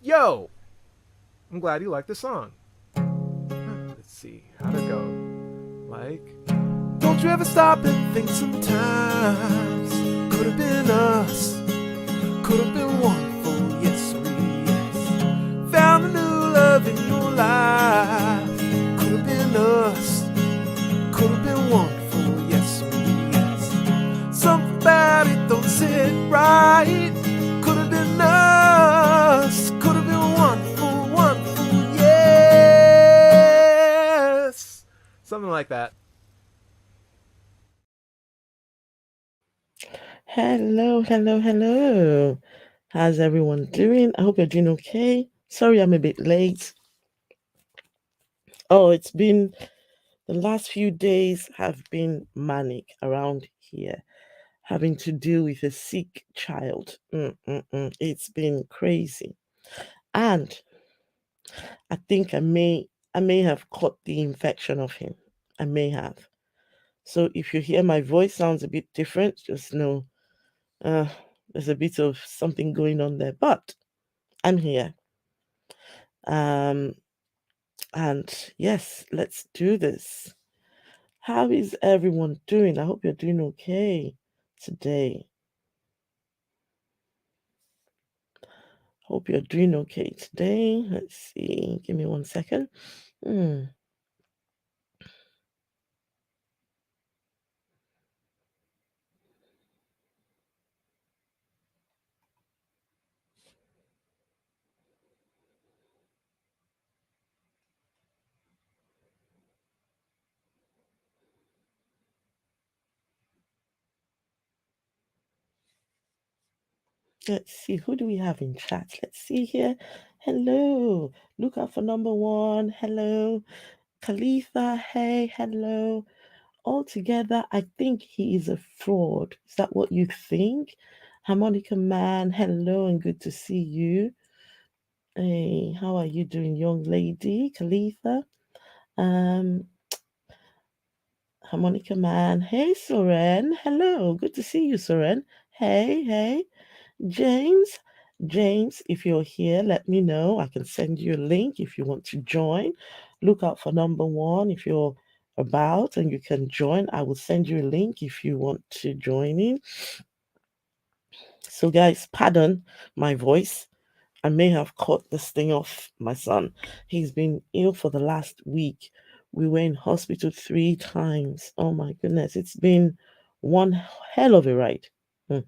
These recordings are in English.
Yo, I'm glad you like the song. Let's see, how'd it go? Like, don't you ever stop and think sometimes? Could have been us, could have been wonderful, yes, or yes. Found a new love in your life. Could have been us, could have been wonderful, yes, or yes. Something about it don't sit right. Could have been us, could have been wonderful, wonderful, yes. Something like that. Hello, hello, hello. How's everyone doing? I hope you're doing okay. Sorry I'm a bit late. Oh, the last few days have been manic around here, having to deal with a sick child. It's been crazy. And I think I may have caught the infection of him. I may have. So if you hear my voice sounds a bit different, just know uh, there's a bit of something going on there. But I'm here. Um, and yes, let's do this. How is everyone doing? I hope you're doing okay today. Hope you're doing okay today. Let's see. Give me 1 second. Hmm. Let's see. Who do we have in chat? Let's see here. Hello. Look out for number one. Hello. Khalifa. Hey. Hello. Altogether, I think he is a fraud. Is that what you think? Harmonica Man, hello and good to see you. Hey, how are you doing, young lady? Khalifa? Um, Harmonica Man. Hey, Soren. Hello. Good to see you, Soren. Hey, hey. James. James, if you're here, let me know. I can send you a link if you want to join. Look out for number one if you're about and you can join. I will send you a link if you want to join in. So, guys, pardon my voice. I may have caught this thing off my son. He's been ill for the last week. We were in hospital 3 times. Oh my goodness, it's been one hell of a ride. Hmm.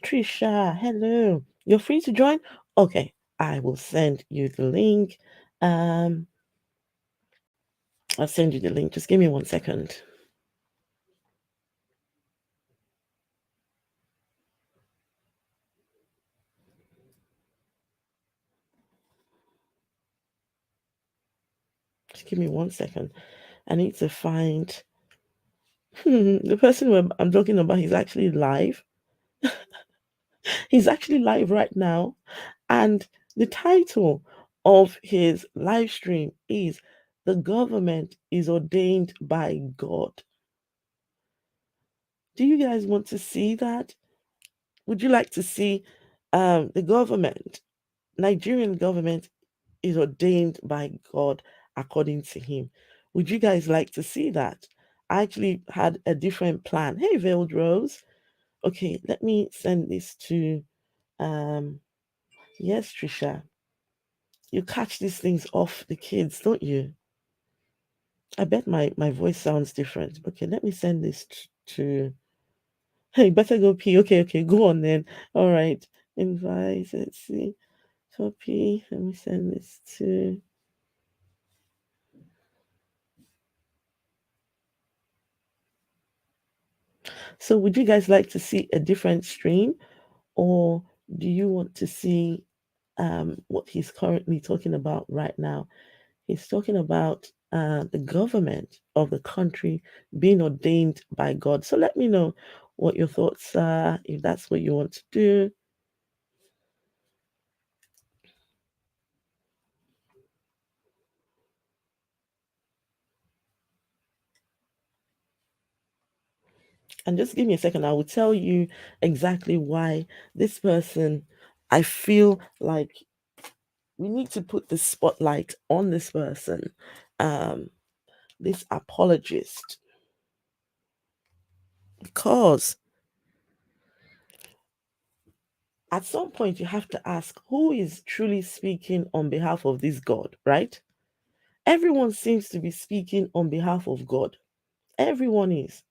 Trisha, hello. You're free to join? Okay, I will send you the link. Um, I'll send you the link. Just give me 1 second. Just give me 1 second. I need to find the person who I'm talking about. He's actually live. He's actually live right now. And the title of his live stream is The Government is Ordained by God. Do you guys want to see that? Would you like to see the government, Nigerian government, is ordained by God according to him? Would you guys like to see that? I actually had a different plan. Hey, Veiled Rose. Okay, let me send this to yes, Trisha. You catch these things off the kids, don't you? I bet my voice sounds different. Okay, let me send this to. Hey, better go pee. Okay, okay, go on then. All right, invite. Let's see. Copy. Let me send this to. So, would you guys like to see a different stream, or do you want to see what he's currently talking about right now? He's talking about the government of the country being ordained by God. So let me know what your thoughts are, if that's what you want to do. And just give me a second, I will tell you exactly why this person, I feel like we need to put the spotlight on this person, um, this apologist, because at some point you have to ask who is truly speaking on behalf of this God, right? Everyone seems to be speaking on behalf of God. Everyone is.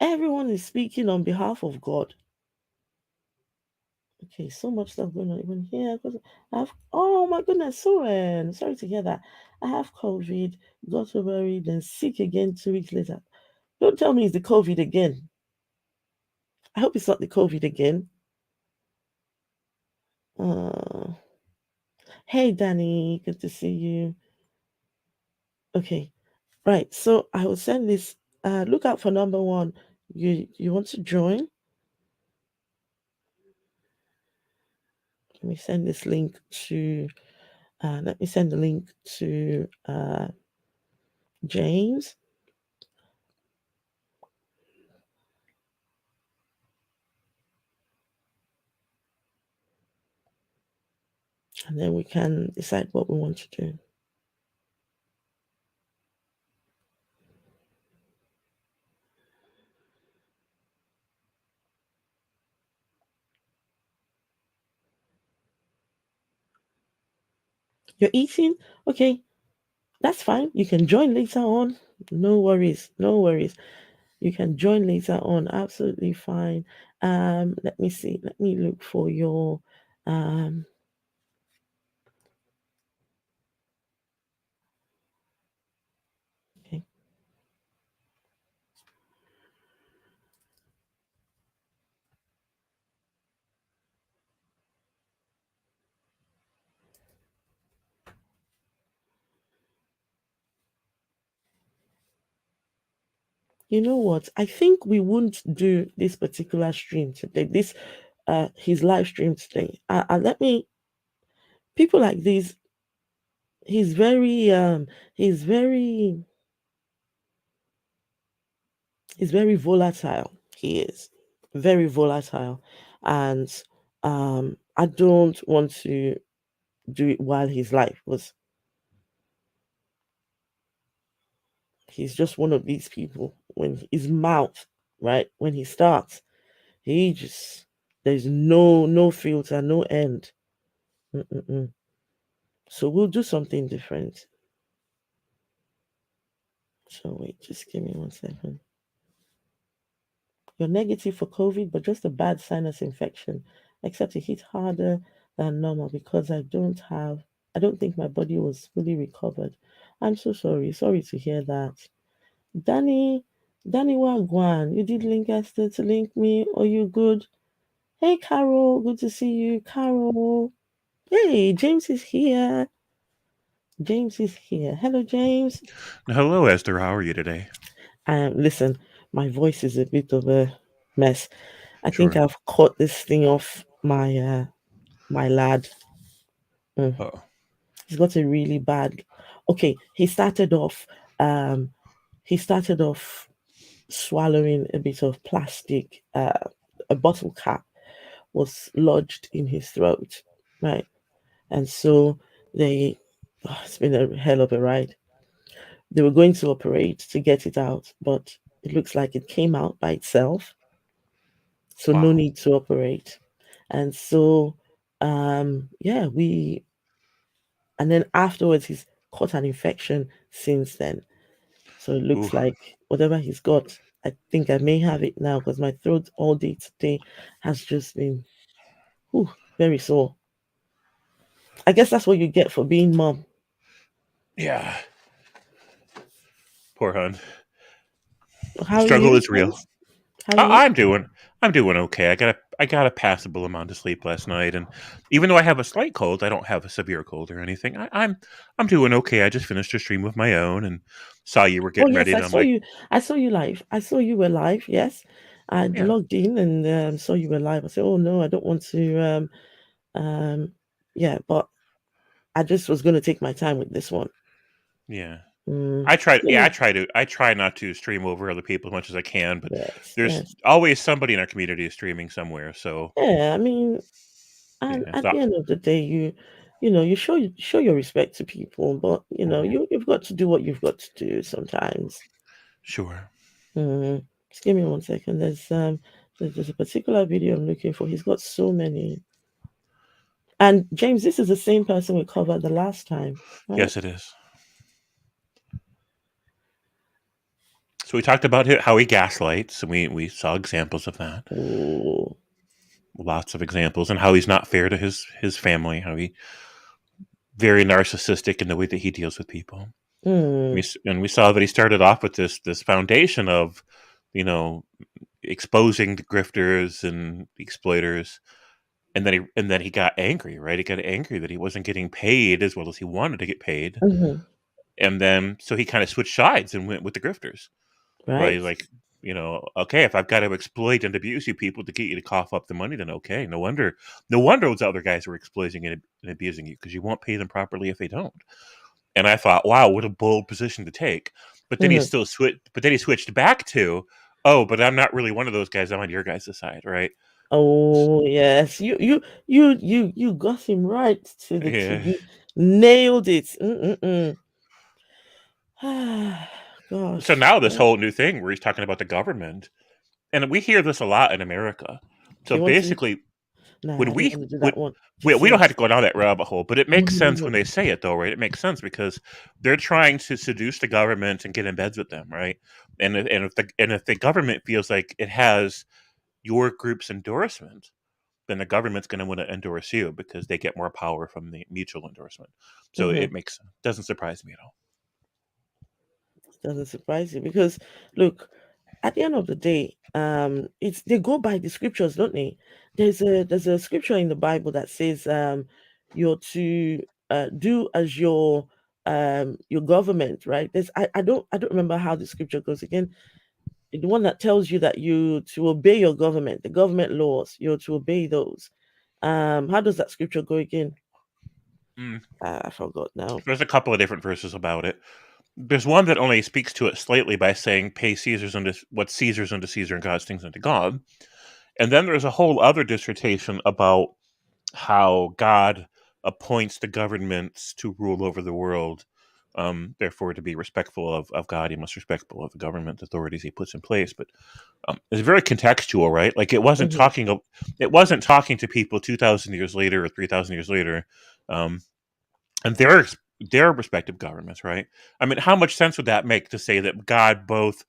Everyone is speaking on behalf of God. Okay, so much stuff going on even here. I have, oh my goodness, sorry to hear that. I have COVID, got over it, then sick again 2 weeks later. Don't tell me it's the COVID again. I hope it's not the COVID again. Uh, hey, Danny, good to see you. Okay, right. So I will send this. Look out for number one. You want to join? Let me send this link to. Let me send the link to James. And then we can decide what we want to do. You're eating? Okay, that's fine. You can join later on. No worries. No worries. You can join later on. Absolutely fine. Let me see. Let me look for your okay. You know what? I think we won't do this particular stream today. This his live stream today. Let me people like this. He's very he's very he's very volatile. He is very volatile, and I don't want to do it while he's live because he's just one of these people. When his mouth, right, when he starts, he just there's no filter, no end. Mm-mm-mm. So we'll do something different. So wait, just give me 1 second. You're negative for COVID, but just a bad sinus infection, except it hit harder than normal because I don't think my body was fully recovered. I'm so sorry. Sorry to hear that. Danny, Danny Wagwan, you did link Esther to link me. Are you good? Hey, Carol, good to see you. Carol. Hey, James is here. James is here. Hello, James. Hello, Esther. How are you today? Listen, my voice is a bit of a mess. I think Sure. I've caught this thing off my lad. Oh, He's got a really bad. Okay, um he started off swallowing a bit of plastic. A bottle cap was lodged in his throat, right? And so they, it's been a hell of a ride. They were going to operate to get it out, but it looks like it came out by itself. So no wow. need to operate. And so, yeah, and then afterwards, he's caught an infection since then. So it Ooh, looks like whatever he's got, I think I may have it now because my throat all day today has just been very sore. I guess that's what you get for being mom. yeah. Poor hun. The How are struggle you, is real. James? How are you? I'm doing okay. I got a passable amount of sleep last night, and even though I have a slight cold, I don't have a severe cold or anything. I'm doing okay. I just finished a stream of my own and saw you were Oh getting yes, ready, I and I'm saw like, you. I saw you live. I saw you were live. Yes, I yeah, logged in and saw you were live. I said, "Oh no, I don't want to." Um, yeah, but I just was going to take my time with this one. yeah. Mm, I yeah, try not to stream over other people as much as I can, but yes, there's yes. always somebody in our community is streaming somewhere. So Yeah, I mean, And Yeah. at the end of the day, you show your respect to people, but Mhm. you've got to do what you've got to do sometimes. Sure. Just give me 1 second. There's a particular video I'm looking for. He's got so many. And James, this is the same person we covered the last time, right? Yes, it is. So we talked about how he gaslights, and we saw examples of that. Oh, Lots of examples, and how he's not fair to his family. How he very narcissistic in the way that he deals with people. mm, We saw that he started off with this foundation of, you know, exposing the grifters and the exploiters, and then he got angry, right? He got angry that he wasn't getting paid as well as he wanted to get paid, hmm, and then so he kind of switched sides and went with the grifters, right? right. Like, okay, if I've got to exploit and abuse you people to get you to cough up the money, then okay, no wonder those other guys are exploiting and abusing you, because you won't pay them properly if they don't. And I thought, wow, what a bold position to take. But then Hmm. he switched back to, oh, but I'm not really one of those guys. I'm on your guys' side, right? Oh yes, you got him right to the T. Yeah. You nailed it. Mm-mm-mm. So Gosh. now this whole new thing where he's talking about the government, and we hear this a lot in America. Do So you want to? basically, Nah, when I don't we want to do when that one. we don't Say have to go down that rabbit hole, but it no, makes no, no, sense when no. they say it, though, right? It makes sense because they're trying to seduce the government and get in beds with them, right? And if the government feels like it has your group's endorsement, then the government's going to want to endorse you because they get more power from the mutual endorsement. So Hmm. it makes doesn't surprise me at all. Doesn't surprise you because look, at the end of the day, it's they go by the scriptures, don't they? There's a scripture in the Bible that says you're to do as your government, right? I don't remember how the scripture goes again. The one that tells you that you to obey your government, the government laws, you're to obey those. How does that scripture go again? Mm. I forgot now. There's a couple of different verses about it. There's one that only speaks to it slightly by saying, "Pay Caesar's unto what's Caesar's unto Caesar, and God's things unto God." And then there's a whole other dissertation about how God appoints the governments to rule over the world. Therefore, to be respectful of God, he must respectful of the government authorities he puts in place. But it's very contextual, right? Like Hmm. it wasn't talking to people 2,000 years later or 3,000 years later, um, and their respective governments, right? I mean, how much sense would that make to say that God both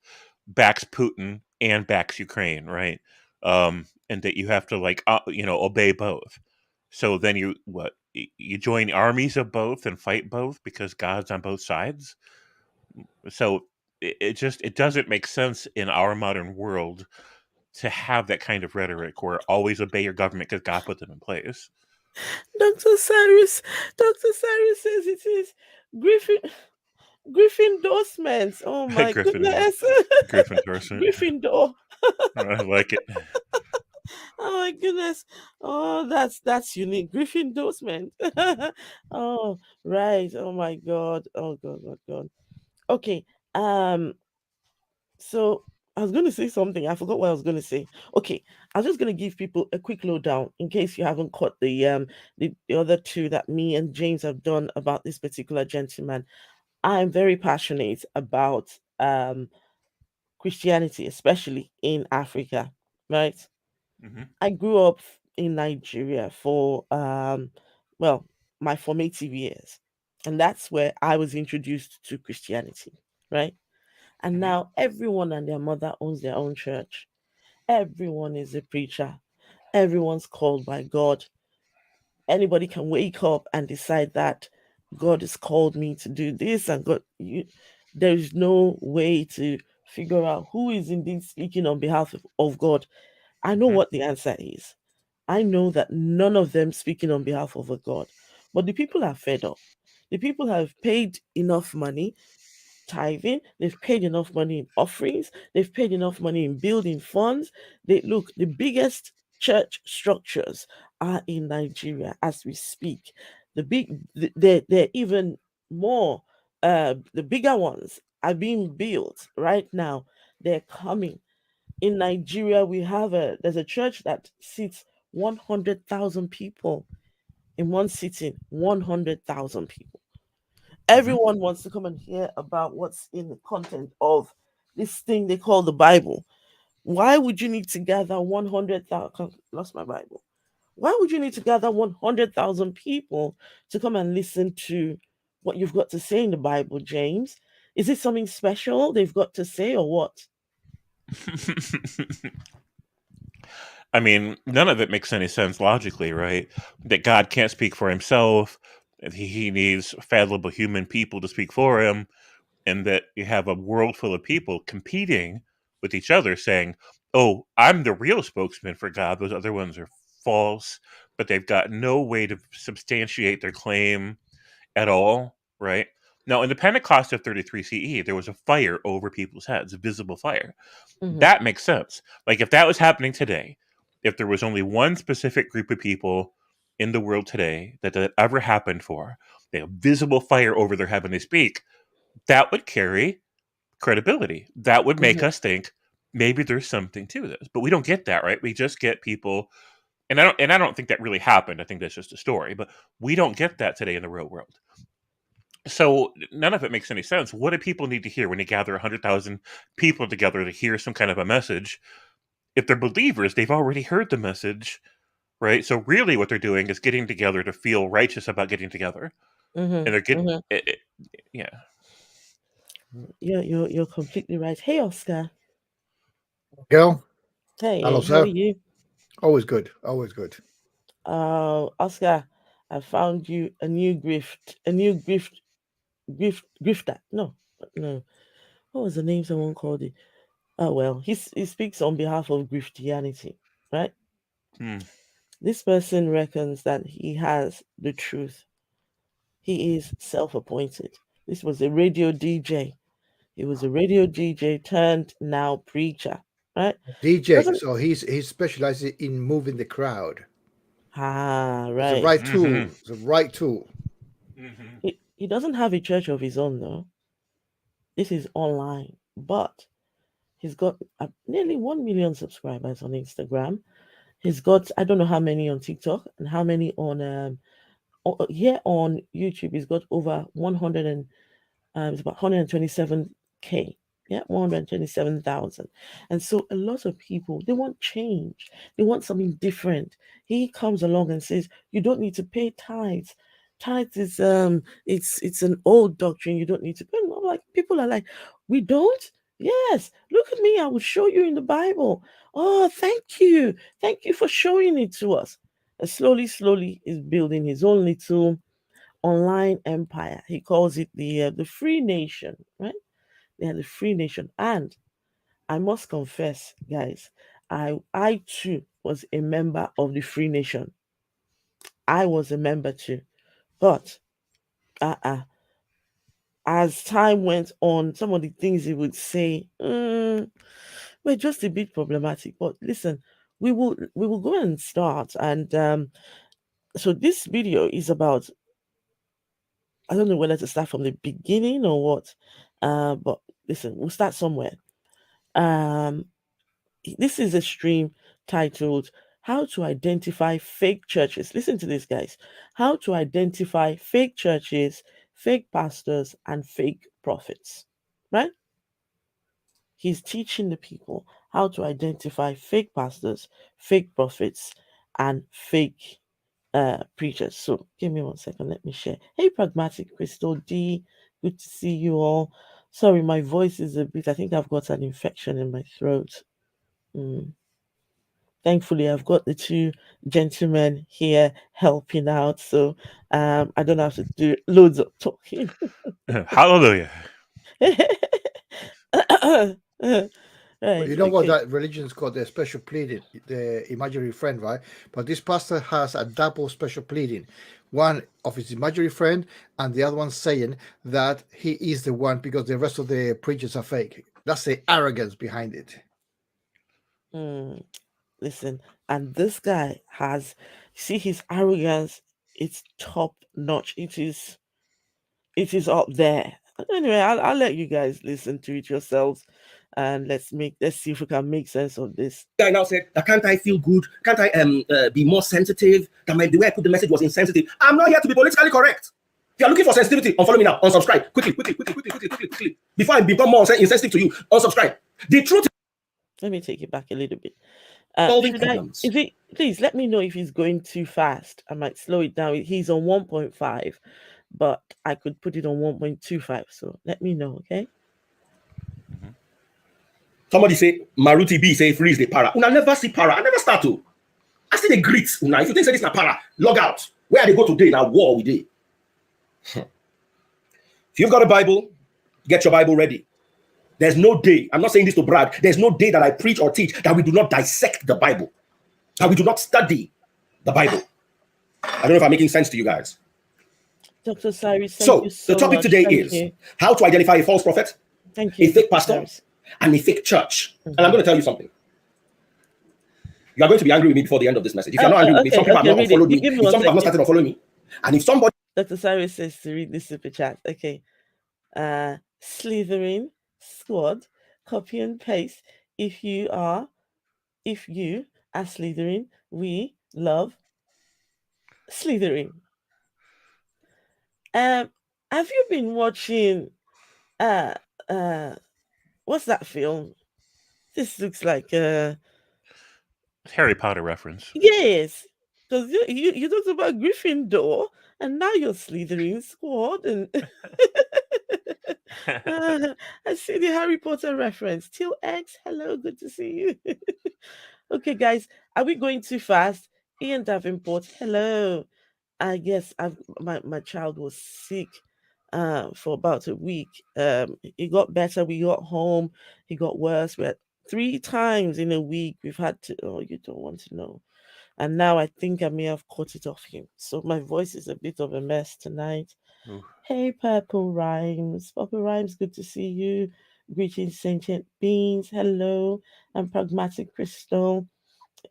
backs Putin and backs Ukraine, right? And that you have to obey both. So then you join armies of both and fight both because God's on both sides. So it doesn't make sense in our modern world to have that kind of rhetoric where always obey your government because God put them in place. Dr. Cyrus, Dr. Cyrus says it is Griffin Gryffindor's. Oh my Griffin goodness. Griffin Dorset. Gryffindor. I like it. Oh my goodness. Oh, that's unique. Gryffindor's. Oh, right. Oh my God. Oh God, God, God. Okay. Um, so I was going to say something. I forgot what I was going to say. Okay, I was just going to give people a quick lowdown in case you haven't caught the other two that me and James have done about this particular gentleman. I'm very passionate about Christianity, especially in Africa, right? Hmm. I grew up in Nigeria for well, my formative years, and that's where I was introduced to Christianity, right? And Hmm. now everyone and their mother owns their own church. Everyone is a preacher. Everyone's called by God. Anybody can wake up and decide that God has called me to do this, and there is no way to figure out who is indeed speaking on behalf of God. I know Hmm. what the answer is. I know that none of them speaking on behalf of a God, but the people are fed up. The people have paid enough money tithing, they've paid enough money in offerings, they've paid enough money in building funds. They look, the biggest church structures are in Nigeria as we speak. They're even more, the bigger ones are being built right now. They're coming. In Nigeria, there's a church that sits 100,000 people in one sitting. 100,000 people. Hmm. Everyone wants to come and hear about what's in the content of this thing they call the Bible. Why would you need to gather 100,000? Lost my Bible. Why would you need to gather 100,000 people to come and listen to what you've got to say in the Bible, James? Is it something special they've got to say or what? I mean, none of it makes any sense logically, right? That God can't speak for himself, that he needs fallible human people to speak for him, and that you have a world full of people competing with each other saying, "Oh, I'm the real spokesman for God. Those other ones are false," but they've got no way to substantiate their claim at all, right? Now, in the Pentecost of 33 CE, there was a fire over people's heads, a visible fire. Hmm. That makes sense. Like if that was happening today, if there was only one specific group of people in the world today that ever happened for, they have visible fire over their head when they speak, that would carry credibility. That would make Hmm. us think maybe there's something to this. But we don't get that, right? We just get people, and I don't think that really happened. I think that's just a story, but we don't get that today in the real world. So none of it makes any sense. What do people need to hear when they gather 100,000 people together to hear some kind of a message? If they're believers, they've already heard the message, right? So really what they're doing is getting together to feel righteous about getting together. Hmm. And they're getting Hmm. yeah. You're completely right. Hey, Oscar. Girl, hello, Hey, how are sir. you? Always good. Always good. Oscar, I found you a new grifter. No, no. What was the name someone called it? Oh well, he speaks on behalf of Griftianity, right? Hmm. This person reckons that he has the truth. He is self-appointed. This was a radio DJ. He was a radio DJ turned now preacher, right? DJ. Doesn't So he specializes in moving the crowd. It's the right. right Hmm. tool. It's the right tool. Hmm. He doesn't have a church of his own though. This is online, but he's got nearly 1 million subscribers on Instagram. He's got I don't know how many on TikTok and how many on here on YouTube. He's got over 100 and it's about 127K. Yeah, 127,000. And so a lot of people they want change. They want something different. He comes along and says, you don't need to pay tithes. Tithes is it's an old doctrine. You don't need to pay. I'm like, people are like, we don't? Yes, look at me. I will show you in the Bible. Oh, thank you. Thank you for showing it to us. And slowly is building his own little online empire. He calls it the Free Nation, right? They are the Free Nation, and I must confess, guys, I too was a member of the Free Nation. I was a member too, but uh, uh as time went on, some of the things he would say were just a bit problematic. But listen, we will go and start, and so this video is about I don't know whether to start from the beginning or what. But listen, we'll start somewhere. Um, this is a stream titled "How to Identify Fake Churches." Listen to this, guys. How to identify fake churches, fake pastors, and fake prophets. Right? He's teaching the people how to identify fake pastors, fake prophets, and fake preachers. So give me 1 second, let me share. Hey, Pragmatic Crystal D, good to see you all. Sorry, my voice is a bit, I think I've got an infection in my throat. Mm. Thankfully, I've got the two gentlemen here helping out, so I don't have to do loads of talking. Hallelujah. But Right, you know what okay. that religion is called? The special pleading, the imaginary friend, right? But this pastor has a double special pleading. One of his imaginary friend, and the other one saying that he is the one because the rest of the preachers are fake. That's the arrogance behind it. Mm, listen, and this guy has, see his arrogance, it's top notch. It is up there. Anyway, I'll let you guys listen to it yourselves. and let's see if we can make sense of this. Guy now said, can't I feel good? Can't I be more sensitive? That the way I put the message was insensitive. I'm not here to be politically correct. If you're looking for sensitivity, unfollow me now. Unsubscribe. Quickly. Before I become more insensitive to you, unsubscribe. The truth. Let me take it back a little bit. Please let me know if he's going too fast. I might slow it down. He's on 1.5, but I could put it on 1.25. So let me know, okay? Somebody say, Maruti B say freeze the para. Una never see para. I never start to. I see the greet. Una, if you think say this na para, log out. Where they go today? Now war we dey. If you've got a Bible, get your Bible ready. There's no day, I'm not saying this to brag, there's no day that I preach or teach that we do not dissect the Bible, that we do not study the Bible. I don't know if I'm making sense to you guys. Dr. Cyrus, so the topic today is how to identify a false prophet, a fake pastor, and a fake church. And I'm going to tell you something. You are going to be angry with me before the end of this message. If you're not angry with me, some people have not followed me. If some people have not started to follow me. And if somebody... Dr. Cyrus says to read this super chat. Okay. Slithering squad, copy and paste. If you are slithering, we love slithering. Have you been watching what's that film? This looks like Harry Potter reference. Yes, because you talked about Griffin door, and now you're slithering squad, and I see the Harry Potter reference. Till X, hello, good to see you. Okay, guys, are we going too fast? Ian Davenport, hello. Yes, my child was sick for about a week. It got better. We got home. He got worse. We had 3 times in a week. We've had to. Oh, you don't want to know. And now I think I may have caught it off him. So my voice is a bit of a mess tonight. Ooh. Hey, Purple Rhymes. Purple Rhymes, good to see you. Greetings, Sentient Beings. Hello. I'm Pragmatic Crystal.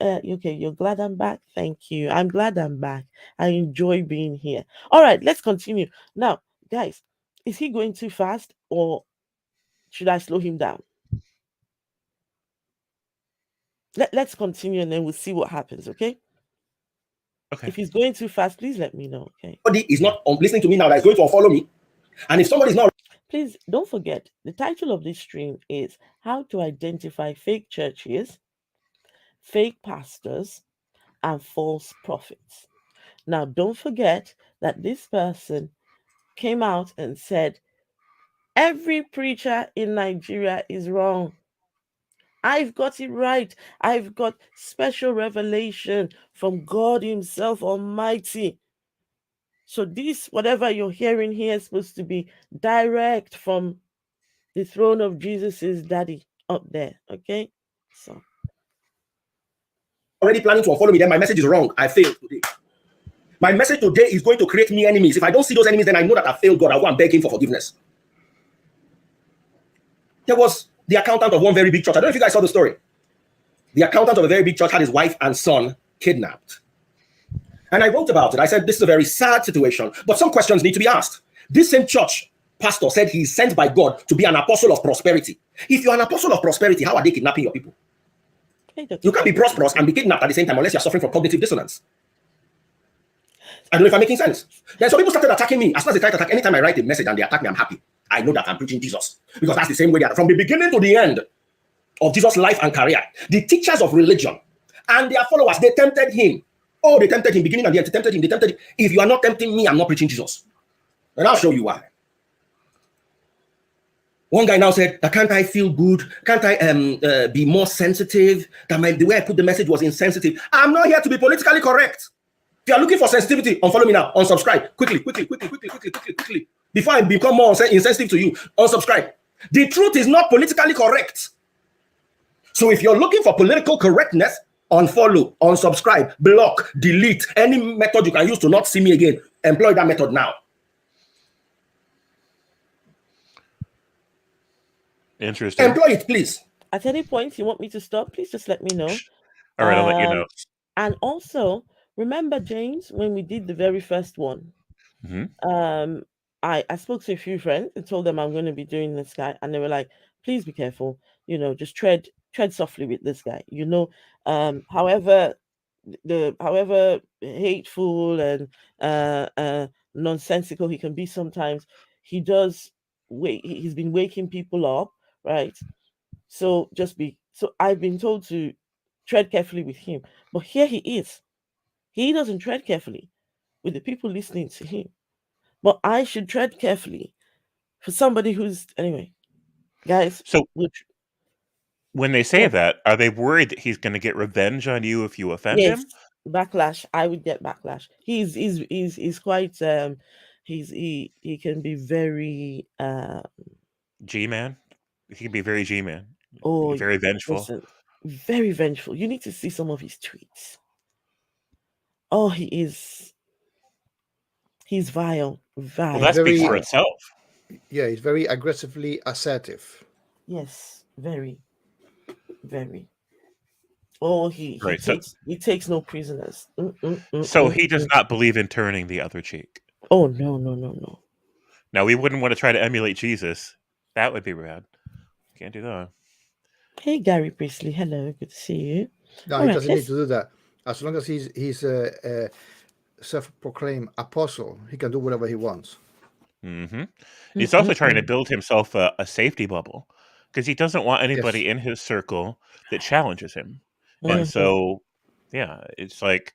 Okay, you're glad I'm back? Thank you. I'm glad I'm back. I enjoy being here. All right, let's continue. Now, guys, is he going too fast or should I slow him down? Let's continue and then we'll see what happens, okay? Okay. If he's going too fast, please let me know, okay? Somebody is not listening to me now that is going to follow me. And if somebody is not... Please don't forget, the title of this stream is How to Identify Fake Churches, Fake Pastors, and False Prophets. Now, don't forget that this person came out and said, every preacher in Nigeria is wrong. I've got it right. I've got special revelation from God Himself Almighty. So this, whatever you're hearing here, is supposed to be direct from the throne of Jesus's daddy up there. Okay? So. Already planning to unfollow me, then my message is wrong. I failed today. My message today is going to create me enemies. If I don't see those enemies, then I know that I failed God. I'll go and beg Him for forgiveness. There was the accountant of one very big church. I don't know if you guys saw the story. The accountant of a very big church had his wife and son kidnapped. And I wrote about it. I said, this is a very sad situation, but some questions need to be asked. This same church pastor said he's sent by God to be an apostle of prosperity. If you're an apostle of prosperity, how are they kidnapping your people? You can't be prosperous and be kidnapped at the same time unless you're suffering from cognitive dissonance. I don't know if I'm making sense. Then some people started attacking me. As soon as they try to attack, anytime I write a message and they attack me, I'm happy. I know that I'm preaching Jesus. Because that's the same way they are. From the beginning to the end of Jesus' life and career, the teachers of religion and their followers, they tempted him. Oh, they tempted him, beginning and the end. They tempted him. If you are not tempting me, I'm not preaching Jesus. And I'll show you why. One guy now said, can't I feel good? Can't I be more sensitive? That the way I put the message was insensitive. I'm not here to be politically correct. If you are looking for sensitivity, unfollow me now. Unsubscribe. Quickly. Before I become more insensitive to you, unsubscribe. The truth is not politically correct. So if you're looking for political correctness, unfollow, unsubscribe, block, delete, any method you can use to not see me again. Employ that method now. Interesting. Employ it, please. At any point you want me to stop, please just let me know. All right, I'll let you know. And also, remember, James, when we did the very first one, I spoke to a few friends and told them I'm going to be doing this guy, and they were like, please be careful. just tread softly with this guy. However hateful and nonsensical he can be sometimes, he's been waking people up, right? So I've been told to tread carefully with him. But here he is. He doesn't tread carefully with the people listening to him. But I should tread carefully for somebody who's, anyway, guys. So when they say that, are they worried that he's going to get revenge on you if you offend him? Backlash. I would get backlash. He's quite he can be very G-man. He can be very G-man. Oh, very vengeful. Listen, very vengeful. You need to see some of his tweets. Oh, he's vile. Well, that speaks for itself. Yeah, he's very aggressively assertive. Yes, very, very. Oh, he takes no prisoners. So he does not believe in turning the other cheek. Oh, no. Now, we wouldn't want to try to emulate Jesus. That would be bad. Can't do that. Hey, Gary Priestley. Hello, good to see you. No, he doesn't need to do that. As long as he's a self-proclaimed apostle, he can do whatever he wants. Mm-hmm. He's also trying to build himself a safety bubble because he doesn't want anybody in his circle that challenges him. And so, yeah, it's like,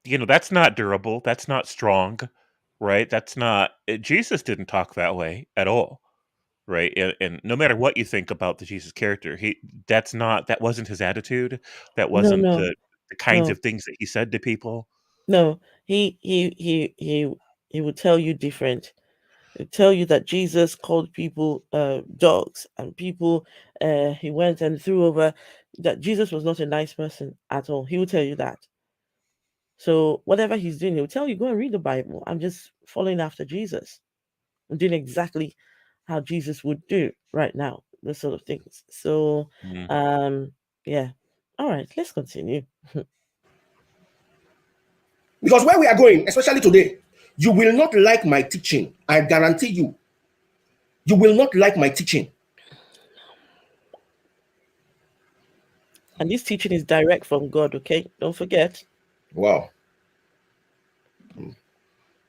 that's not durable. That's not strong, right? That's not, Jesus didn't talk that way at all, right? And no matter what you think about the Jesus character, that wasn't his attitude. That wasn't the kinds of things that he said to people. No, he would tell you different. He'll tell you that Jesus called people dogs, and people he went and threw over, that Jesus was not a nice person at all. He will tell you that. So whatever he's doing, he'll tell you, go and read the Bible. I'm just following after Jesus. I'm doing exactly how Jesus would do right now, those sort of things. So yeah. All right, let's continue. Because where we are going, especially today, you will not like my teaching. I guarantee you. You will not like my teaching. And this teaching is direct from God, okay? Don't forget. Wow.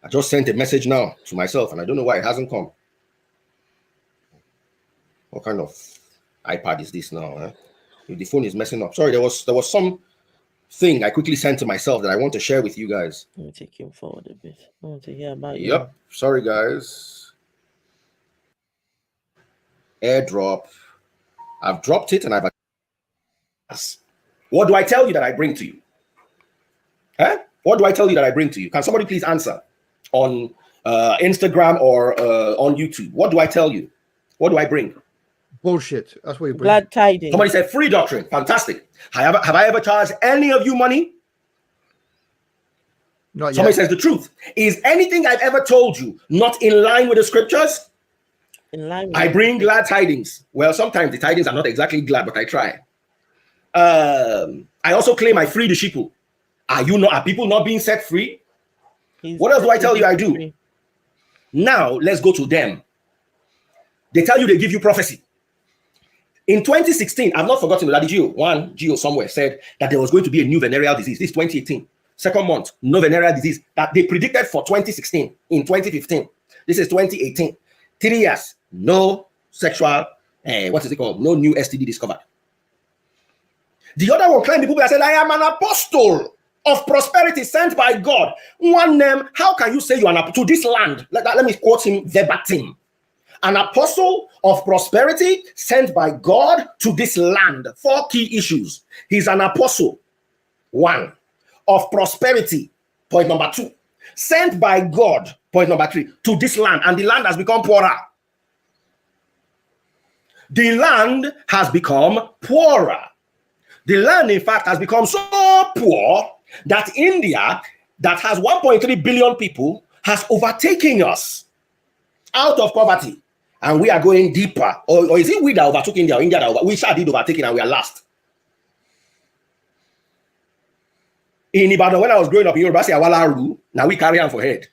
I just sent a message now to myself, and I don't know why it hasn't come. What kind of iPad is this now? Eh? The phone is messing up. Sorry, there was some thing I quickly sent to myself that I want to share with you guys. Let me take you forward a bit. I want to hear about you. Yep. Sorry, guys. AirDrop. I've dropped it and I've. What do I tell you that I bring to you? Huh? What do I tell you that I bring to you? Can somebody please answer on Instagram or on YouTube? What do I tell you? What do I bring? Bullshit. That's what you bring. Glad tidings. Somebody said free doctrine. Fantastic. Have I ever charged any of you money? Not yet. Somebody says the truth. Is anything I've ever told you not in line with the scriptures? In line with I bring glad tidings. Well, sometimes the tidings are not exactly glad, but I try. I also claim I free the sheeple. Are people not being set free? What else do I tell you I do? Now, let's go to them. They tell you they give you prophecy. In 2016, I've not forgotten that Gio somewhere said that there was going to be a new venereal disease. This is 2018. Second month, no venereal disease that they predicted for 2016 in 2015. This is 2018. 3 years, no sexual, what is it called? No new STD discovered. The other one claimed, the people that said, I am an apostle of prosperity sent by God. One name, how can you say you are an apostle to this land? Let me quote him verbatim. An apostle of prosperity sent by God to this land. 4 key issues. He's an apostle. 1. Of prosperity. Point number 2. Sent by God. Point number 3. To this land. And the land has become poorer. The land has become poorer. The land, in fact, has become so poor that India, that has 1.3 billion people, has overtaken us out of poverty. And we are going deeper. Or is it we that overtook India or India that we did overtaking and we are last? In Ibadan, when I was growing up in Yoruba, I say Awalaru, now we carry on for head.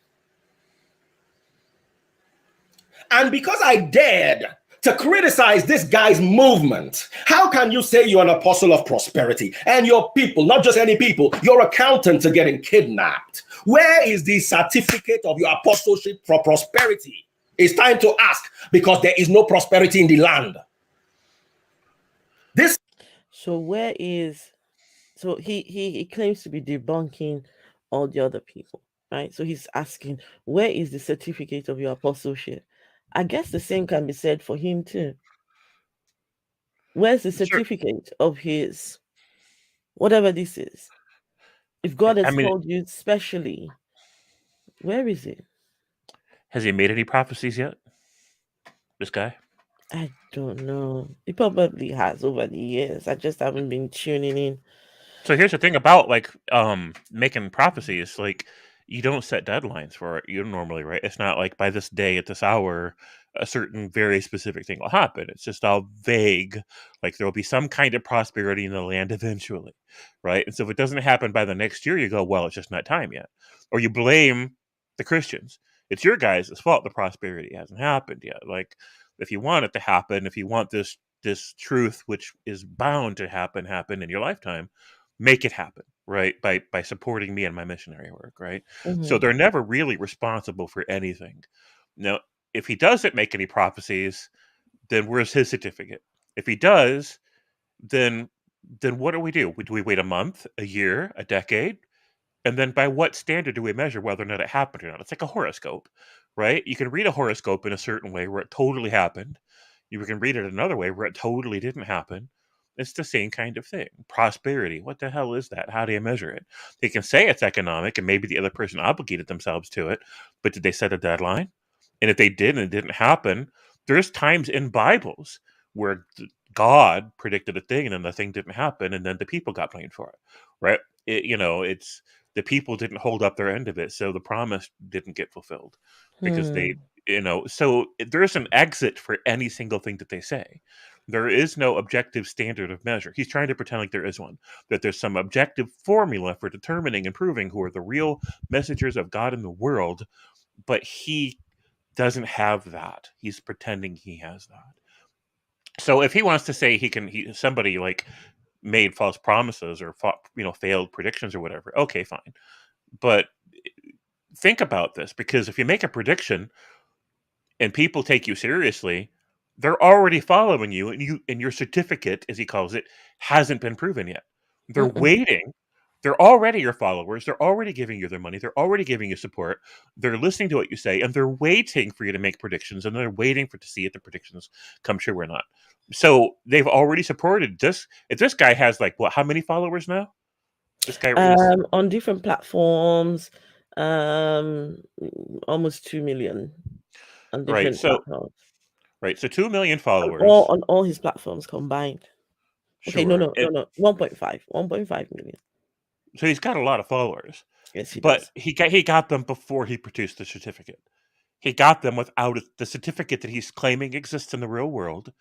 And because I dared to criticize this guy's movement. How can you say you're an apostle of prosperity and your people, not just any people, your accountants are getting kidnapped? Where is the certificate of your apostleship for prosperity? It's time to ask, because there is no prosperity in the land. This. So where is? So he claims to be debunking all the other people, right? So he's asking, where is the certificate of your apostleship? I guess the same can be said for him too. Where's the certificate of his whatever this is? If God has called you specially, where is it? Has he made any prophecies yet? This guy? I don't know. He probably has over the years. I just haven't been tuning in. So here's the thing about making prophecies. Like, you don't set deadlines for it. You normally, right? It's not like by this day at this hour a certain very specific thing will happen. It's just all vague. Like, there will be some kind of prosperity in the land eventually, right? And so if it doesn't happen by the next year, you go, well, it's just not time yet. Or you blame the Christians. It's your guys' fault the prosperity hasn't happened yet. Like, if you want it to happen, if you want this truth, which is bound to happen in your lifetime, make it happen, right? By supporting me and my missionary work, right? Mm-hmm. So they're never really responsible for anything. Now, if he doesn't make any prophecies, then where's his certificate? If he does, then what do? Do we wait a month, a year, a decade? And then by what standard do we measure whether or not it happened or not? It's like a horoscope, right? You can read a horoscope in a certain way where it totally happened. You can read it another way where it totally didn't happen. It's the same kind of thing. Prosperity. What the hell is that? How do you measure it? They can say it's economic and maybe the other person obligated themselves to it, but did they set a deadline? And if they did and it didn't happen, there's times in Bibles where God predicted a thing and then the thing didn't happen and then the people got blamed for it, right? It's the people didn't hold up their end of it, so the promise didn't get fulfilled because they, so there's an exit for any single thing that they say. There is no objective standard of measure. He's trying to pretend like there is one, that there's some objective formula for determining and proving who are the real messengers of God in the world, but he doesn't have that. He's pretending he has that. So if he wants to say somebody like made false promises or failed predictions or whatever, okay, fine. But think about this, because if you make a prediction and people take you seriously, they're already following you, and your certificate, as he calls it, hasn't been proven yet. They're waiting. They're already your followers. They're already giving you their money. They're already giving you support. They're listening to what you say, and they're waiting for you to make predictions, and they're waiting to see if the predictions come true or not. So they've already supported this. If this guy has how many followers now? This guy on different platforms, almost 2 million on different platforms. Right, so 2 million followers. On all his platforms combined. Okay, sure. no, 1.5 million. So he's got a lot of followers. Yes, but he got them before he produced the certificate. He got them without the certificate that he's claiming exists in the real world.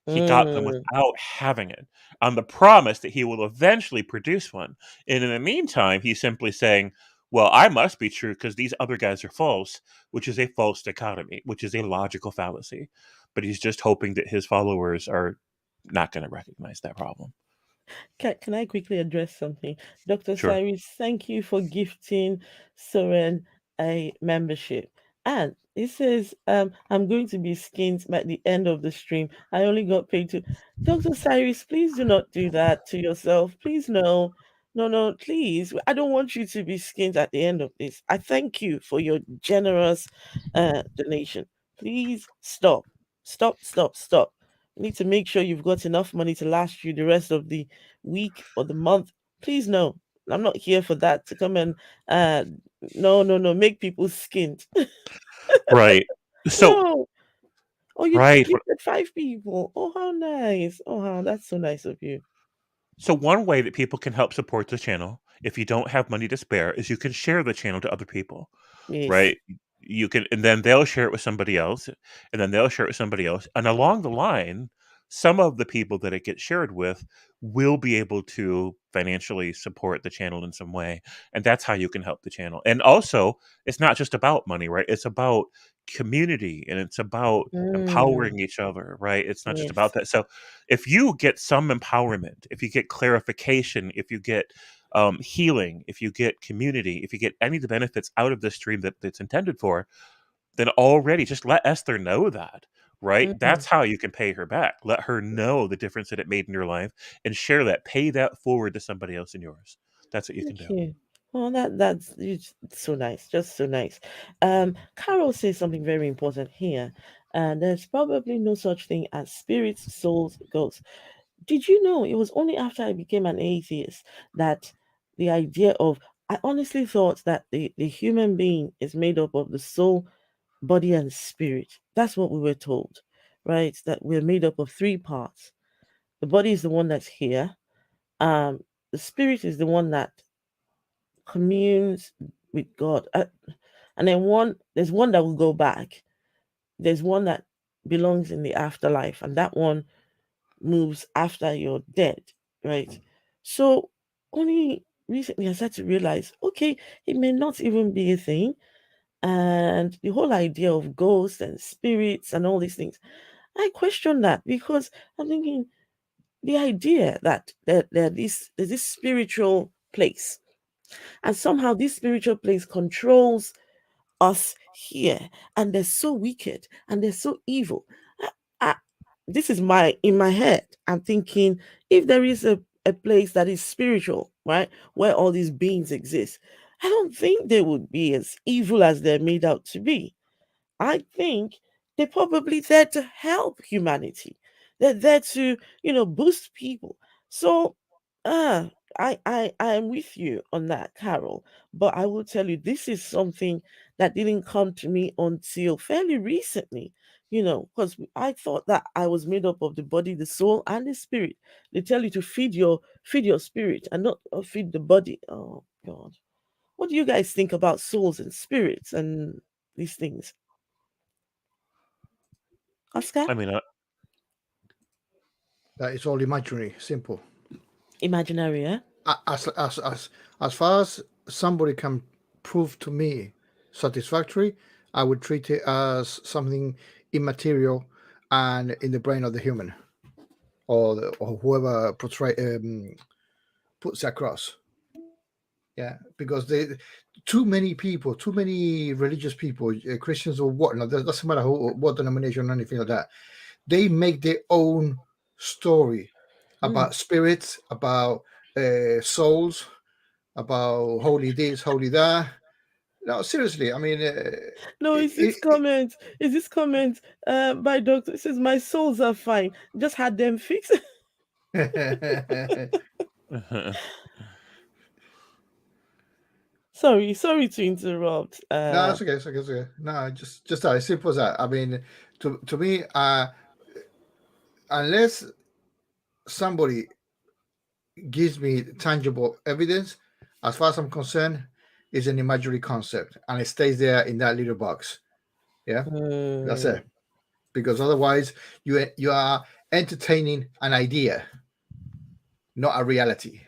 He got them without having it, on the promise that he will eventually produce one. And in the meantime, he's simply saying, well, I must be true because these other guys are false, which is a false dichotomy, which is a logical fallacy. But he's just hoping that his followers are not going to recognize that problem. Can I quickly address something? Dr. Sure. Cyrus, thank you for gifting Soren a membership. And it says, I'm going to be skinned by the end of the stream. I only got paid to... Dr. Cyrus, please do not do that to yourself. Please, no, please. I don't want you to be skinned at the end of this. I thank you for your generous donation. Please stop. You need to make sure you've got enough money to last you the rest of the week or the month. Please, no. I'm not here for that, to come and make people skinned. Right. So no. Oh, you right. gifted 5 people. Oh, how nice. Oh, that's so nice of you. So one way that people can help support the channel, if you don't have money to spare, is you can share the channel to other people. Yes. Right? You can, and then they'll share it with somebody else, and then they'll share it with somebody else. And along the line, some of the people that it gets shared with will be able to financially support the channel in some way. And that's how you can help the channel. And also, it's not just about money, right? It's about community, and it's about empowering each other, right? It's not just about Yes. that. So if you get some empowerment, if you get clarification, if you get healing, if you get community, if you get any of the benefits out of this stream that it's intended for, then already just let Esther know that, right? Mhm. That's how you can pay her back. Let her know the difference that it made in your life and share that. Pay that forward to somebody else in yours. That's what you can Thank do. you. Well, it's so nice, just so nice. Carol says something very important here. There's probably no such thing as spirits, souls, ghosts. Did you know it was only after I became an atheist that the idea of I honestly thought that the human being is made up of the soul, body, and spirit. That's what we were told, right? That we're made up of three parts. The body is the one that's here. The spirit is the one that communes with God. And then there's one that will go back. There's one that belongs in the afterlife, and that one moves after you're dead, right? So only recently I started to realize, okay, it may not even be a thing. And the whole idea of ghosts and spirits and all these things, I question that because I'm thinking the idea that there's this spiritual place, and somehow this spiritual place controls us here, and they're so wicked and they're so evil. I, I, this is in my head. I'm thinking if there is a place that is spiritual, right, where all these beings exist, I don't think they would be as evil as they're made out to be. I think they're probably there to help humanity. They're there to, boost people. So, uh, I am with you on that, Carol. But I will tell you, this is something that didn't come to me until fairly recently. Because I thought that I was made up of the body, the soul, and the spirit. They tell you to feed your spirit and not feed the body. Oh God, what do you guys think about souls and spirits and these things? Oscar? I mean, That is all imaginary, simple. Imaginary, eh? As far as somebody can prove to me satisfactory, I would treat it as something immaterial and in the brain of the human or whoever puts it across. Yeah, because too many people, too many religious people, Christians or whatnot, it doesn't matter what denomination or anything like that, they make their own story about spirits, about souls, about holy this, holy that. No, seriously, I mean, No, it's this comment. Is this comment by doctor? It says my souls are fine. Just had them fixed. sorry to interrupt. No, it's okay. It's okay. It's okay. No, just as simple as that. I mean, to me, unless somebody gives me tangible evidence, as far as I'm concerned, it's an imaginary concept, and it stays there in that little box. Yeah, that's it. Because otherwise, you are entertaining an idea, not a reality.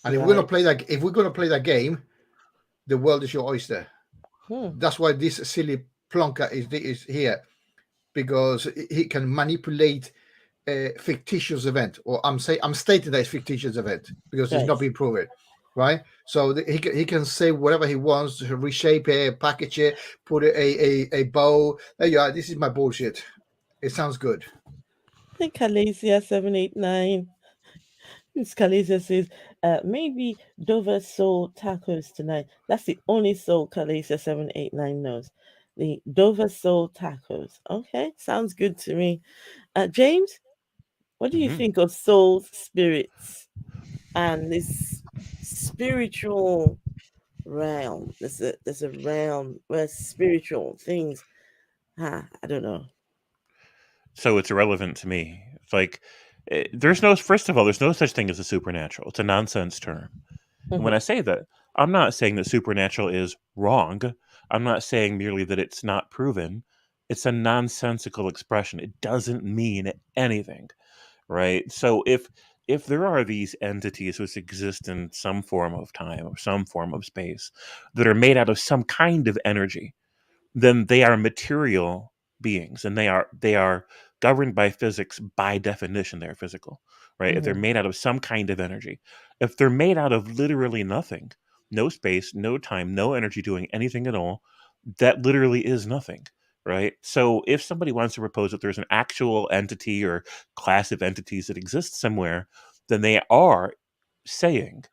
And if we're gonna play that game, the world is your oyster. That's why this silly plonker is here, because he can manipulate a fictitious event, or I'm stating that it's fictitious event because it's not been proven, right? So he can say whatever he wants, reshape it, package it, put a bow. There you are. This is my bullshit. It sounds good. I think Calasia 789. Calasia says, maybe Dover soul tacos tonight. That's the only soul Calasia 789 knows. The Dover soul tacos. Okay, sounds good to me. James, what do you think of souls, spirits, and this spiritual realm? There's a realm where spiritual things. I don't know. So it's irrelevant to me. It's like first of all, there's no such thing as a supernatural. It's a nonsense term. And when I say that, I'm not saying that supernatural is wrong. I'm not saying merely that it's not proven. It's a nonsensical expression. It doesn't mean anything. right? So if there are these entities which exist in some form of time or some form of space that are made out of some kind of energy, then they are material beings, and they are governed by physics. By definition, they're physical, right? If they're made out of some kind of energy. If they're made out of literally nothing, no space, no time, no energy doing anything at all, that literally is nothing, right? So if somebody wants to propose that there's an actual entity or class of entities that exist somewhere, then they are saying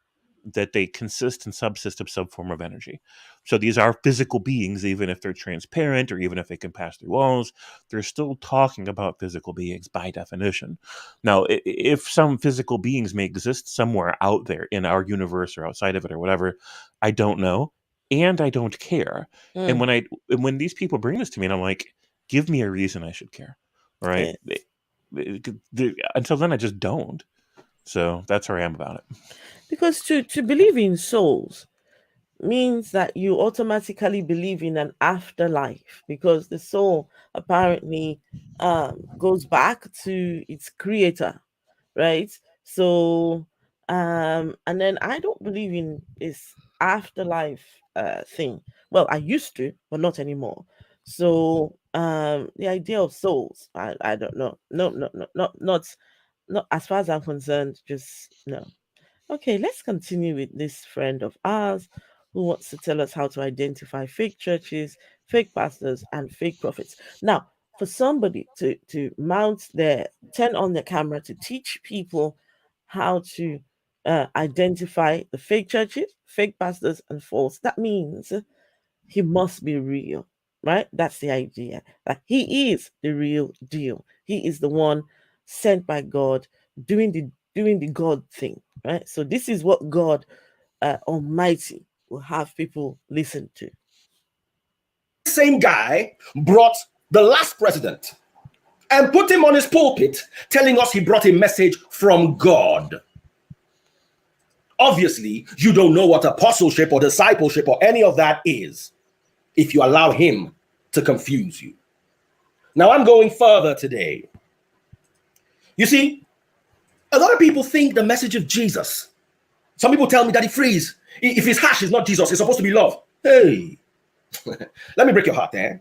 that they consist and subsist of some form of energy. So these are physical beings, even if they're transparent or even if they can pass through walls, they're still talking about physical beings by definition. Now, if some physical beings may exist somewhere out there in our universe or outside of it or whatever, I don't know, and I don't care. And when these people bring this to me, and I'm like, give me a reason I should care, right? Until then, I just don't. So that's where I am about it. Because to believe in souls means that you automatically believe in an afterlife, because the soul apparently goes back to its creator, right? So and then I don't believe in this afterlife thing. Well, I used to, but not anymore. So the idea of souls, I don't know. No, not as far as I'm concerned, just no. Okay, let's continue with this friend of ours who wants to tell us how to identify fake churches, fake pastors, and fake prophets. Now, for somebody to turn on their camera to teach people how to identify the fake churches, fake pastors, and false, that means he must be real, right? That's the idea. That he is the real deal. He is the one sent by God doing the God thing, right? So this is what God Almighty will have people listen to. Same guy brought the last president and put him on his pulpit telling us he brought a message from God. Obviously, you don't know what apostleship or discipleship or any of that is if you allow him to confuse you. Now, I'm going further today. You see, a lot of people think the message of Jesus. Some people tell me, Daddy Freeze, if it's harsh, it's not Jesus, it's supposed to be love. Hey, let me break your heart, eh?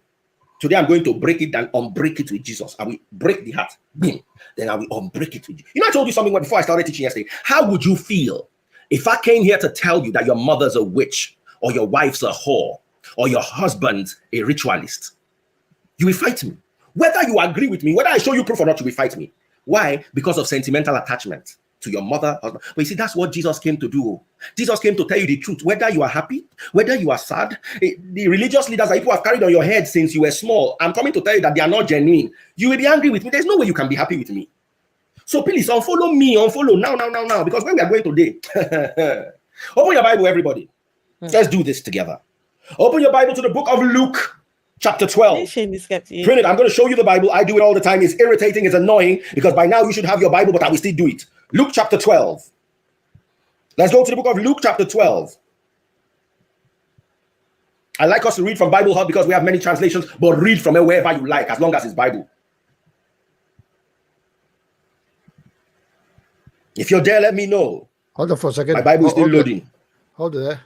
Today I'm going to break it and unbreak it with Jesus. I will break the heart, boom, then I will unbreak it with you. You know, I told you something before I started teaching yesterday. How would you feel if I came here to tell you that your mother's a witch, or your wife's a whore, or your husband's a ritualist? You will fight me. Whether you agree with me, whether I show you proof or not, you will fight me. Why? Because of sentimental attachment to your mother, husband. But you see, that's what Jesus came to do. Jesus came to tell you the truth, whether you are happy, whether you are sad. The religious leaders that people have carried on your head since you were small, I'm coming to tell you that they are not genuine. You will be angry with me. There's no way you can be happy with me. So please unfollow me, unfollow now, because when we are going today, open your Bible, everybody. Let's do this together. Open your Bible to the book of Luke, chapter 12. Print it. I'm going to show you the Bible. I do it all the time. It's irritating. It's annoying because by now you should have your Bible, but I will still do it. Luke chapter 12. Let's go to the book of Luke chapter 12. I like us to read from Bible Hub because we have many translations, but read from wherever you like as long as it's Bible. If you're there, let me know. Hold on for a second. My Bible is still loading. Hold there.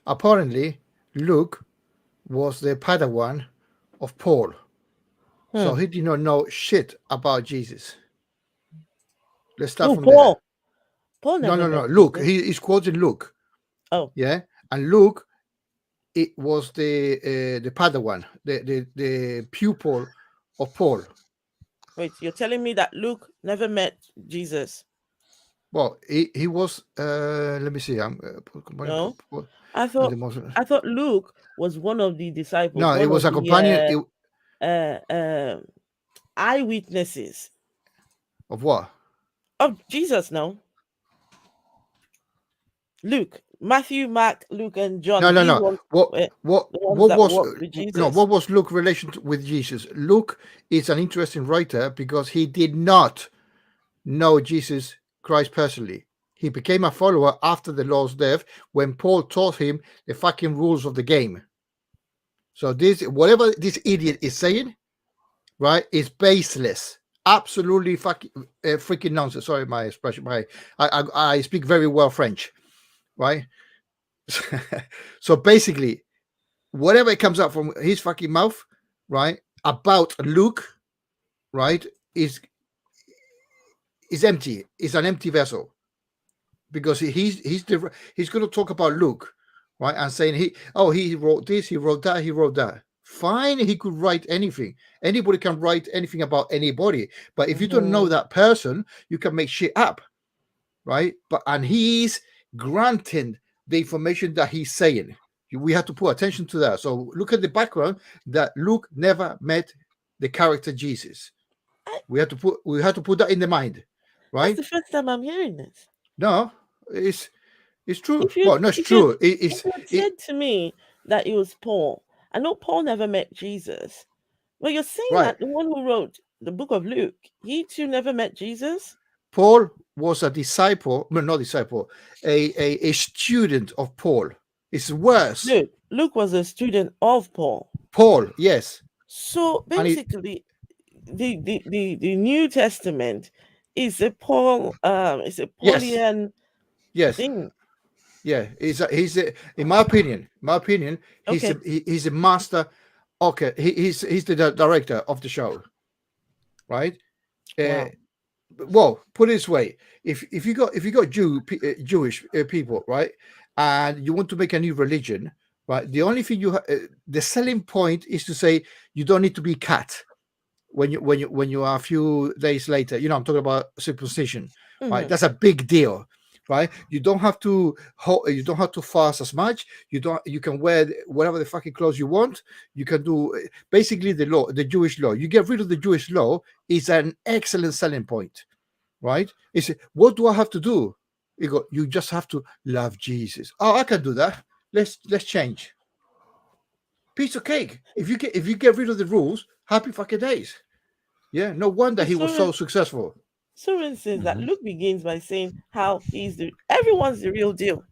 Apparently, Luke was the Padawan of Paul. So he did not know shit about Jesus. Let's start from Paul. there. Paul never No. Luke. He's quoting Luke. Oh. Yeah. And Luke, it was the Padawan, the pupil of Paul. Wait, you're telling me that Luke never met Jesus? Well, he was. Let me see. No, I thought Luke was one of the disciples. No, it was a companion. Eyewitnesses Of what? of Jesus. No, Luke, Matthew, Mark, Luke, and John. No. What was Luke's relation with Jesus? Luke is an interesting writer because he did not know Jesus Christ personally. He became a follower after the Lord's death when Paul taught him the fucking rules of the game. So whatever this idiot is saying, right, is baseless. absolutely freaking nonsense. Sorry, my expression. I speak very well French, right? So basically, whatever comes out from his fucking mouth, right, about Luke, right, is empty. It's an empty vessel, because he's going to talk about Luke, right, and saying he wrote this, he wrote that, he wrote that. Fine, he could write anything. Anybody can write anything about anybody, but if you don't know that person, you can make shit up, right? And he's granting the information that he's saying. We have to put attention to that. So look at the background, that Luke never met the character Jesus. We have to put that in the mind, right? That's the first time I'm hearing this. No, it's true. If you- Well, no, it's if true. If you had said to me that it was Paul, I know Paul never met Jesus. Well, you're saying Right. that the one who wrote the book of Luke, he too never met Jesus? Paul was a disciple, no, not disciple, a student of Paul. It's worse. Luke was a student of Paul. Paul, yes. So And he- basically, the New Testament is a Paul, it's a Paulian Yes. thing. Yeah, he's in my opinion, he's a master. Okay, he's the director of the show, right? Wow. Well, put it this way: if you got Jewish people, right, and you want to make a new religion, right, the only thing the selling point is to say you don't need to be cut when you are a few days later. You know, I'm talking about circumcision, right? That's a big deal. Right, you don't have to fast as much. You can wear whatever the fucking clothes you want. You can do basically the Jewish law. You get rid of the Jewish law is an excellent selling point, right? It's what do I have to do? You just have to love Jesus. Oh, I can do that. Let's change. Piece of cake. If you get rid of the rules, happy fucking days. Yeah, no wonder he was so successful. Soren says that Luke begins by saying how everyone's the real deal.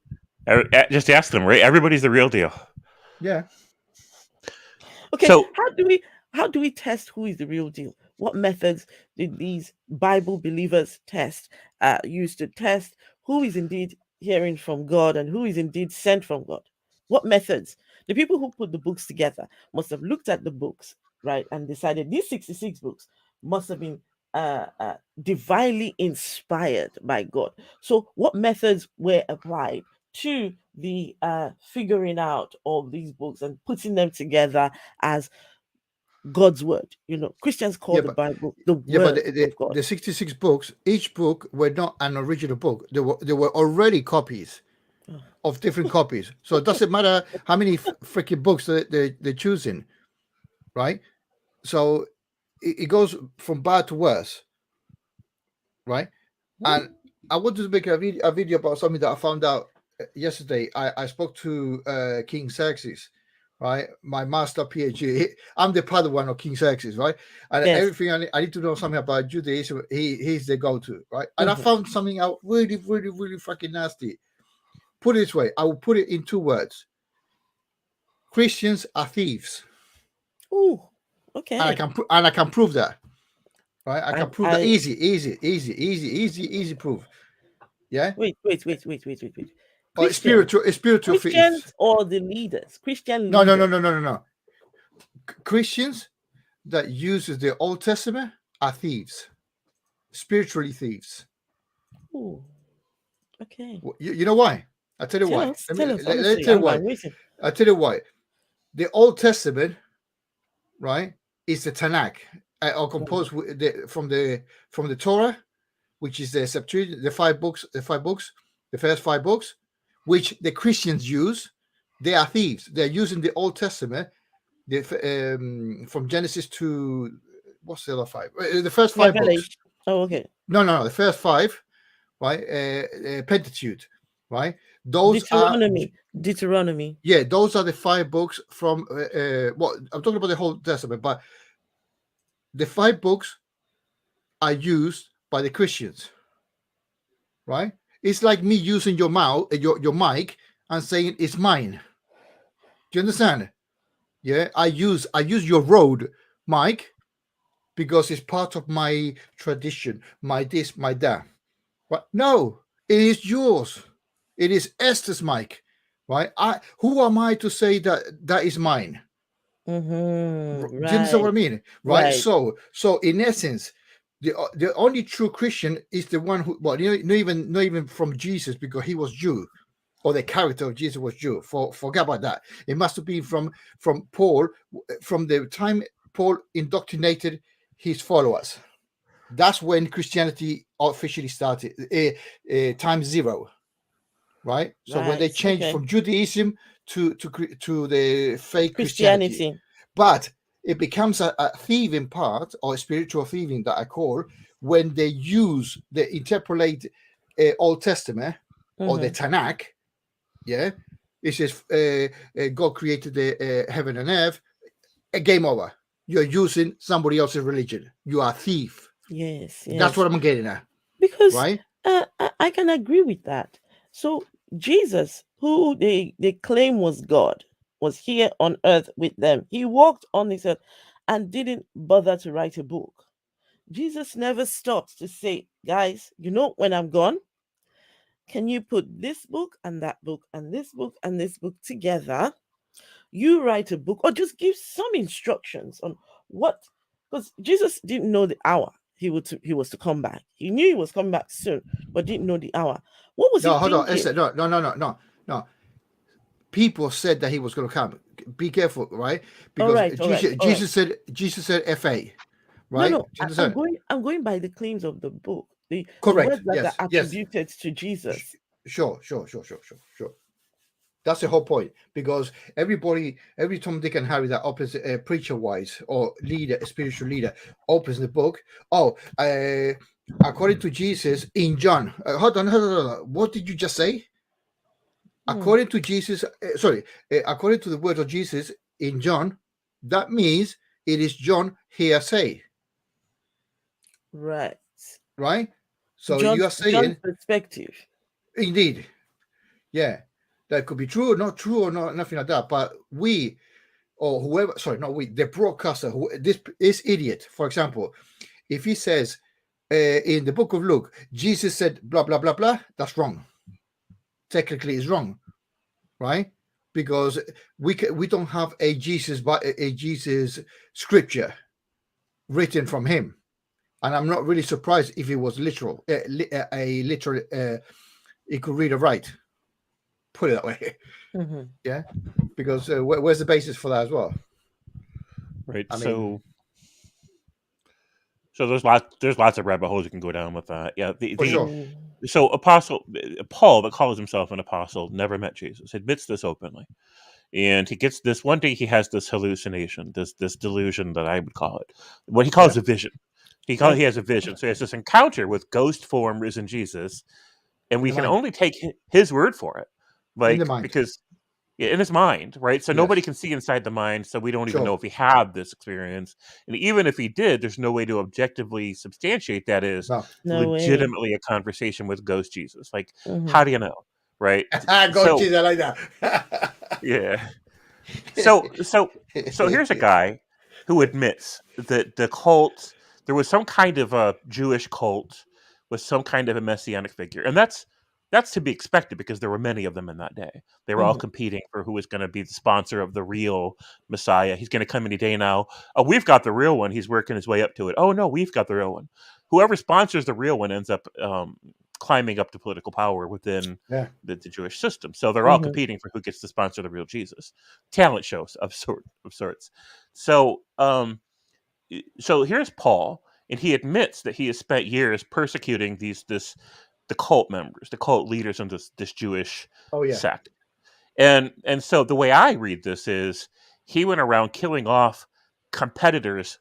Just ask them, right? Everybody's the real deal. Yeah. Okay. So how do we test who is the real deal? What methods did these Bible believers use to test who is indeed hearing from God and who is indeed sent from God? What methods? The people who put the books together must have looked at the books, right, and decided these 66 books must have been divinely inspired by God. So what methods were applied to the figuring out of these books and putting them together as God's word? You know, Christians call the Bible the word of God. The 66 books, each book were not an original book. There were already copies of different copies. So it doesn't matter how many freaking books they're choosing, right? So it goes from bad to worse, right? And I wanted to make a video about something that I found out yesterday. I spoke to King Xerxes, right? My master PhD. I'm the Padawan of King Xerxes, right? And everything I need to know something about Judaism, he's the go-to, right? And I found something out really, really, really fucking nasty. Put it this way, I will put it in 2 words. Christians are thieves. Ooh, okay. And I can prove that. Right? I can prove that easy proof. Yeah? Wait. Or spiritual Christians thieves. or the leaders? Christian No. leaders. Christians that uses the Old Testament are thieves. Spiritually thieves. Ooh. Okay. You know why? I'll tell you why. Let tell you why. I'll tell you why. The Old Testament, right, is the Tanakh, or composed from the Torah, which is the Septuagint, the first 5 books, which the Christians use. They are thieves. They're using the Old Testament, from Genesis to what's the other 5? The first 5 books. Oh, okay. No, the first 5, right? Pentateuch, right? Those Deuteronomy. Yeah, those are the 5 books from. I'm talking about the whole Testament, but the 5 books are used by the Christians, right? It's like me using your mic and saying it's mine. Do you understand? Yeah, I use your Rode mic because it's part of my tradition, my this, my that. What? No, it is yours. It is Esthers Mic, right? Who am I to say that is mine? Mm-hmm. Do you understand what I mean? Right. Right. So in essence, the only true Christian is the one who, well, not even from Jesus, because he was Jew, or the character of Jesus was Jew. Forget about that. It must have been from Paul, from the time Paul indoctrinated his followers. That's when Christianity officially started. Time zero, right? So when they Right, changed okay. from Judaism to the fake Christianity. But it becomes a thieving part, or a spiritual thieving that I call, when they interpolate Old Testament or the Tanakh. Yeah, it says God created the heaven and earth. A game over. You're using somebody else's religion. You are a thief. Yes. That's what I'm getting at. Because Right? I can agree with that. So Jesus, who they claim was God, was here on earth with them. He walked on this earth and didn't bother to write a book. Jesus never stopped to say, guys, when I'm gone, can you put this book and that book and this book and this book together? You write a book, or just give some instructions on what, because Jesus didn't know the hour he was to come back. He knew he was coming back soon, but didn't know the hour. What was he hold on. thinking? No. People said that he was going to come. Be careful, right? Because All right. Jesus said FA, right? No. I'm going by the claims of the book. The Correct. words that Yes. are attributed to Jesus. Sure. That's the whole point, because every Tom, Dick, and Harry that opens preacher-wise or leader, spiritual leader, opens the book. According to Jesus in John. Hold on. What did you just say? According to Jesus, according to the word of Jesus in John, that means it is John hearsay. Right. So you are saying John's perspective. Indeed. Yeah. That could be true or not true or not, nothing like that. But we, or whoever, not we, the broadcaster, this idiot, for example, if he says in the book of Luke, Jesus said blah, blah, blah, blah, that's wrong. Technically it's wrong, right? Because we don't have a Jesus scripture written from him. And I'm not really surprised if it was literal, he could read or write. Put it that way. Yeah, because where's the basis for that as well? Right. So there's lots of rabbit holes you can go down with that. Yeah. Sure. So Apostle Paul, that calls himself an apostle, never met Jesus, admits this openly, and he gets this one day. He has this hallucination, this delusion that I would call it, what he calls a vision. He has a vision. So he has this encounter with ghost form risen Jesus, and we can only take his word for it. Because in his mind, right? So nobody can see inside the mind, so we don't even know if he had this experience. And even if he did, there's no way to objectively substantiate that is legitimately a conversation with ghost Jesus. Like, how do you know, right? Ghost Jesus, I like that. Yeah. So here's a guy who admits that the cult, there was some kind of a Jewish cult with some kind of a messianic figure, and that's to be expected because there were many of them in that day. They were all competing for who was going to be the sponsor of the real Messiah. He's going to come any day now. Oh, we've got the real one. He's working his way up to it. Oh, no, we've got the real one. Whoever sponsors the real one ends up climbing up to political power within the Jewish system. So they're all competing for who gets to sponsor the real Jesus. Talent shows of sorts. So here's Paul, and he admits that he has spent years persecuting the cult members, the cult leaders in this Jewish sect. And so the way I read this is he went around killing off competitors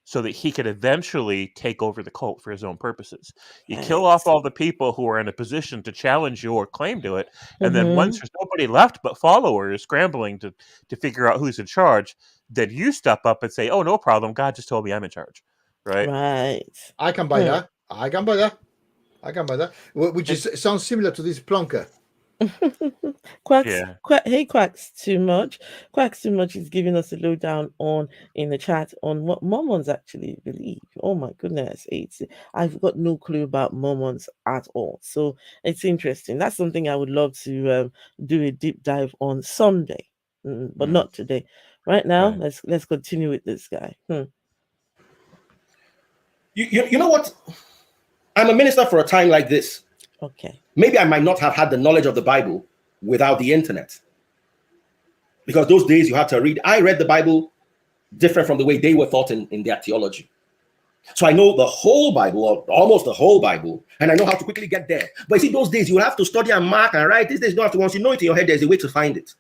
so that he could eventually take over the cult for his own purposes. You kill off all the people who are in a position to challenge your claim to it, and then once there's nobody left but followers scrambling to figure out who's in charge, then you step up and say, oh, no problem, God just told me I'm in charge. Right? I can buy that. Which sounds similar to this plonker. Yeah. Hey, Quacks too much. Quacks too much is giving us a lowdown on in the chat on what Mormons actually believe. Oh my goodness, I've got no clue about Mormons at all. So it's interesting. That's something I would love to do a deep dive on someday, but not today. Right now, Right. let's continue with this guy. You know what? I'm a minister for a time like this. Okay. Maybe I might not have had the knowledge of the Bible without the internet. Because those days you had to read. I read the Bible different from the way they were taught in their theology. So I know the whole Bible, or almost the whole Bible, and I know how to quickly get there. But you see, those days you have to study and mark and write. These days you don't have to. Once you know it in your head, there's a way to find it.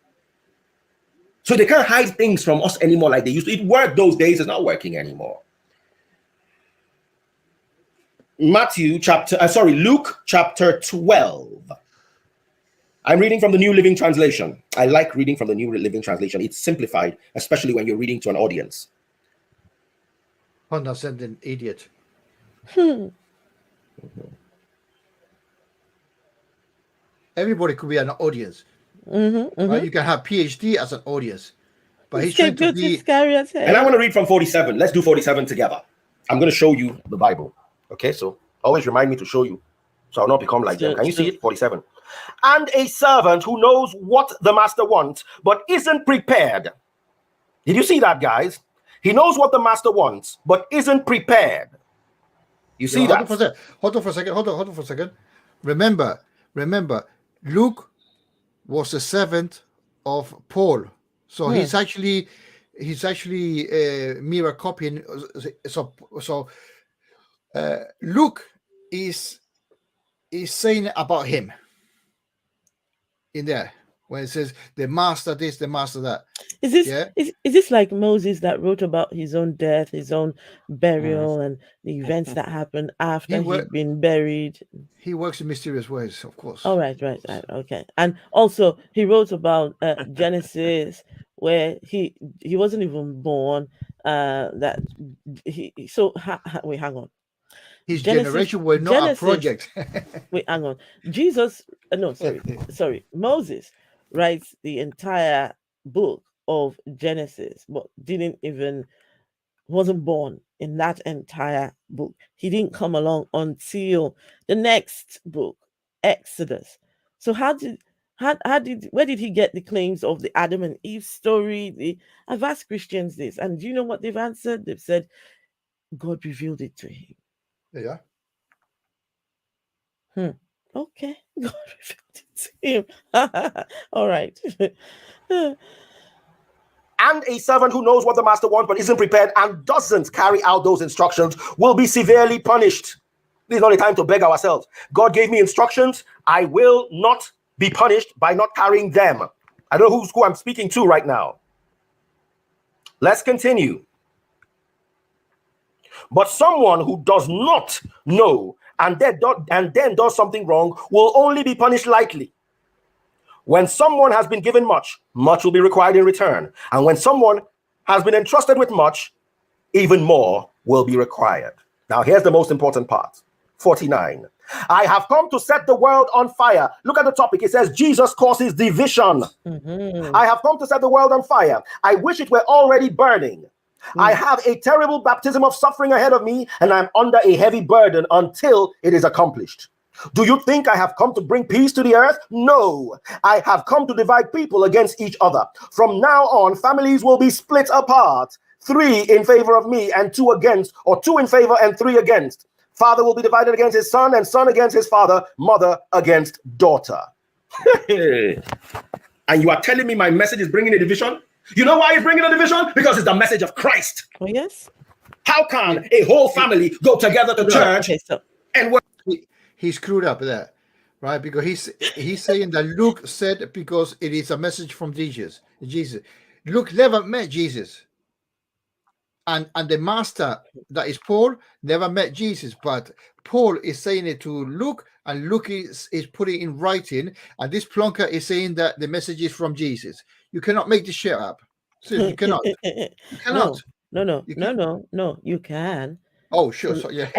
So they can't hide things from us anymore like they used to. It worked those days. It's not working anymore. Luke chapter 12. I'm reading from the New Living Translation. I like reading from the New Living Translation. It's simplified, especially when you're reading to an audience. Condescending idiot. Everybody could be an audience. Right? You can have PhD as an audience. But he's trying to be... And I want to read from 47. Let's do 47 together. I'm going to show you the Bible. Okay, so always remind me to show you, so I'll not become like them. Can you see it? 47. And a servant who knows what the master wants, but isn't prepared. Did you see that, guys? He knows what the master wants, but isn't prepared. You see that? Hold on for a second. Remember, Luke was a servant of Paul. So he's actually mirror copying. So Luke is saying about him in there when it says the master this, the master that. Is this like Moses that wrote about his own death, his own burial, and the events that happened after he'd been buried? He works in mysterious ways, of course. Oh, right, okay. And also he wrote about Genesis, where he wasn't even born. Wait, hang on. His generation were not a project. Wait, hang on. Moses writes the entire book of Genesis, but wasn't born in that entire book. He didn't come along until the next book, Exodus. So where did he get the claims of the Adam and Eve story? I've asked Christians this, and do you know what they've answered? They've said God revealed it to him. Yeah. Okay. God revealed it to him. All right. And a servant who knows what the master wants but isn't prepared and doesn't carry out those instructions will be severely punished. This is not a time to beg ourselves. God gave me instructions. I will not be punished by not carrying them. I don't know who I'm speaking to right now. Let's continue. But someone who does not know and then does something wrong will only be punished lightly. When someone has been given much, much will be required in return. And when someone has been entrusted with much, even more will be required. Now, here's the most important part. 49. I have come to set the world on fire. Look at the topic. It says Jesus causes division. I have come to set the world on fire. I wish it were already burning. I have a terrible baptism of suffering ahead of me, and I'm under a heavy burden until it is accomplished. Do you think I have come to bring peace to the earth? No, I have come to divide people against each other. From now on, families will be split apart, 3 in favor of me and 2 against, or 2 in favor and 3 against. Father will be divided against his son, and son against his father, mother against daughter. And you are telling me my message is bringing a division? You know why it's bringing a division? Because it's the message of Christ. Oh, yes. How can a whole family go together to church and work? He screwed up there, right? Because he's saying that Luke said because it is a message from Jesus. Luke never met Jesus. And the master, that is Paul, never met Jesus. But Paul is saying it to Luke, and Luke is putting it in writing. And this plonker is saying that the message is from Jesus. You cannot make this shit up. Seriously, you cannot. You cannot. No, you can. Oh, sure. So, yeah.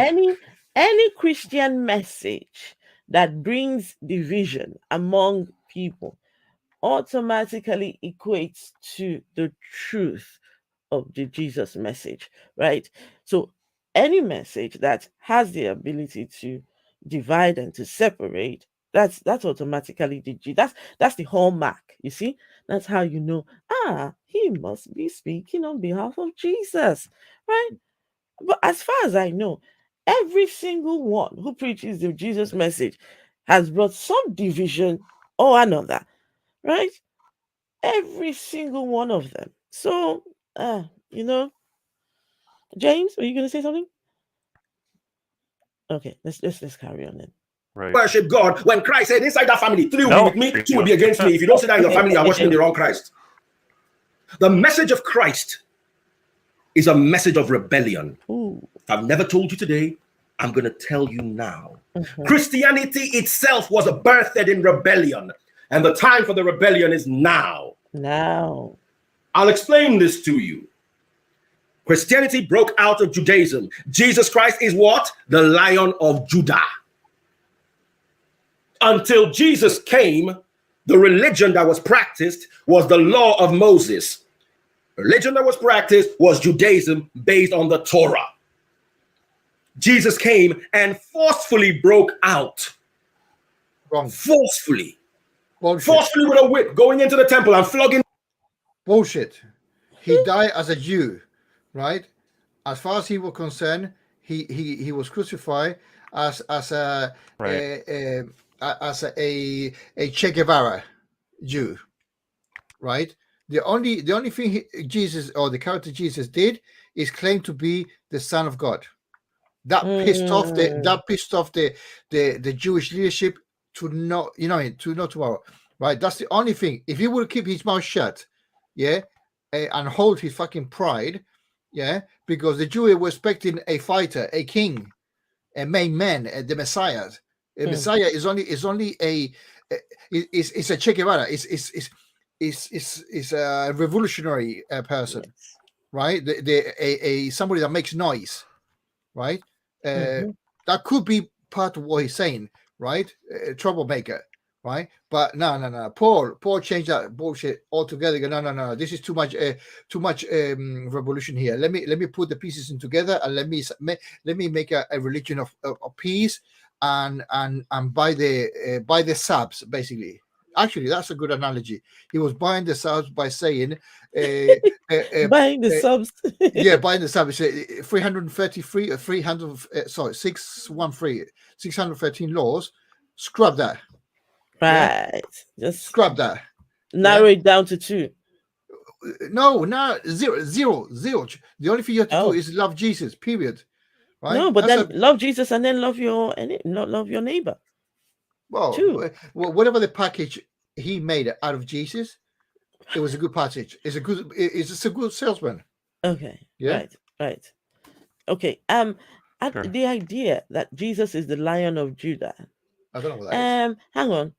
Any Christian message that brings division among people automatically equates to the truth of the Jesus message, right? So any message that has the ability to divide and to separate, that's automatically that's the hallmark. You see, that's how you know, he must be speaking on behalf of Jesus, right? But as far as I know, every single one who preaches the Jesus message has brought some division or another, right? Every single one of them. So, James, were you going to say something? Okay, let's carry on then. Right. Worship God when Christ said, inside that family, 3 will No. be with me, 2 will be against me. If you don't sit down in your family, you're worshiping the wrong Christ. The message of Christ is a message of rebellion. Ooh. I've never told you today. I'm going to tell you now. Christianity itself was birthed in rebellion, and the time for the rebellion is now. Now. I'll explain this to you. Christianity broke out of Judaism. Jesus Christ is what? The Lion of Judah. Until Jesus came, the religion that was practiced was the law of Moses. Religion that was practiced was Judaism based on the Torah. Jesus came and forcefully broke out. Wrong. Forcefully. Bullshit. Forcefully with a whip, going into the temple and flogging. Bullshit. He died as a Jew, right? As far as he was concerned, he was crucified as a Che Guevara Jew, right? The only thing Jesus or the character Jesus did is claim to be the Son of God. That pissed off the Jewish leadership to no tomorrow, right? That's the only thing. If he would keep his mouth shut, yeah, and hold his fucking pride, yeah, because the Jews were expecting a fighter, a king, a main man, the Messiah. The Messiah is only a Che Guevara. Is a revolutionary person, Yes. right? Somebody that makes noise, right? That could be part of what he's saying, right? Troublemaker, right? But no. Paul changed that bullshit altogether. No. This is too much revolution here. Let me put the pieces in together and let me make a religion of peace and buy the subs basically. Actually, that's a good analogy. He was buying the subs by saying, buying the subs. Yeah, buying the subs. 333, 613 laws. Scrub that. Right. Just Scrub that. narrow it down to 2. No, zero. The only thing you have to do is love Jesus. Period. Right? No, but then love Jesus and then love your neighbor. Well, whatever the package he made out of Jesus, it was a good package. It's a good salesman. Okay. Yeah. Right. Okay. The idea that Jesus is the Lion of Judah. I don't know what that is. Hang on.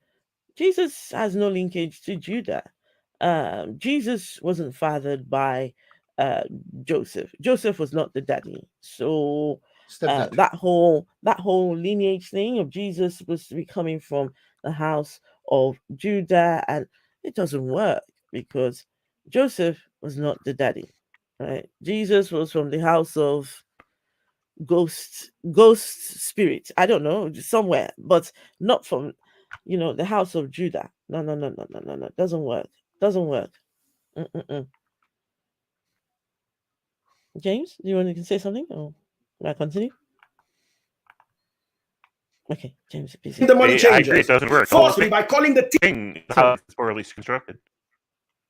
Jesus has no linkage to Judah. Jesus wasn't fathered by Joseph. Joseph was not the daddy. So that whole lineage thing of Jesus supposed to be coming from the house of Judah, and it doesn't work because Joseph was not the daddy, right? Jesus was from the house of ghost spirit. I don't know, somewhere, but not from the house of Judah. No. Doesn't work. James, do you want to say something, or will I continue? Okay, James, please. The money I agree, changes. it doesn't work. Forcefully by calling the Thing how it's poorly constructed.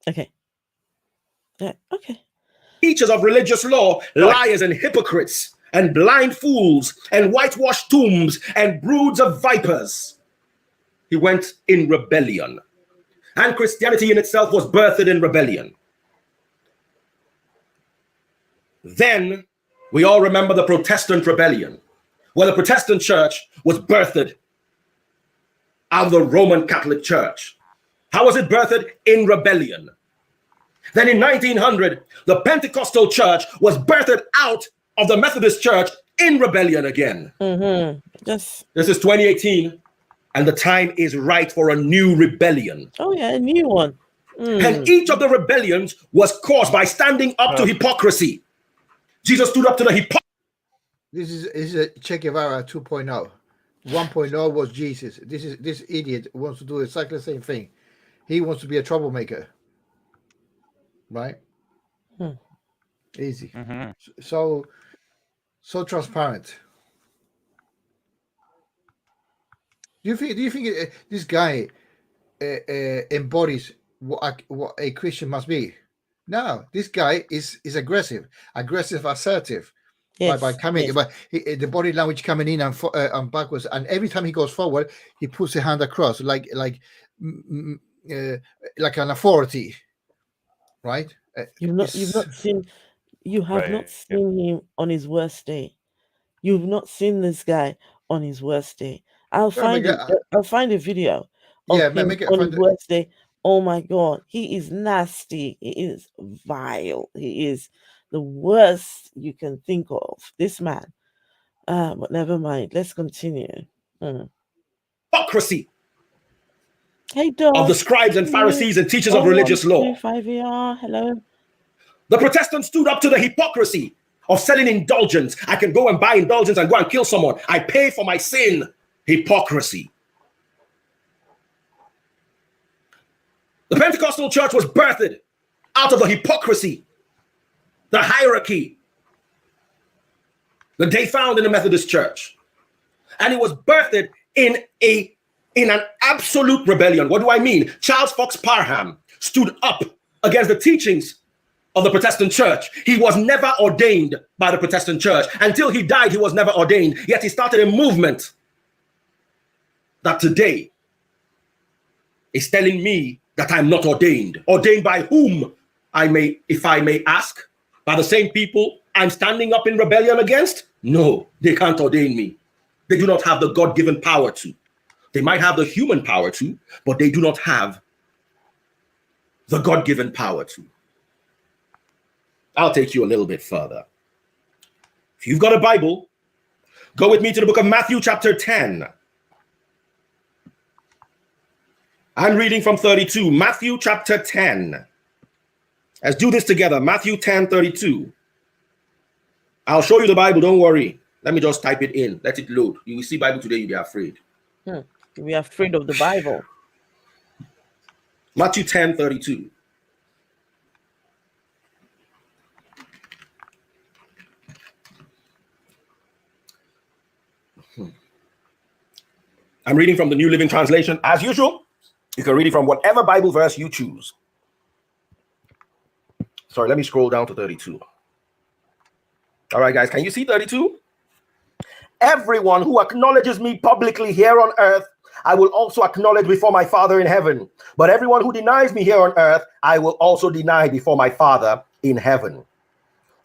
Okay. Yeah, okay. teachers of religious law, liars and hypocrites, and blind fools, and whitewashed tombs, and broods of vipers. He went in rebellion. And Christianity in itself was birthed in rebellion. Then we all remember the Protestant rebellion, where the Protestant church was birthed out of the Roman Catholic Church. How was it birthed? In rebellion. Then in 1900, the Pentecostal church was birthed out of the Methodist church in rebellion again. Mm-hmm. This is 2018. and the time is right for a new rebellion. Oh yeah, a new one. And each of the rebellions was caused by standing up to hypocrisy. Jesus stood up to the hypocrisy. This is a Che Guevara 2.0. 1.0 was Jesus. This idiot wants to do exactly the same thing. He wants to be a troublemaker. Right? Easy. So transparent. Do you think this guy embodies what a Christian must be? No, this guy is aggressive, assertive. Yes, by coming, yes. but the body language coming in and backwards, and every time he goes forward, he puts a hand across, like an authority, right? You have not seen him on his worst day. You've not seen this guy on his worst day. I'll find a video of him on his worst day. Oh my God, he is nasty. He is vile. He is the worst you can think of. This man. But never mind. Let's continue. Hypocrisy. Hey, Doc. Of the scribes and Pharisees and teachers of religious law. 5ER. Hello. The Protestants stood up to the hypocrisy of selling indulgence. I can go and buy indulgence and go and kill someone. I pay for my sin. Hypocrisy. The Pentecostal church was birthed out of the hypocrisy, the hierarchy that they found in the Methodist Church. And it was birthed in an absolute rebellion. What do I mean? Charles Fox Parham stood up against the teachings of the Protestant church. He was never ordained by the Protestant church. Until he died, he was never ordained. Yet he started a movement that today is telling me that I'm not ordained. Ordained by whom, if I may ask? By the same people I'm standing up in rebellion against? No, they can't ordain me. They do not have the God-given power to. They might have the human power to, but they do not have the God-given power to. I'll take you a little bit further. If you've got a Bible, go with me to the book of Matthew chapter 10. I'm reading from 32. Matthew chapter 10. Let's do this together. Matthew 10:32. I'll show you the Bible. Don't worry. Let me just type it in. Let it load. You will see Bible today. You'll be afraid. You'll be afraid of the Bible. Matthew 10:32. I'm reading from the New Living Translation. As usual, you can read it from whatever Bible verse you choose. Sorry, let me scroll down to 32. All right, guys, can you see 32? Everyone who acknowledges me publicly here on earth, I will also acknowledge before my Father in heaven. But everyone who denies me here on earth, I will also deny before my Father in heaven.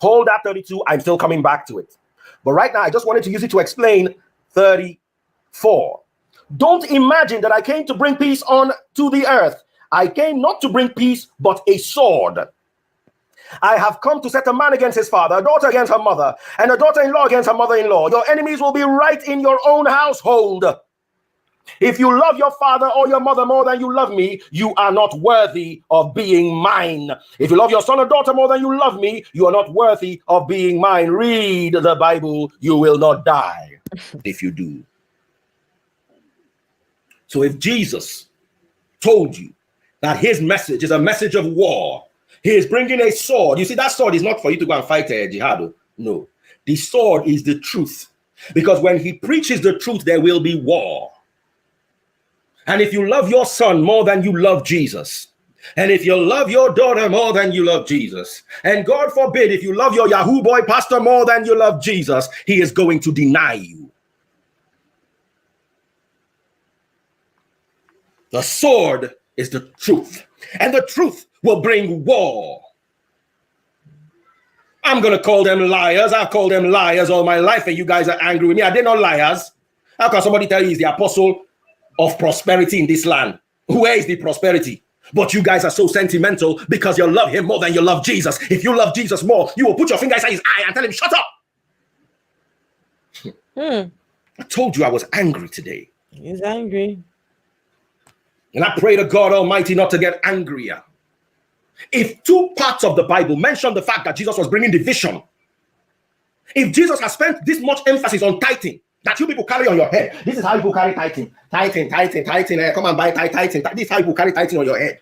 Hold that 32. I'm still coming back to it. But right now, I just wanted to use it to explain 34. Don't imagine that I came to bring peace on to the earth. I came not to bring peace, but a sword. I have come to set a man against his father, a daughter against her mother, and a daughter-in-law against her mother-in-law. Your enemies will be right in your own household. If you love your father or your mother more than you love me, you are not worthy of being mine. If you love your son or daughter more than you love me, you are not worthy of being mine. Read the Bible, you will not die if you do. So if Jesus told you that his message is a message of war, he is bringing a sword. You see, that sword is not for you to go and fight a jihad. No, the sword is the truth. Because when he preaches the truth, there will be war. And if you love your son more than you love Jesus, and if you love your daughter more than you love Jesus, and God forbid, if you love your Yahoo boy pastor more than you love Jesus, he is going to deny you. The sword is the truth, and the truth will bring war. I'm going to call them liars. I've called them liars all my life, and you guys are angry with me. Are they not liars? How can somebody tell you he's the apostle of prosperity in this land? Where is the prosperity? But you guys are so sentimental because you love him more than you love Jesus. If you love Jesus more, you will put your finger inside his eye and tell him, shut up. I told you I was angry today. He's angry. And I pray to God Almighty not to get angrier. If two parts of the Bible mention the fact that Jesus was bringing division, if Jesus has spent this much emphasis on tithing that you people carry on your head, this is how people carry tithing. Come and buy tithing. This is how people carry tithing on your head.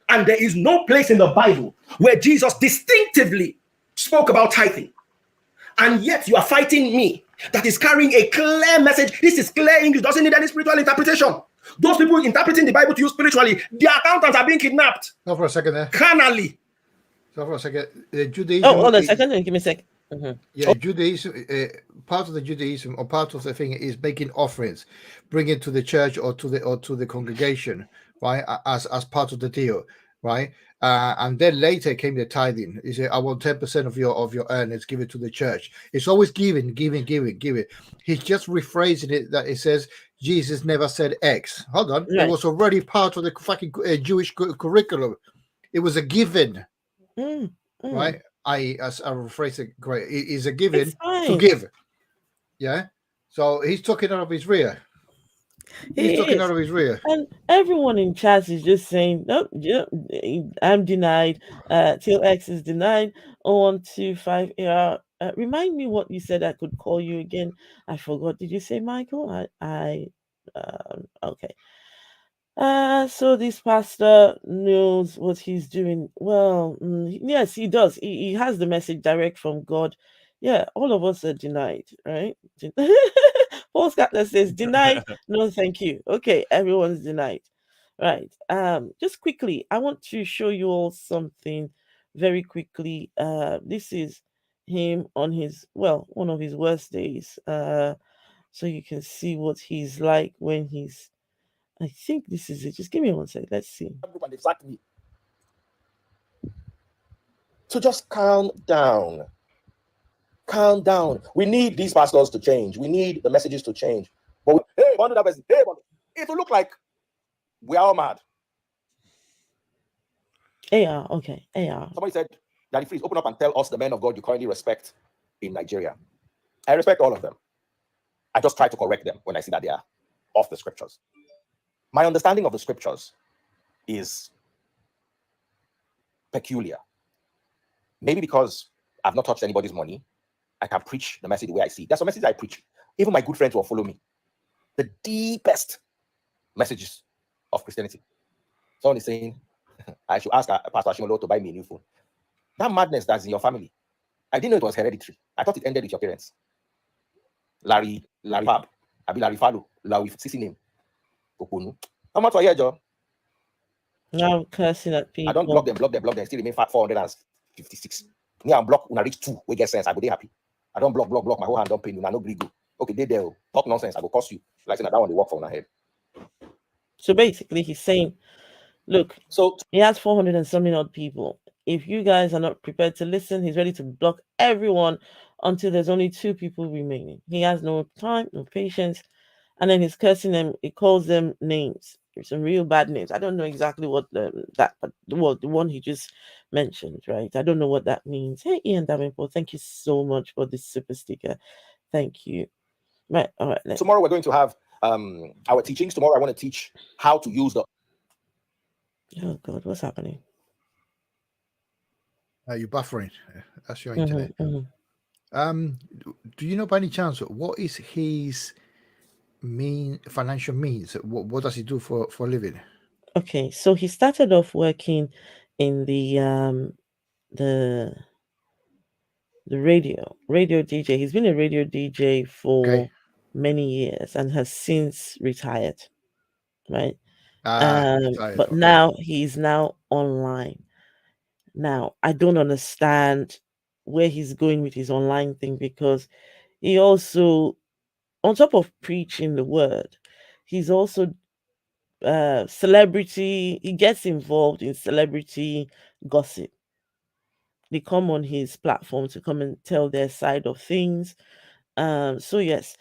And there is no place in the Bible where Jesus distinctively spoke about tithing. And yet you are fighting me that is carrying a clear message. This is clear English, doesn't need any spiritual interpretation. Those people interpreting the Bible to you spiritually, their accountants are being kidnapped. No, for a second there. Carnally. So for a second. Judaism. Oh, hold on a second. Give me a second. Yeah, Judaism, part of the Judaism or part of the thing is making offerings, bring it to the church or to the congregation, right? As part of the deal, right? And then later came the tithing. You say, I want 10% of your earnings, give it to the church. It's always giving. He's just rephrasing it that it says Jesus never said X. Hold on, Right. It was already part of the fucking Jewish curriculum. It was a given, right? As I rephrase it, great. It is a given It's fine. to give. Yeah. So he's talking out of his rear. He's talking out of his rear. And everyone in chat is just saying, nope, yeah, I'm denied. Till X is denied. 0125 AR. Remind me what you said I could call you again. I forgot. Did you say Michael? Okay. So this pastor knows what he's doing. Well, yes, he does. He has the message direct from God. Yeah, all of us are denied, right? Paul Scattler says, denied, no thank you. Okay, everyone's denied. Right. Just quickly, I want to show you all something very quickly. This is him on one of his worst days. So you can see what he's like when he's, I think this is it. Just give me one second. Let's see. And they've sacked me. So just calm down. Calm down. We need these pastors to change. We need the messages to change. But hey, one other person. Hey, it will look like we are all mad. AR, okay, AR. Somebody said, Daddy Freeze, open up and tell us the men of God you currently respect in Nigeria. I respect all of them. I just try to correct them when I see that they are off the scriptures. My understanding of the scriptures is peculiar. Maybe because I've not touched anybody's money, I can preach the message the way I see. There's some messages I preach. Even my good friends will follow me. The deepest messages of Christianity. Someone is saying, I should ask Pastor Ashimolo to buy me a new phone. That madness that's in your family, I didn't know it was hereditary. I thought it ended with your parents. Larry Fab, Larry Fallo, Larry Sisi name. How much for your job? Now cursing at people. I don't block them, still remain 456. Me and block when I reach 2, we get sense. I go there happy. I don't block. My whole hand don't pay you. I no agree go. Okay, they there. Talk nonsense. I go cost you. Like saying that one they work for my head. So basically, he's saying, look, so he has 400 and something odd people. If you guys are not prepared to listen, he's ready to block everyone until there's only 2 people remaining. He has no time, no patience, and then he's cursing them. He calls them names, some real bad names. I don't know exactly what the one he just mentioned, right? I don't know what that means. Hey, Ian Davenport, thank you so much for this super sticker. Thank you. Right, all right. Tomorrow we're going to have our teachings. Tomorrow I want to teach how to use the. Oh God, what's happening? You're buffering. That's your internet. Do you know by any chance what is his financial means? What does he do for a living? Okay, so he started off working in the radio DJ. He's been a radio DJ for many years and has since retired, right? But now he's now online. Now, I don't understand where he's going with his online thing, because he also, on top of preaching the word, he's also celebrity. He gets involved in celebrity gossip. They come on his platform to come and tell their side of things. So yes,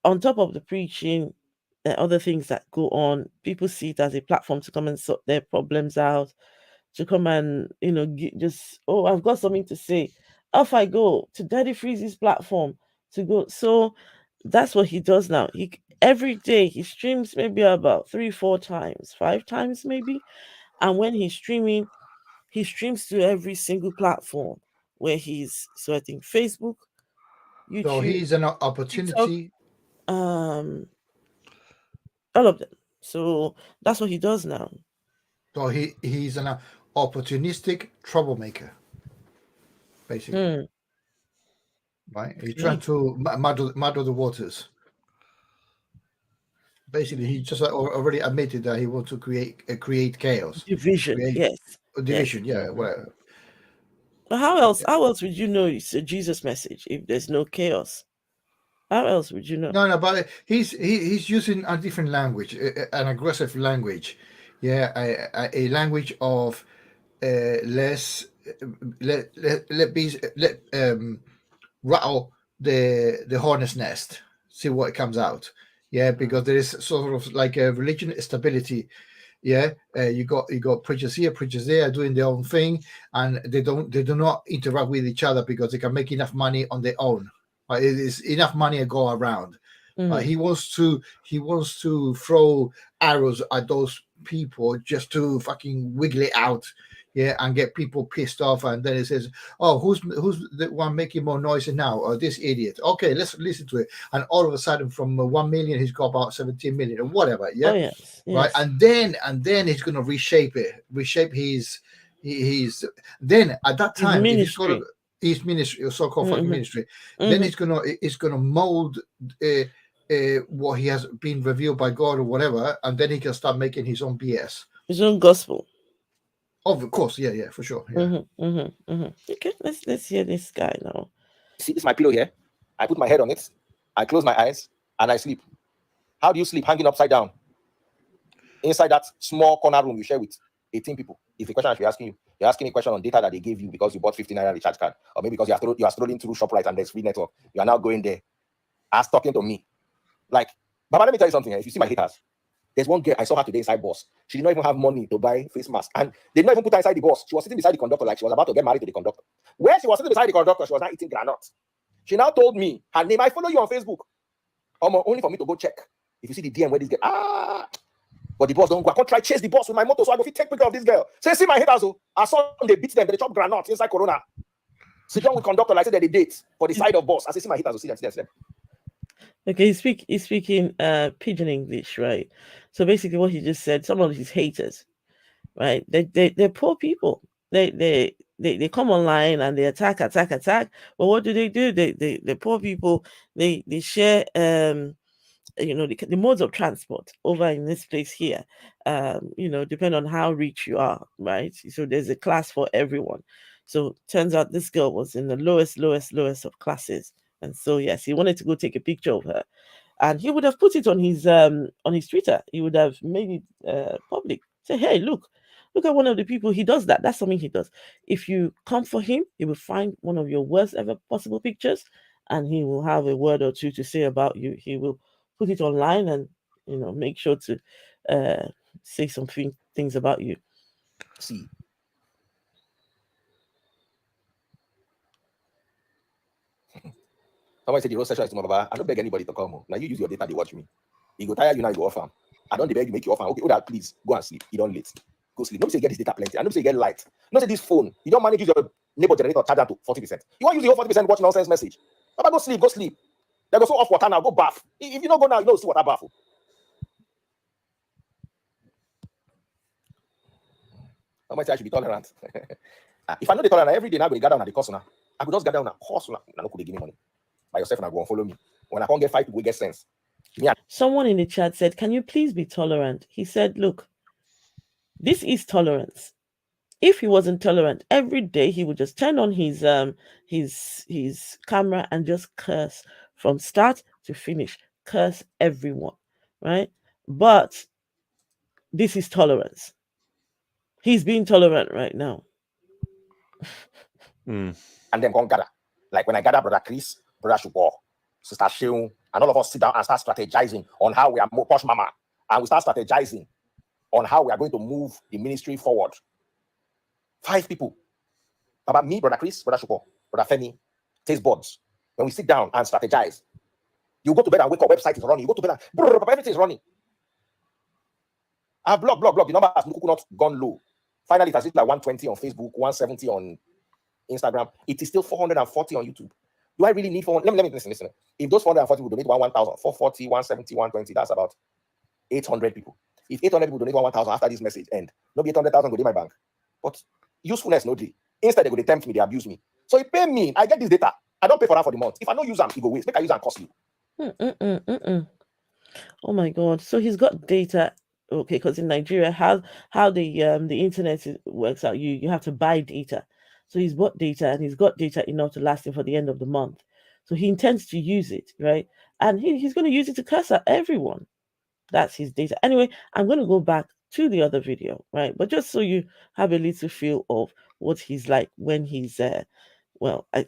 on top of the preaching and other things that go on, people see it as a platform to come and sort their problems out, to come and, I've got something to say. Off I go to Daddy Freeze's platform to go. So that's what he does now. every day he streams maybe about 3-4 times, 5 times maybe. And when he's streaming, he streams to every single platform where he's, so I think Facebook, YouTube, So he's an TikTok, opportunity. all of them. So that's what he does now. So he's an opportunistic troublemaker, basically. Right? He's trying to muddle the waters. Basically, he just already admitted that he wants to create chaos, Division, yes. division. Yeah, whatever. But how else would you know it's a Jesus message if there's no chaos? How else would you know? No, but he's using a different language, an aggressive language. Yeah, a language of let's rattle the hornet's nest, see what comes out. Yeah, because there is sort of like a religion stability. Yeah, you got preachers here, preachers there, doing their own thing, and they do not interact with each other because they can make enough money on their own. It is enough money to go around. He wants to throw arrows at those people just to fucking wiggle it out, yeah, and get people pissed off. And then it says, "Oh, who's the one making more noise now? Oh, this idiot." Okay, let's listen to it. And all of a sudden, from 1 million, he's got about 17 million or whatever. Yeah, yes. Right. And then he's going to reshape his. Then at that time, his ministry, so-called fucking ministry. Then he's gonna mold what he has been revealed by God or whatever, and then he can start making his own BS, his own gospel. Of course, yeah, for sure. Yeah. Okay, let's hear this guy now. See, this is my pillow here. I put my head on it. I close my eyes and I sleep. How do you sleep? Hanging upside down inside that small corner room you share with 18 people. If the question I should be asking you, you're asking a question on data that they gave you because you bought 15 naira recharge card, or maybe because you are scrolling through ShopRite and there's free network. You are now going there, as talking to me. Like, Baba, let me tell you something. If you see my haters, there's one girl I saw her today inside bus. She did not even have money to buy face mask, and they did not even put her inside the bus. She was sitting beside the conductor like she was about to get married to the conductor. Where she was sitting beside the conductor, she was not eating granite. She now told me her name. I follow you on Facebook. Only for me to go check. If you see the DM where this girl, but the boss don't go. I can't try chase the boss with my motor, so I go take picture of this girl. Say, see my haters. I saw them, they beat them, they chop granite inside Corona. Sit down with conductor, like I said, that they date for the side of boss. I say, see my haters, see them. Okay, he's speaking pidgin English, right? So basically, what he just said, some of his haters, right? They're poor people. They come online and they attack. But what do? The poor people. They share the modes of transport over in this place here. Depend on how rich you are, right? So there's a class for everyone. So turns out this girl was in the lowest of classes. And so, yes, he wanted to go take a picture of her, and he would have put it on his Twitter. He would have made it public. Say, hey, look at one of the people. He does that. That's something he does. If you come for him, he will find one of your worst ever possible pictures, and he will have a word or two to say about you. He will put it online and make sure to say some things about you. See. Someone said the road session is tomorrow, Baba. I don't beg anybody to come home. Now you use your data, they watch me. You go tired, you now you go off. I don't beg you, make you off. Okay, that please go and sleep. You don't late. Go sleep. Nobody say get this data plenty. I don't say get light. Not say this phone. You don't manage use your neighbor generator charge down to 40%. You want to use the whole 40% watch nonsense message. Baba, go sleep. They go so off water now, go bath. If you don't go now, you don't see water bath. How much I should be tolerant? If I know the tolerant every day, now I go gather down at the course now. I could just gather down at course now. I could give me money. By yourself and I go and follow me. When I can't get 5 people, we get sense. Someone in the chat said, can you please be tolerant? He said, look, this is tolerance. If he wasn't tolerant, every day he would just turn on his camera and just curse from start to finish. Curse everyone, right? But this is tolerance. He's being tolerant right now. And then go and gather. Like when I gather Brother Chris, Brother Shubo, Sister Sheung, and all of us sit down and start strategizing on how we are Posh Mama. And we start strategizing on how we are going to move the ministry forward. 5 people. About me, Brother Chris, Brother Shubo, Brother Femi, taste buds. When we sit down and strategize, You go to bed and wake up, website is running. You go to bed and everything is running. I've blocked. The number has not gone low. Finally, it has hit like 120 on Facebook, 170 on Instagram. It is still 440 on YouTube. Do I really need 400? Let me listen. If those 440 will donate 1,000, 440, 170, 120, that's about 800 people. If 800 people donate 1,000 after this message end, maybe 800,000 go to my bank. But usefulness, no day. Instead, they go to tempt me, they abuse me. So it pay me. I get this data. I don't pay for that for the month. If I don't use them, it go waste. Make I use and cost you. Oh my God! So he's got data. Okay, because in Nigeria, how the internet works out, you have to buy data. So he's bought data, and he's got data enough to last him for the end of the month. So he intends to use it, right? And he's going to use it to curse at everyone. That's his data. Anyway, I'm going to go back to the other video, right? But just so you have a little feel of what he's like when he's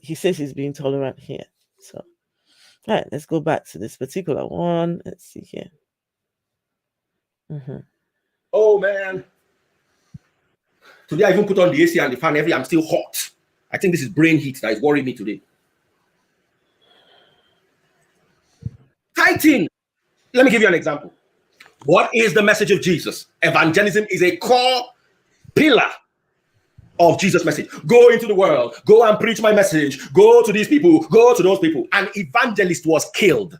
he says he's being tolerant here. So, all right, let's go back to this particular one. Let's see here. Oh man. Today I even put on the AC and the fan I'm still hot. I think this is brain heat that is worrying me today. Tithing. Let me give you an example. What is the message of Jesus? Evangelism is a core pillar of Jesus' message. Go into the world. Go and preach my message. Go to these people. Go to those people. An evangelist was killed.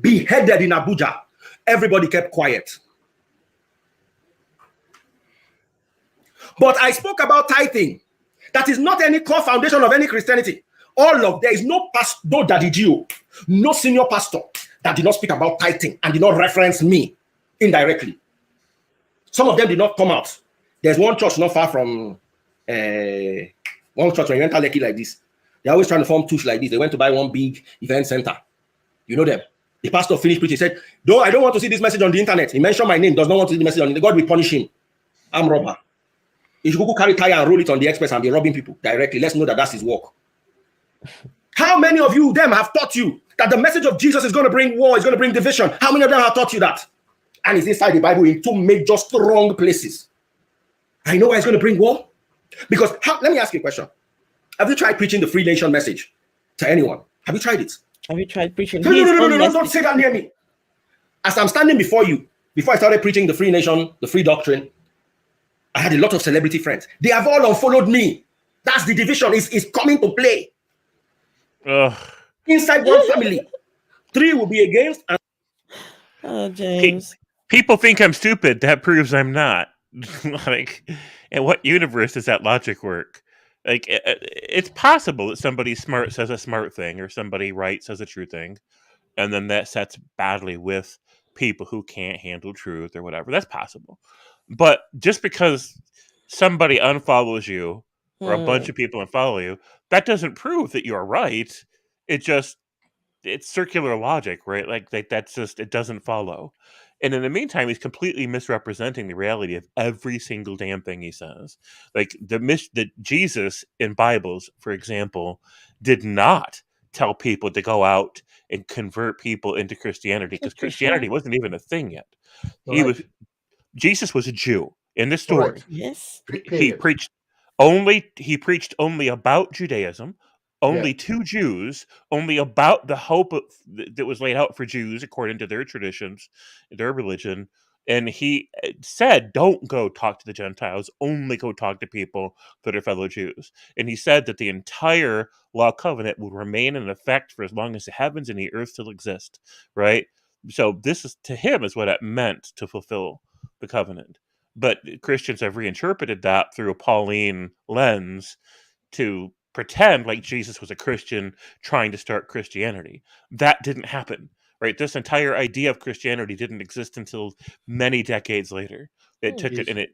Beheaded in Abuja. Everybody kept quiet. But I spoke about tithing. That is not any core foundation of any Christianity. There is no pastor, no daddy Gio, no senior pastor that did not speak about tithing and did not reference me indirectly. Some of them did not come out. There's one church not far from one church when you enter Lekki like this. They're always trying to form tush like this. They went to buy one big event center. You know them. The pastor finished preaching. He said, I don't want to see this message on the internet. He mentioned my name, does not want to see the message on the internet. God will punish him. I'm robber. He should go carry tire and roll it on the express and be robbing people directly. Let's know that that's his work. How many of you them have taught you that the message of Jesus is going to bring war, is going to bring division? How many of them have taught you that? And it's inside the Bible in two major strong places. I know why it's going to bring war. Because let me ask you a question. Have you tried preaching the free nation message to anyone? Have you tried it? Have you tried preaching? No, don't say that near me. As I'm standing before you, before I started preaching the free nation, the free doctrine, I had a lot of celebrity friends. They have all unfollowed me. That's the division is coming to play. Inside one family. 3 will be against. Oh, James. People think I'm stupid. That proves I'm not. Like, in what universe does that logic work? Like, it's possible that somebody smart says a smart thing, or somebody right says a true thing, and then that sets badly with people who can't handle truth or whatever. That's possible. But just because somebody unfollows you, or a bunch of people unfollow you, that doesn't prove that you're right. It's circular logic, right? Like that's just, it doesn't follow. And in the meantime, he's completely misrepresenting the reality of every single damn thing he says. Like the Jesus in Bibles, for example, did not tell people to go out and convert people into Christianity, because Christianity wasn't even a thing yet. Jesus was a Jew in the story. Right. Yes. He preached only about Judaism, only to Jews, only about the hope that was laid out for Jews according to their traditions, their religion. And he said, don't go talk to the Gentiles, only go talk to people that are fellow Jews. And he said that the entire law covenant would remain in effect for as long as the heavens and the earth still exist, right? So this is, to him, is what it meant to fulfill the covenant. But Christians have reinterpreted that through a Pauline lens to pretend like Jesus was a Christian trying to start Christianity. That didn't happen, right? This entire idea of Christianity didn't exist until many decades later. It took it, and it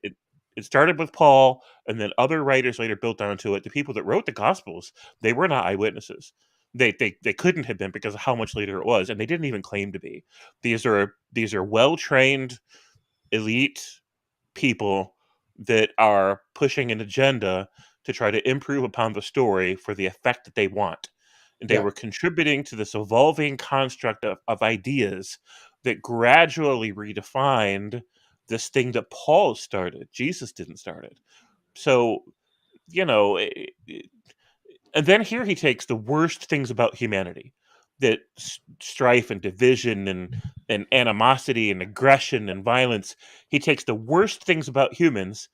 started with Paul, and then other writers later built onto it. The people that wrote the Gospels, they were not eyewitnesses. They couldn't have been, because of how much later it was, and they didn't even claim to be. These are well-trained, elite people that are pushing an agenda to try to improve upon the story for the effect that they want. And they were contributing to this evolving construct of ideas that gradually redefined this thing that Paul started. Jesus didn't start it. So, and then here he takes the worst things about humanity. that strife and division and animosity and aggression and violence, he takes the worst things about humans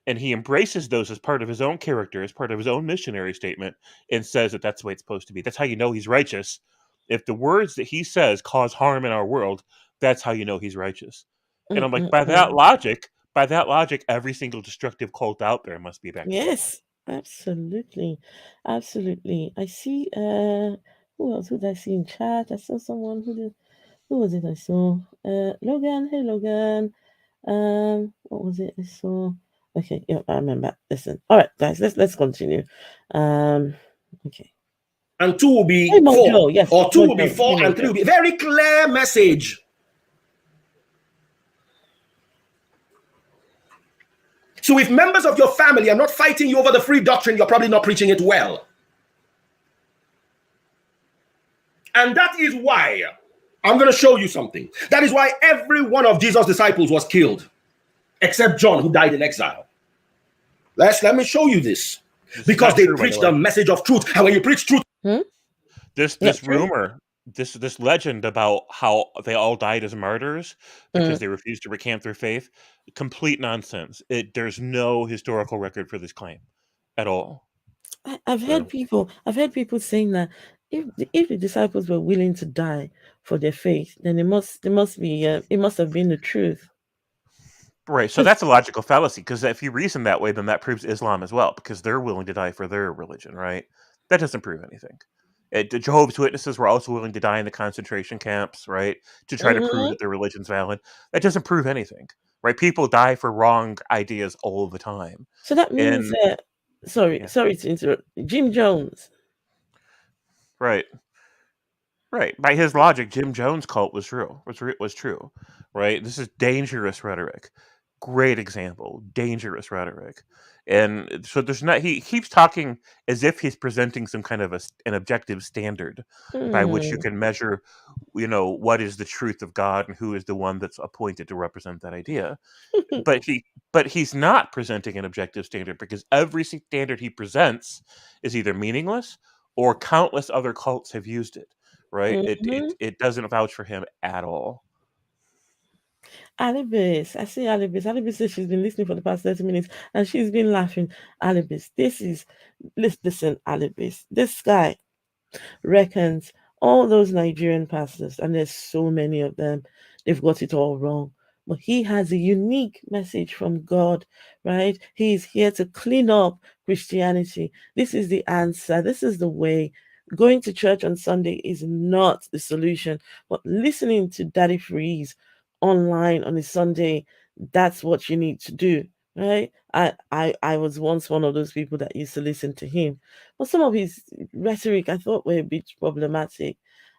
and he embraces those as part of his own character, as part of his own missionary statement, and says that that's the way it's supposed to be. That's how you know he's righteous. If the words that he says cause harm in our world, that's how you know he's righteous. And I'm like, by that logic, every single destructive cult out there must be back. Yes, absolutely. Absolutely. I see who else? Who did I see in chat? I saw someone who was it I saw? Logan, hey Logan. What was it I saw? Okay, yeah, I remember. Listen. All right, guys, let's continue. Okay. And 2 will be Hey, 4. Mojo, yes, Or 2 will Mojo, be 4 hey, and 3 Mojo. will be very clear message. So if members of your family are not fighting you over the free doctrine, you're probably not preaching it well. And that is why I'm going to show you something. That is why every one of Jesus' disciples was killed, except John, who died in exile. Let me show you this. Because they preach the message of truth. And when you preach truth, this rumor, this legend about how they all died as martyrs because they refused to recant their faith, complete nonsense. There's no historical record for this claim at all. I've heard people saying that if the disciples were willing to die for their faith, then it must have been the truth. Right, so that's a logical fallacy, because if you reason that way, then that proves Islam as well, because they're willing to die for their religion, right? That doesn't prove anything. The Jehovah's Witnesses were also willing to die in the concentration camps, right, to try to prove that their religion's valid. That doesn't prove anything, right? People die for wrong ideas all the time. So that means, sorry to interrupt, Jim Jones. Right. By his logic, Jim Jones' cult was true, right? This is dangerous rhetoric. Great example, dangerous rhetoric. And so he keeps talking as if he's presenting some kind of an objective standard by which you can measure, what is the truth of God and who is the one that's appointed to represent that idea. But he's not presenting an objective standard, because every standard he presents is either meaningless or countless other cults have used it. Right? It doesn't vouch for him at all. Alibis, I see Alibis. Alibis says she's been listening for the past 30 minutes and she's been laughing. Alibis, listen, Alibis. This guy reckons all those Nigerian pastors, and there's so many of them, they've got it all wrong. But he has a unique message from God, right? He's here to clean up Christianity. This is the answer. This is the way. Going to church on Sunday is not the solution, but listening to daddyfreeze online on a Sunday, that's what you need to do, right? I was once one of those people that used to listen to him, but some of his rhetoric I thought were a bit problematic.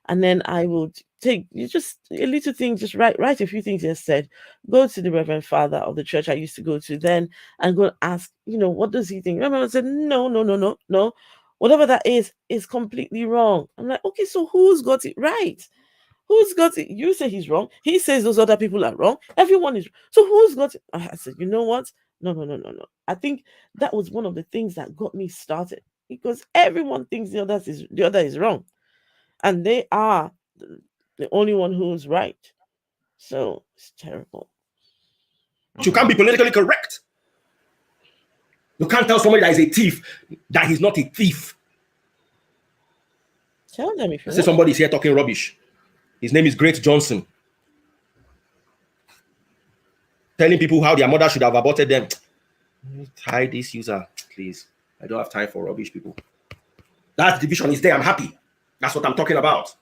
And then I would take just a little thing, just write a few things he has said, go to the Reverend Father of the church I used to go to then, and go and ask, what does he think? Remember, I said, no. Whatever that is completely wrong. I'm like, okay, so who's got it right? Who's got it? You say he's wrong. He says those other people are wrong. Everyone is. So who's got it? I said, you know what? No. I think that was one of the things that got me started, because everyone thinks the other is wrong, and they are the only one who's right. So it's terrible. You can't be politically correct. You can't tell somebody that is a thief that he's not a thief. Tell them if you say somebody's here talking rubbish. His name is Great Johnson. Telling people how their mother should have aborted them. Hide this user, please. I don't have time for rubbish, people. That division is there. I'm happy. That's what I'm talking about.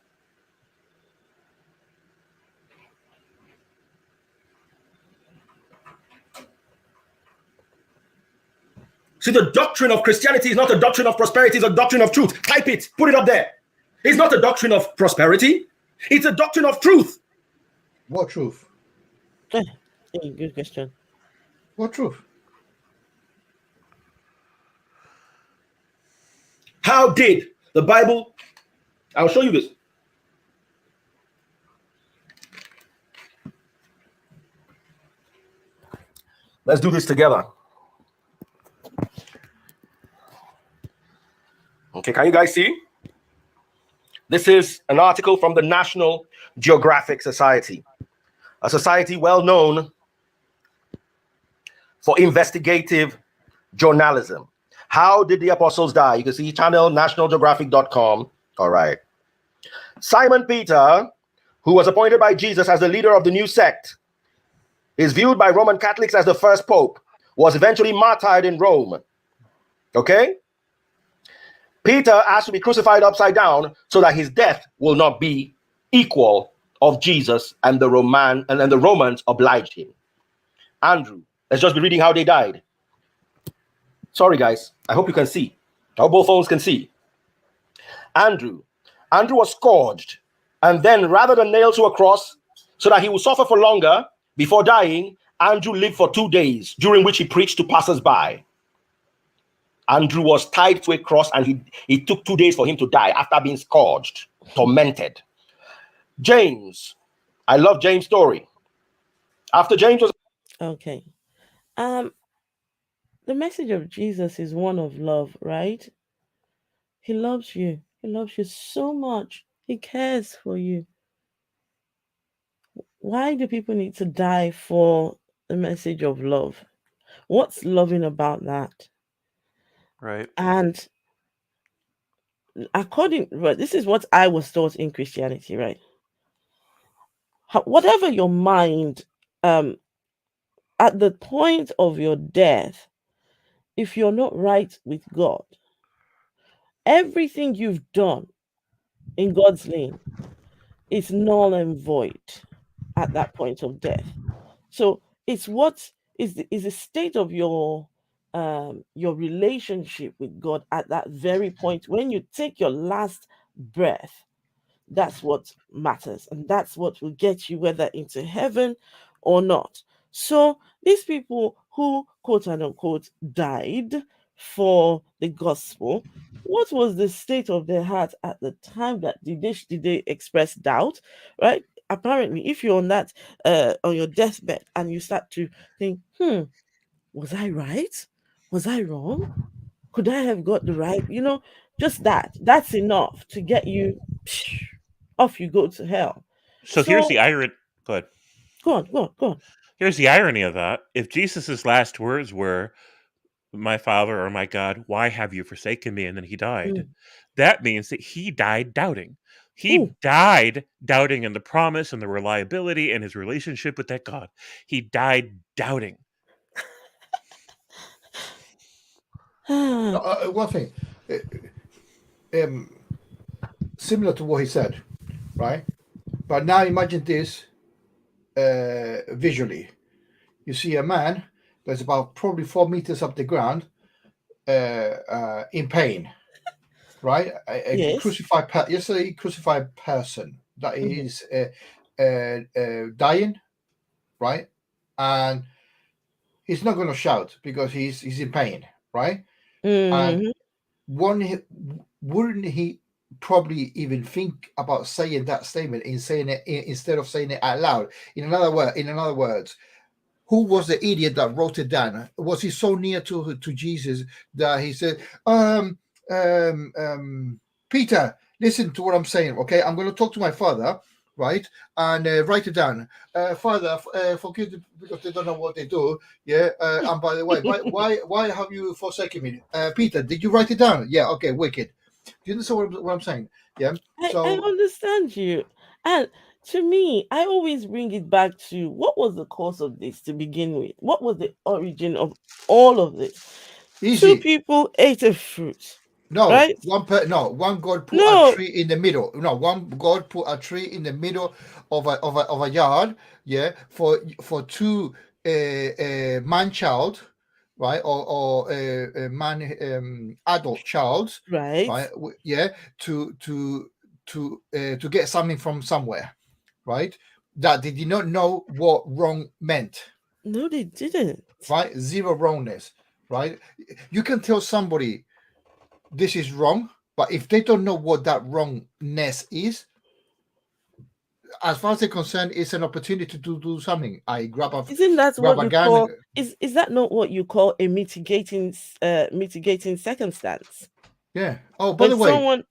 See, the doctrine of Christianity is not a doctrine of prosperity, it's a doctrine of truth. Type it, put it up there. It's not a doctrine of prosperity, it's a doctrine of truth. What truth? Good question. What truth? How did the Bible, I'll show you this. Let's do this together. Okay, can you guys see? This is an article from the National Geographic Society, a society well known for investigative journalism. How did the apostles die? You can see channel nationalgeographic.com. All right. Simon Peter, who was appointed by Jesus as the leader of the new sect, is viewed by Roman Catholics as the first pope, was eventually martyred in Rome. Okay? Peter asked to be crucified upside down so that his death will not be equal of Jesus, and the Romans obliged him. Andrew, let's just be reading how they died. Sorry, guys. I hope you can see. I hope both phones can see. Andrew was scourged, and then rather than nailed to a cross so that he would suffer for longer before dying, Andrew lived for 2 days, during which he preached to passers-by. Andrew was tied to a cross, and it took 2 days for him to die after being scourged, tormented. James, I love James' story. After James was... Okay. The message of Jesus is one of love, right? He loves you. He loves you so much. He cares for you. Why do people need to die for the message of love? What's loving about that? Right. And this is what I was taught in Christianity, right? Whatever your mind, at the point of your death, if you're not right with God, everything you've done in God's name is null and void at that point of death. So it's what is the state of your relationship with God at that very point when you take your last breath. That's what matters, and that's what will get you whether into heaven or not. So these people who quote and unquote died for the gospel, what was the state of their heart at the time? That did they express doubt? Right? Apparently, if you're on that on your deathbed and you start to think, was I right? Was I wrong? Could I have got the right? Just that's enough to get you off you go to hell. So here's the irony. Go ahead. Go on. Here's the irony of that. If Jesus' last words were, "My Father or my God, why have you forsaken me?" and then he died, that means that he died doubting. He died doubting in the promise and the reliability and his relationship with that God. He died doubting. One thing, similar to what he said, right? But now imagine this visually. You see a man that's about probably 4 meters up the ground, in pain, right? A crucified person that is dying, right? And he's not going to shout because he's in pain, right? And wouldn't he probably even think about saying that statement instead of saying it out loud? In other words, who was the idiot that wrote it down? Was he so near to Jesus that he said, Peter, listen to what I'm saying, okay? I'm going to talk to my father, right? And write it down. Father, forgive them because they don't know what they do. Yeah. And by the way, why have you forsaken me? Peter, did you write it down? Yeah. Okay. Wicked. Do you understand what I'm saying? Yeah. I understand you. And to me, I always bring it back to what was the cause of this to begin with? What was the origin of all of this? Easy. 2 people ate a fruit. No, right? One God put a tree in the middle. No, one God put a tree in the middle of a yard. Yeah, for 2 man child, right, or a man adult child, right? Yeah, to get something from somewhere, right? That they did not know what wrong meant. No, they didn't. Right, zero wrongness. Right, you can tell somebody this is wrong, but if they don't know what that wrongness is, as far as they're concerned, it's an opportunity to do something. Isn't that what you call? Is that not what you call a mitigating circumstance? Yeah. Oh, by the way,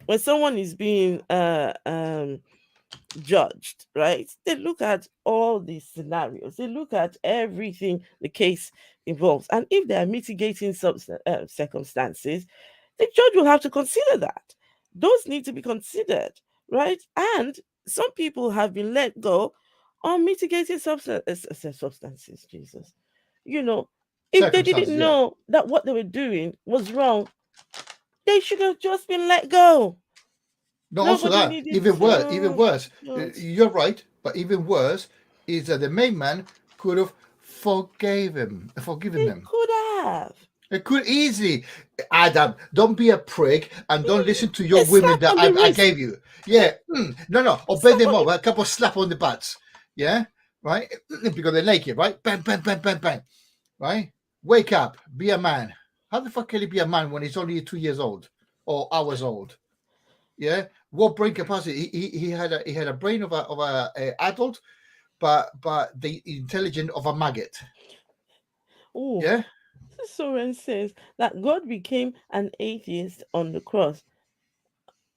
when someone is being judged, right? They look at all these scenarios. They look at everything the case involves, and if there are mitigating circumstances, the judge will have to consider that. Those need to be considered, right? And some people have been let go on mitigating substances. Jesus, you know, if they didn't Circumstances, yeah. know that what they were doing was wrong, they should have just been let go. No, also Nobody that needed even worse, to. even worse. God. You're right, but even worse is that the main man could have forgiven They them. could have. It could easily, Adam, don't be a prick and don't listen to your A women slap that on the I wrist. gave you. Yeah. No. Obey them over. A couple of slap on the butts. Yeah. Right? Because they're naked, right? Bang, bang, bang, bang, bang. Right? Wake up. Be a man. How the fuck can he be a man when he's only 2 years old or hours old? Yeah. What brain capacity? He had a brain of a adult, but the intelligence of a maggot. Oh, Yeah. Soren says that God became an atheist on the cross.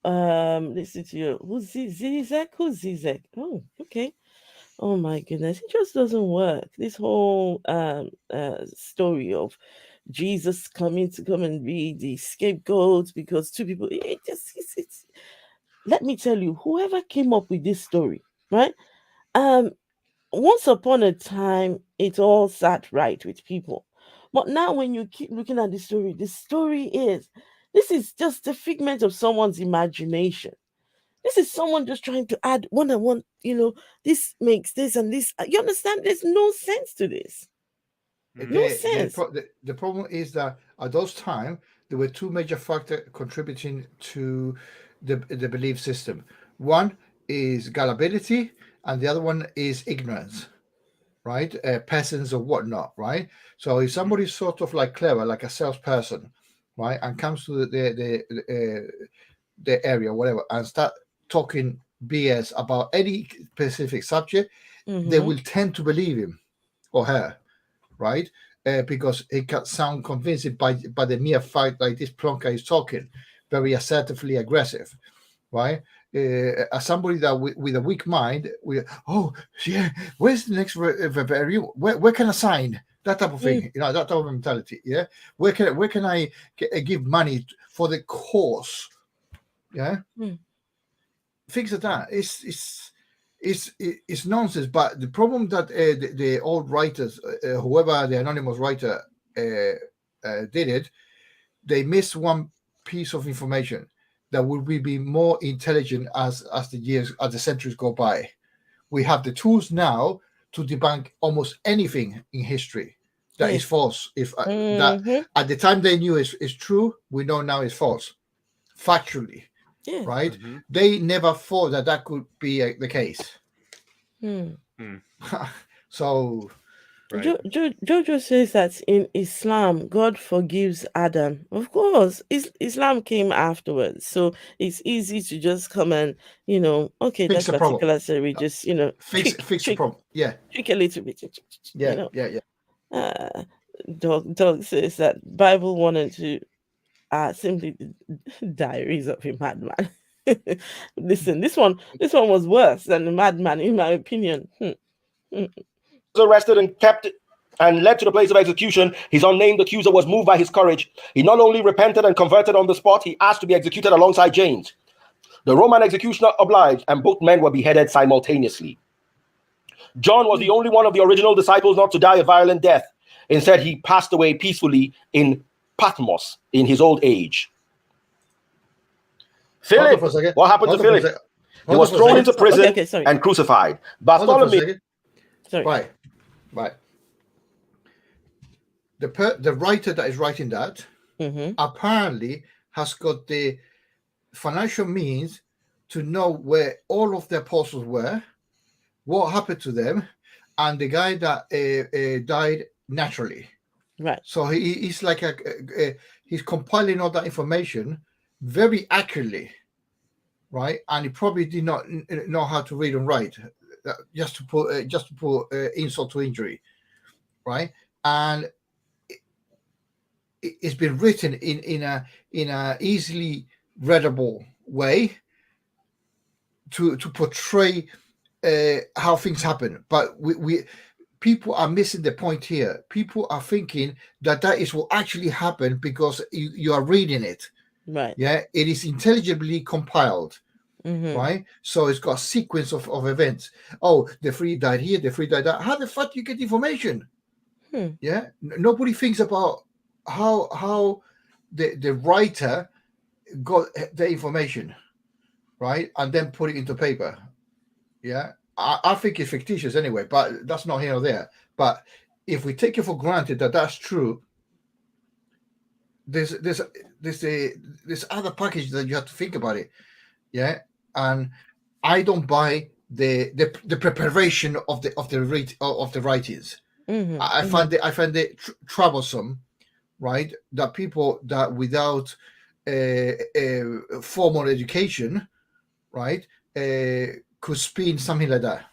Listen to you. Who's Zizek? Who's Zizek? Oh, okay. Oh my goodness, it just doesn't work. This whole story of Jesus coming to come and be the scapegoat because two people. It's let me tell you, whoever came up with this story, right? Once upon a time, it all sat right with people. But now, when you keep looking at the story is this is just a figment of someone's imagination. This is someone just trying to add one and one, this makes this and this. You understand? There's no sense to this. No sense. The problem is that at those times there were two major factors contributing to the belief system. One is gullibility, and the other one is ignorance, right? Peasants or whatnot, right? So if somebody's sort of like clever, like a salesperson, right, and comes to the area, whatever, and start talking BS about any specific subject, they will tend to believe him or her, right? Because it can sound convincing by the mere fact like this plonker is talking, very assertively aggressive, right? As somebody that with a weak mind, where's the next review? Where can I sign? That type of thing, that type of mentality. Yeah, where can I give money for the cause? Yeah, things like that. It's nonsense. But the problem that the old writers, whoever the anonymous writer did it, they missed one piece of information that will be more intelligent as the centuries go by. We have the tools now to debunk almost anything in history that is false. If that at the time they knew is true, we know now is false, factually. Yeah. Right? They never thought that could be the case. So right. Jojo says that in Islam, God forgives Adam. Of course, Islam came afterwards, so it's easy to just come and okay, fix that particular story, just fix the problem. Yeah, tweak a little bit. Yeah, Dog says that Bible wanted to simply Diaries of a Madman. Listen, this one was worse than the Madman, in my opinion. Arrested and kept and led to the place of execution. His unnamed accuser was moved by his courage. He not only repented and converted on the spot, he asked to be executed alongside James. The Roman executioner obliged, and both men were beheaded simultaneously. John was the only one of the original disciples not to die a violent death. Instead, he passed away peacefully in Patmos in his old age. Philip, what happened to Philip? He was thrown into prison and crucified. Bartholomew. Right. The writer that is writing that apparently has got the financial means to know where all of the apostles were, what happened to them, and the guy that died naturally. Right. So he's like he's compiling all that information very accurately, right? And he probably did not know how to read and write, just to put insult to injury, right? And it's been written in a easily readable way to portray how things happen. But we people are missing the point here. People are thinking that is what actually happened because you are reading it. Right. Yeah, it is intelligibly compiled. Right, so it's got a sequence of events. Oh, the three died here, the three died there. How the fuck do you get information? Yeah, nobody thinks about how the writer got the information, right, and then put it into paper. Yeah, I think it's fictitious anyway, but that's not here or there. But if we take it for granted that that's true, there's other package that you have to think about it. Yeah, and I don't buy the preparation of the writings. I find it troublesome, right? That people that without formal education, right, could spin something like that.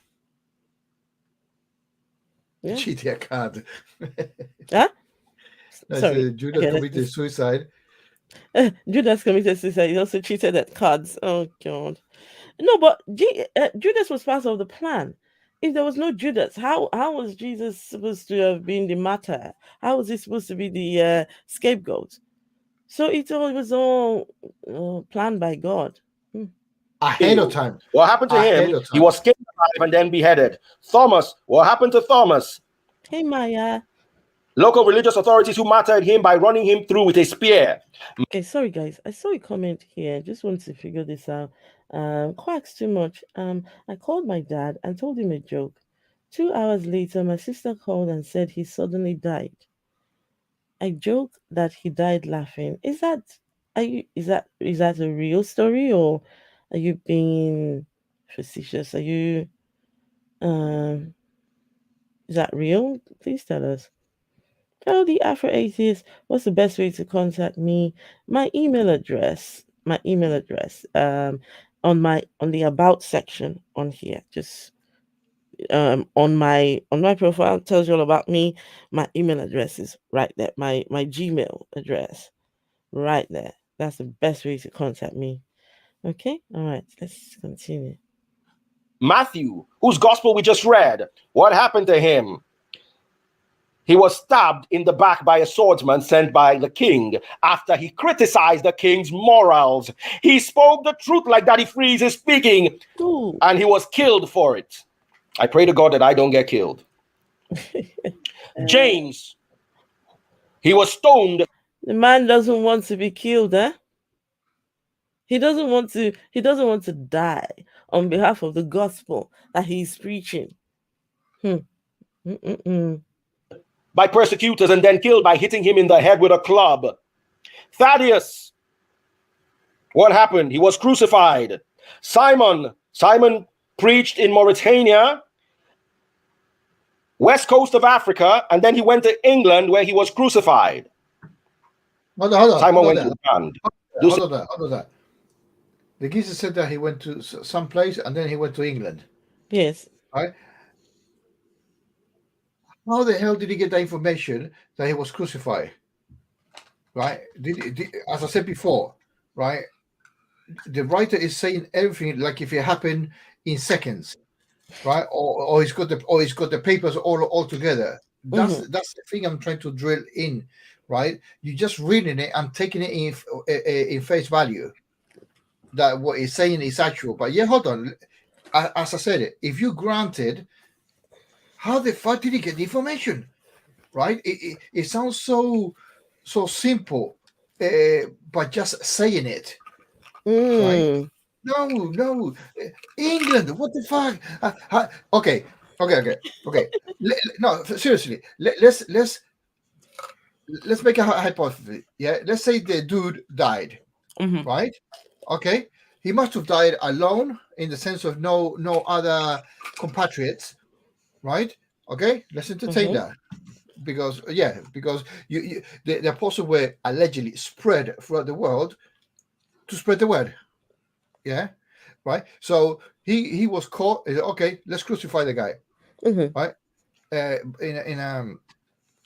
Yeah. GTA card. Huh? Sorry, Judas committed suicide. Judas committed suicide. He also cheated at cards. Oh God. No, but Judas was part of the plan. If there was no Judas, how was Jesus supposed to have been the martyr? How was he supposed to be the scapegoat? So it was all planned by God. Ahead of time. What happened to him? He was skinned alive and then beheaded. Thomas, what happened to Thomas? Hey, Maya. Local religious authorities who martyred him by running him through with a spear. Okay, sorry guys. I saw a comment here. Just want to figure this out. Quacks too much. I called my dad and told him a joke. 2 hours later, my sister called and said he suddenly died. I joked that he died laughing. Is that a real story, or are you being facetious? Are you is that real? Please tell us. Tell the Afro-Atheist what's the best way to contact me. My email address on the about section on here. Just on my profile tells you all about me. My email address is right there. My Gmail address right there. That's the best way to contact me. Okay, all right, let's continue. Matthew, whose gospel we just read, what happened to him? He was stabbed in the back by a swordsman sent by the king after he criticized the king's morals. He spoke the truth like daddyfreeze is speaking. Ooh. And he was killed for it. I pray to God that I don't get killed. James, he was stoned. The man doesn't want to be killed, eh? He doesn't want to die on behalf of the gospel that he's preaching. By persecutors and then killed by hitting him in the head with a club. Thaddeus, what happened? He was crucified. Simon preached in Mauritania, west coast of Africa, and then he went to England where he was crucified. Hold on. Simon went to land. Hold on that. The geezer said that he went to some place and then he went to England. Yes. Right? How the hell did he get the information that he was crucified? Right? As I said before, right? The writer is saying everything like if it happened in seconds, right? Or he's got the papers all together. That's the thing I'm trying to drill in, right? You're just reading it and taking it in face value. That what he's saying is actual. But yeah, hold on. As I said, if you granted, how the fuck did he get the information? Right? It sounds so simple, but just saying it. Right? No. England, what the fuck? Okay. No, seriously. Let's make a hypothesis. Yeah. Let's say the dude died. Right? Okay. He must have died alone in the sense of no other compatriots. Right? Okay, let's entertain that because the apostle were allegedly spread throughout the world to spread the word. Yeah, right. So he was caught. Okay, let's crucify the guy. Right, in a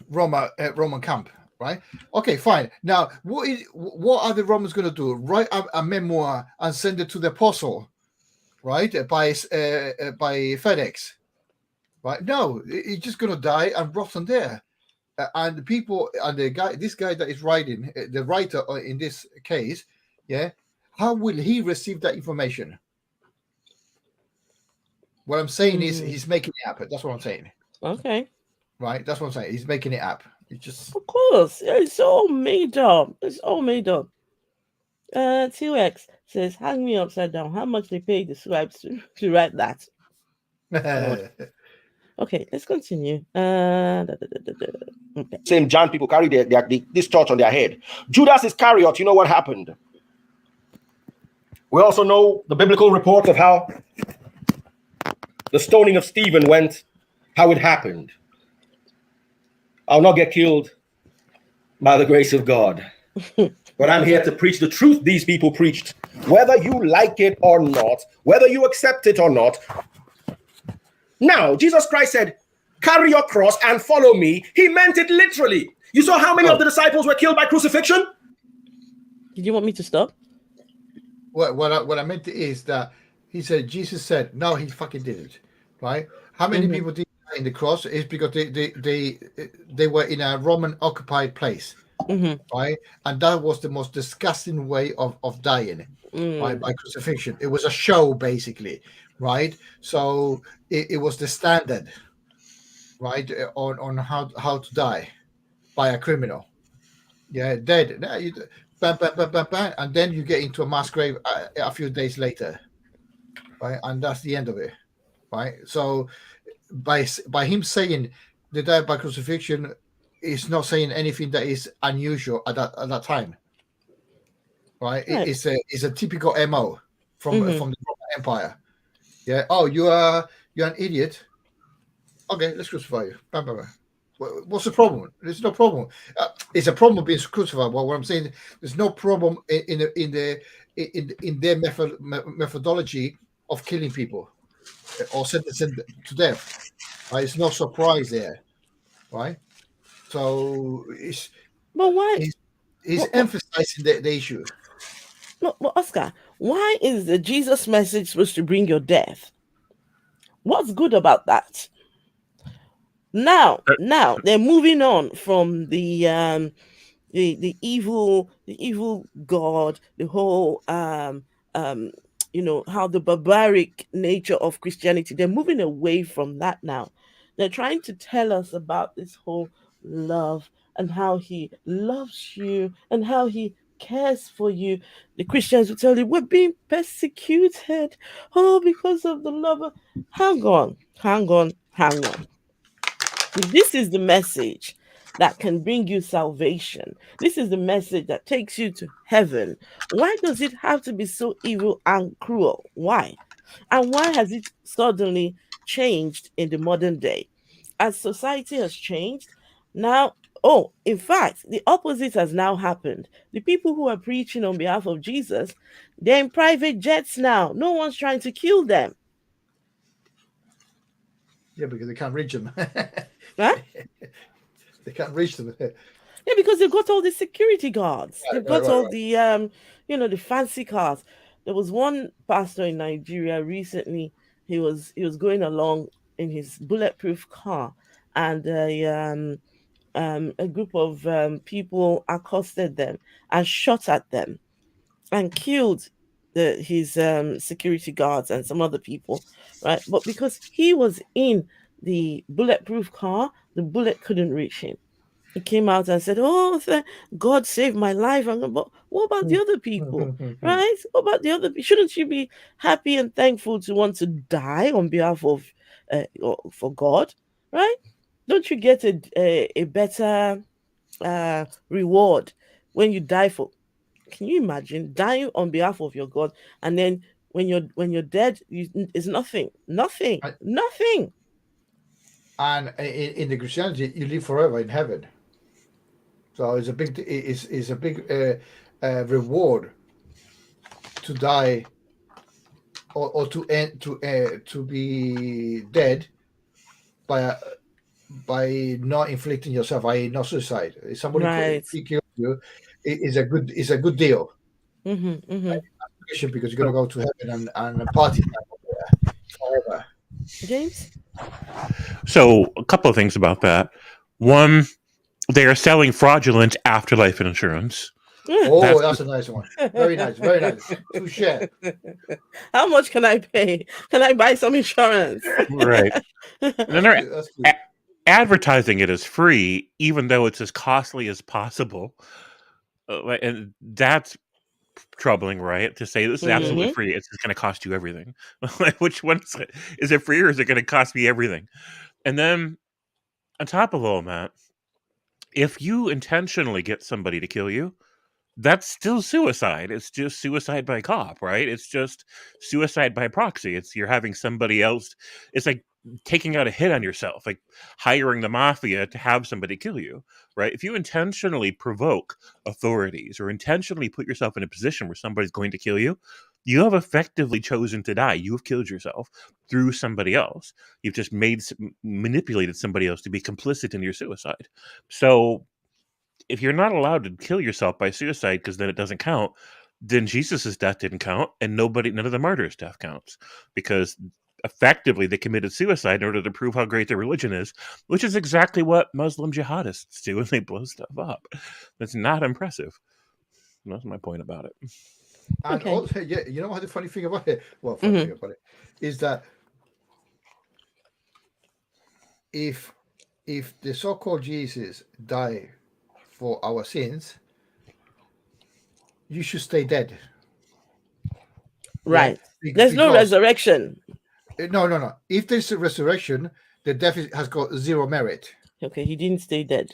Roman camp. right? Okay, fine. Now, what are the Romans going to do? Write a memoir and send it to the apostle, right? By FedEx, right? No, he's just going to die and rot on there. And the people and this guy that is writing, the writer in this case, yeah, how will he receive that information? What I'm saying is he's making it up. That's what I'm saying. Okay. Right? That's what I'm saying. He's making it up. It's just, Of course, it's all made up. It's all made up. TX says, "Hang me upside down. How much they pay the scribes to write that?" Okay, let's continue. Okay. Same John people carry this torch on their head. Judas Iscariot, you know what happened? We also know the biblical report of how the stoning of Stephen went, how it happened. I'll not get killed by the grace of God. But I'm here to preach the truth these people preached. Whether you like it or not, whether you accept it or not. Now, Jesus Christ said, carry your cross and follow me. He meant it literally. You saw how many of the disciples were killed by crucifixion? Did you want me to stop? What I meant is that he said, Jesus said, no, he fucking didn't, right? How many people did in the cross is because they were in a Roman occupied place, right? And that was the most disgusting way of dying, right? By crucifixion. It was a show, basically, right? So it was the standard, right, on how to die by a criminal. Yeah, dead. Bam, bam, bam, bam, bam, and then you get into a mass grave a few days later, right? And that's the end of it, right? So by him saying they died by crucifixion is not saying anything that is unusual at that time, right? It's a typical MO from the Roman Empire. Yeah. Oh, you're an idiot. Okay, let's crucify you. Bam, bam, bam. What's the problem? There's no problem. It's a problem being crucified. Well, what I'm saying, there's no problem in their methodology of killing people or sentencing to death. Right? It's no surprise there, right? So it's. But why? He's emphasizing the issue. But Oscar, why is the Jesus message supposed to bring your death? What's good about that? Now they're moving on from the evil God, the whole how the barbaric nature of Christianity. They're moving away from that now. They're trying to tell us about this whole love and how he loves you and how he cares for you. The Christians will tell you we're being persecuted, because of the love. Hang on. This is the message that can bring you salvation. This is the message that takes you to heaven. Why does it have to be so evil and cruel? Why? And why has it suddenly changed in the modern day? As society has changed, now, in fact, the opposite has now happened. The people who are preaching on behalf of Jesus, they're in private jets now. No one's trying to kill them. Yeah, because they can't reach them. Huh? They can't reach them. Yeah, because they've got all the security guards. They've got all the the fancy cars. There was one pastor in Nigeria recently. He was going along in his bulletproof car, and a group of people accosted them and shot at them and killed his security guards and some other people, right? But because he was in the bulletproof car, the bullet couldn't reach him. He came out and said, God saved my life. But what about the other people, right? What about the other people? Shouldn't you be happy and thankful to want to die on behalf of, for God, right? Don't you get a better reward when you die for? Can you imagine dying on behalf of your God, and then when you're dead, it's nothing. And in the Christianity, you live forever in heaven. So it's a big reward to die or to be dead by by not inflicting yourself, by not suicide. If somebody Right. kills you, it's a good deal. Mm-hmm. Because you're gonna go to heaven and party forever. James? So a couple of things about that. One, they are selling fraudulent afterlife insurance. Oh, that's a nice one. Very nice. Very nice. Touche. How much can I pay? Can I buy some insurance? Right. And then they're That's good. advertising it as free, even though it's as costly as possible. And that's troubling, right? To say this is absolutely free, it's going to cost you everything. Like, which one is it? Is it free or is it going to cost me everything? And then on top of all that, if you intentionally get somebody to kill you, that's still suicide. It's just suicide by cop, right? It's just suicide by proxy. It's you're having somebody else. It's like taking out a hit on yourself, like hiring the mafia to have somebody kill you, right? If you intentionally provoke authorities or intentionally put yourself in a position where somebody's going to kill you, you have effectively chosen to die. You have killed yourself through somebody else. You've just manipulated somebody else to be complicit in your suicide. So if you're not allowed to kill yourself by suicide because then it doesn't count, then Jesus' death didn't count, and none of the martyrs' death counts, because effectively they committed suicide in order to prove how great their religion is, which is exactly what Muslim jihadists do when they blow stuff up. That's not impressive. That's my point about it. And Okay. also, yeah, you know what the funny thing about it? Well, funny thing about it is that if the so-called Jesus died for our sins, you should stay dead. Right. Yeah? There's no resurrection. No. If there's a resurrection, the death has got zero merit. Okay, he didn't stay dead.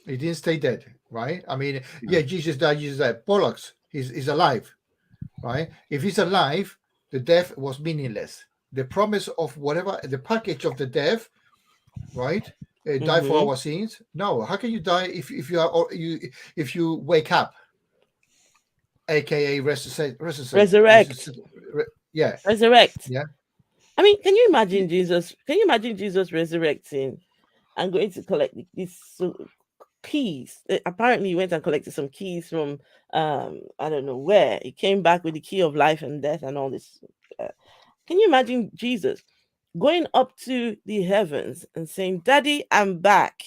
He didn't stay dead, right? I mean, yeah, Jesus died. Bollocks. He's alive, right? If he's alive, the death was meaningless. The promise of whatever, the package of the death, right? Die for our sins. No, how can you die if you wake up, aka resurrect? Yeah, resurrect. Yeah. I mean, can you imagine Jesus? Can you imagine Jesus resurrecting and going to collect these keys? Apparently, he went and collected some keys from I don't know where. He came back with the key of life and death and all this. Can you imagine Jesus going up to the heavens and saying, "Daddy, I'm back.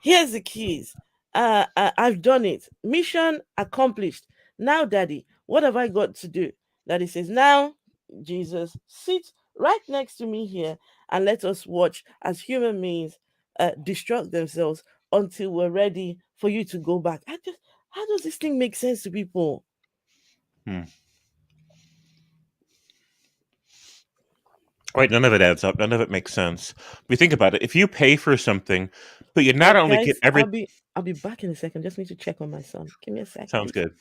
Here's the keys. I've done it. Mission accomplished. Now, Daddy, what have I got to do?" Daddy says, "Now, Jesus, sit right next to me here and let us watch as human beings destruct themselves until we're ready for you to go back." How does this thing make sense to people? Right, none of it adds up. None of it makes sense. We think about it. If you pay for something, but you not only Guys, get everything. I'll be back in a second. Just need to check on my son. Give me a second. Sounds good.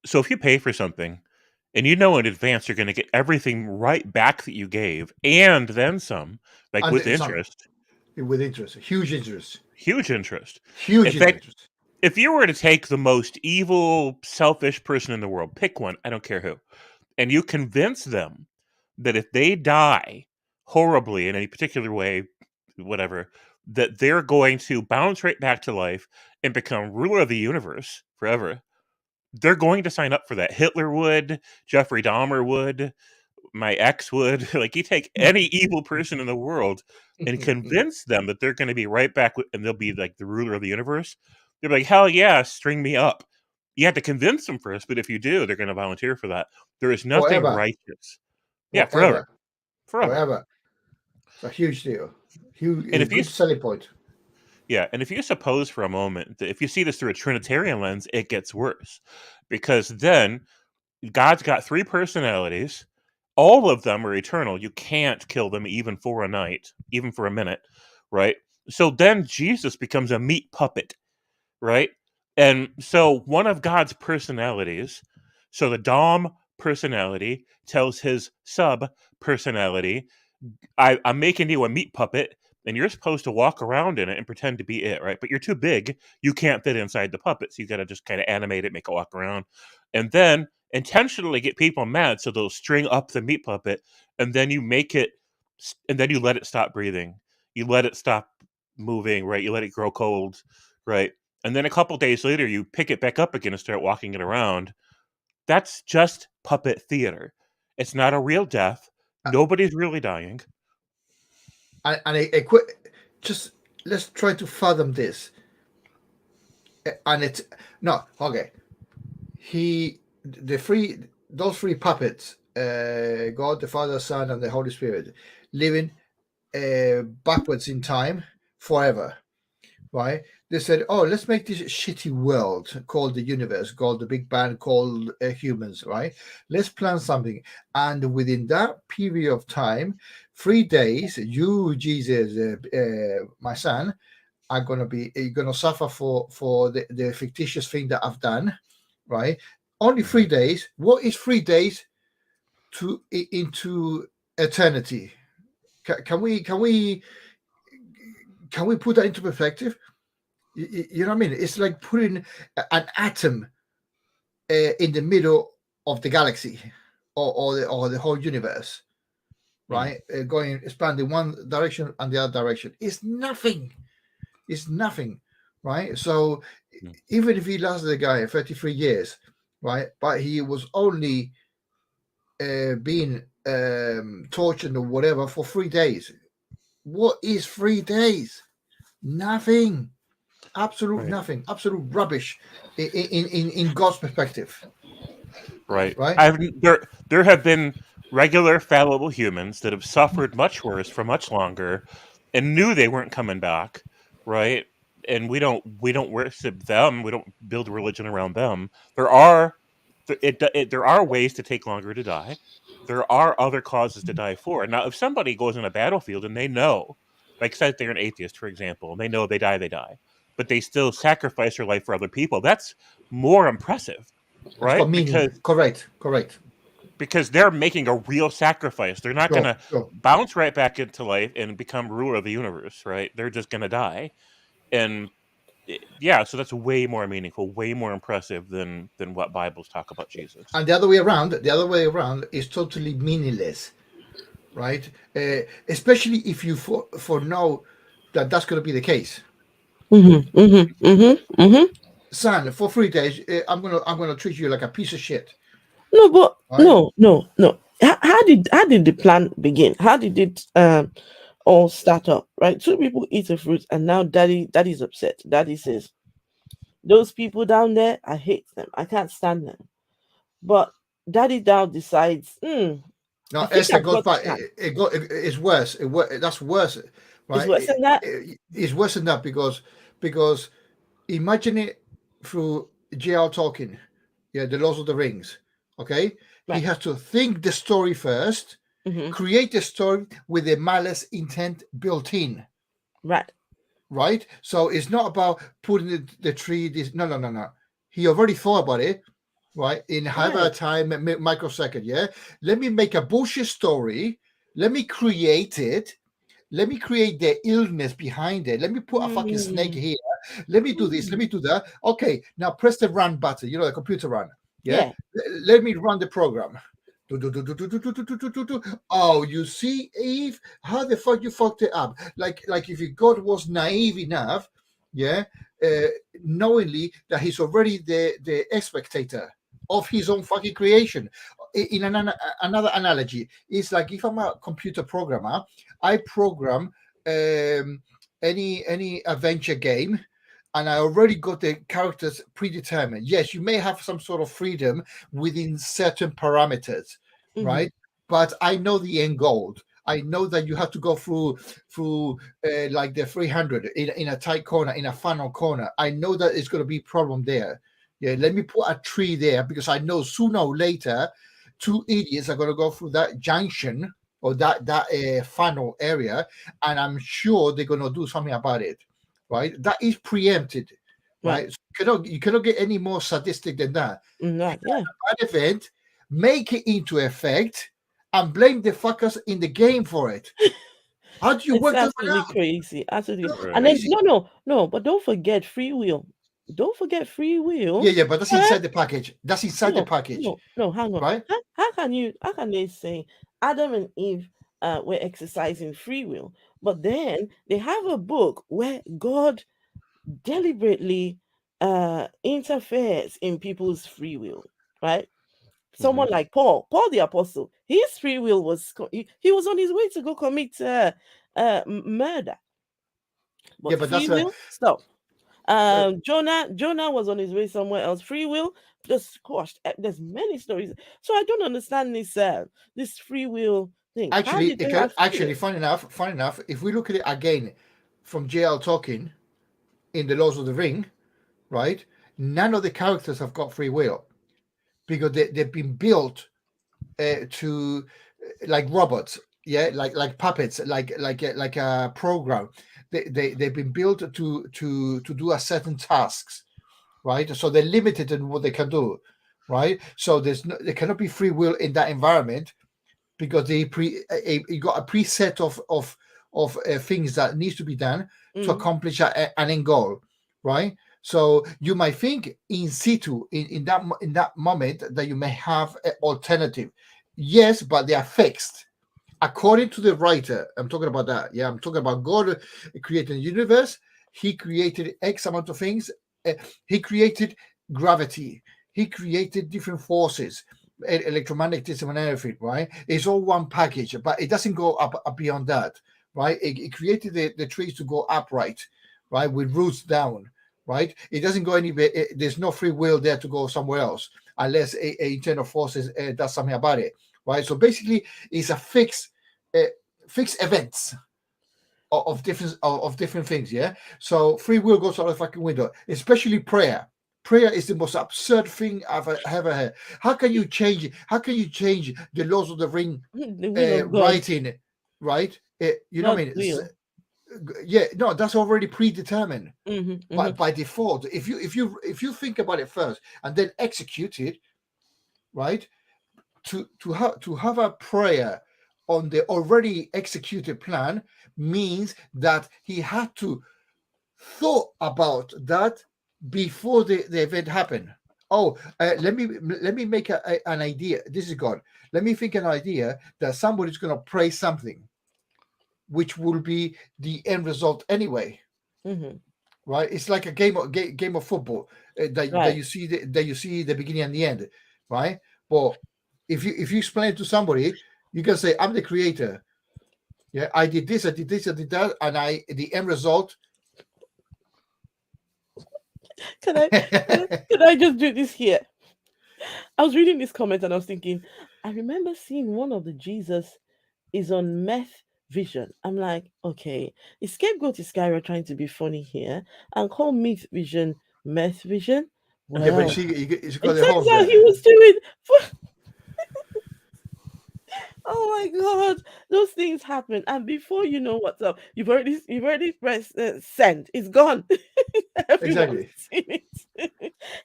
So if you pay for something and you know in advance you're going to get everything right back that you gave and then some, like And with then some. interest. With interest, huge interest. Huge interest. Huge In fact, interest. if you were to take the most evil, selfish person in the world, pick one, I don't care who, and you convince them that if they die horribly in any particular way, whatever, that they're going to bounce right back to life and become ruler of the universe forever, they're going to sign up for that. Hitler would, Jeffrey Dahmer would, my ex would. Like, you take any evil person in the world and convince them that they're going to be right back and they'll be like the ruler of the universe. They're like, hell yeah, string me up. You have to convince them first, but if you do, they're going to volunteer for that. There is nothing Forever. righteous. Yeah, forever. It's a huge deal. Huge, and if good selling point. Yeah, and if you suppose for a moment that if you see this through a Trinitarian lens, it gets worse. Because then God's got three personalities. All of them are eternal. You can't kill them even for a night, even for a minute, right? So then Jesus becomes a meat puppet, right? And so one of God's personalities, so the Dom personality tells his sub personality, I'm making you a meat puppet, and you're supposed to walk around in it and pretend to be it, right? But you're too big. You can't fit inside the puppet, so you got to just kind of animate it, make it walk around. And then intentionally get people mad so they'll string up the meat puppet, and then you make it, and then you let it stop breathing. you let it stop moving, right? You let it grow cold, right? And then a couple days later, you pick it back up again and start walking it around. That's just puppet theater. It's not a real death. Nobody's really dying. And just let's try to fathom this. And it's no okay. Those three puppets, God, the Father, Son, and the Holy Spirit, living backwards in time forever, right? They said, "Oh, let's make this shitty world called the universe, called the Big Bang, called humans, right? Let's plan something." And within that period of time, 3 days, you, Jesus, my son, are you're gonna suffer for the fictitious thing that I've done, right? Only 3 days. What is 3 days into eternity? Can we put that into perspective? You know what I mean? It's like putting an atom in the middle of the galaxy or the whole universe, right? Going expanding one direction and the other direction. It's nothing. It's nothing, right? So even if he lasted the guy 33 years, right? But he was only being tortured or whatever for 3 days. What is 3 days? Nothing. Absolute nothing. Absolute rubbish in God's perspective. Right. Right. There have been regular fallible humans that have suffered much worse for much longer and knew they weren't coming back, right? And we don't worship them. We don't build religion around them. There are ways to take longer to die. There are other causes to die for. Now, if somebody goes on a battlefield and they know, like say they're an atheist, for example, and they know they die, but they still sacrifice their life for other people, that's more impressive, right? Correct. Because they're making a real sacrifice. They're not going to bounce right back into life and become ruler of the universe, right? They're just going to die. And yeah, so that's way more meaningful, way more impressive than what Bibles talk about Jesus. And the other way around is totally meaningless, right? Especially if you know that that's going to be the case. Son, for 3 days, I'm gonna treat you like a piece of shit. No, but right? No. How did the plan begin? How did it all start up? Right, 2 people eat a fruit, and now daddy's upset. Daddy says, "Those people down there, I hate them. I can't stand them." But daddy now decides, No, Esther goes back. It's worse. That's worse, right? It's worse than that. It's worse than that because imagine it through J.R. Tolkien, the Lord of the Rings. Okay, right. He has to think the story first, create the story with the malice intent built in. Right. So it's not about putting the tree. No. He already thought about it. Right, in however time microsecond, let me make a bullshit story, let me create it, let me create the illness behind it, let me put a fucking snake here, let me do this, let me do that. Okay, now press the run button, the computer run. Let me run the program. Oh, you see, Eve, how the fuck you fucked it up? Like if God was naive enough, knowingly that he's already the spectator of his own fucking creation. In another analogy, it's like if I'm a computer programmer, I program any adventure game, and I already got the characters predetermined. Yes, you may have some sort of freedom within certain parameters, right? But I know the end goal. I know that you have to go through like the 300 in a tight corner, in a funnel corner. I know that it's going to be a problem there. Let me put a tree there because I know sooner or later 2 idiots are going to go through that junction or that funnel area, and I'm sure they're going to do something about it, right? That is preempted, right? So you cannot get any more sadistic than that. Bad event, make it into effect, and blame the fuckers in the game for it. How do you work that out? Crazy, absolutely. And then no, but don't forget free will. Don't forget free will. Yeah, but that's inside the package. The package. No, hang on. Right? How can they say Adam and Eve we're exercising free will. But then they have a book where God deliberately interferes in people's free will, right? Someone like Paul the apostle, his free will was he was on his way to go commit murder, but but free will stop. Jonah was on his way somewhere else. Free will just squashed. There's many stories, so I don't understand this free will thing. Actually, fun enough. If we look at it again from JL talking in the Laws of the Ring, right? None of the characters have got free will because they've been built to like robots, like puppets, like a program. They've been built to do a certain tasks, right? So they're limited in what they can do, right? So there cannot be free will in that environment because you got a preset of things that needs to be done to accomplish an end goal, right? So you might think in situ in that moment that you may have an alternative. Yes, but they are fixed. According to the writer, I'm talking about that. Yeah, I'm talking about God creating the universe. He created X amount of things. He created gravity. He created different forces, electromagnetism and everything, right? It's all one package, but it doesn't go up beyond that, right? It created the trees to go upright, right, with roots down, right? It doesn't go anywhere. There's no free will there to go somewhere else unless a internal forces does something about it, right? So basically, it's a fixed events of different things, yeah. So free will goes out of the fucking window, especially prayer. Prayer is the most absurd thing I've ever heard. How can you change it? How can you change the Laws of the Ring writing, right? You know what I mean? Yeah, no, that's already predetermined. But by default, if you think about it first and then execute it, right? To have a prayer on the already executed plan means that he had to thought about that before the event happened. Let me make an idea. This is God. Let me think an idea that somebody's going to pray something which will be the end result anyway. Right? It's like a game of football that you see the beginning and the end, right? But if you explain it to somebody, you can say, I'm the creator. Yeah, I did this, I did that, and the end result. Can I just do this here? I was reading this comment and I was thinking, I remember seeing one of the Jesus is on meth vision. I'm like, okay, is Scapegoat Iscariot trying to be funny here and call meth vision meth vision? Well, yeah, but it turns out he was doing. Oh my God, those things happen, and before you know what's up, you've already pressed send. It's gone. Everyone's seen it.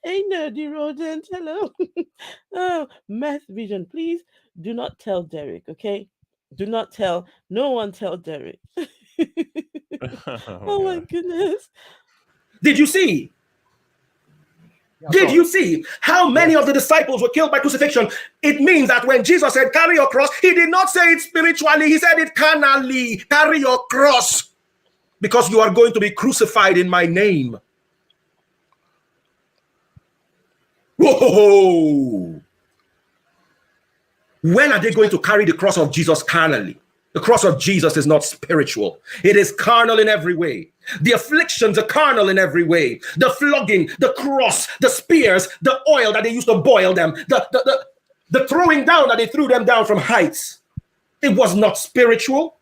Hey, nerdy rodent, hello. Oh, meth vision, please do not tell Derek, okay? Do not tell. No one tell Derek. Oh my goodness. Did you see? Did you see how many of the disciples were killed by crucifixion? It means that when Jesus said, carry your cross, he did not say it spiritually. He said it carnally. Carry your cross because you are going to be crucified in my name. Whoa! When are they going to carry the cross of Jesus carnally? The cross of Jesus is not spiritual. It is carnal in every way. The afflictions are carnal in every way. The flogging, the cross, the spears, the oil that they used to boil them, the throwing down that they threw them down from heights. It was not spiritual.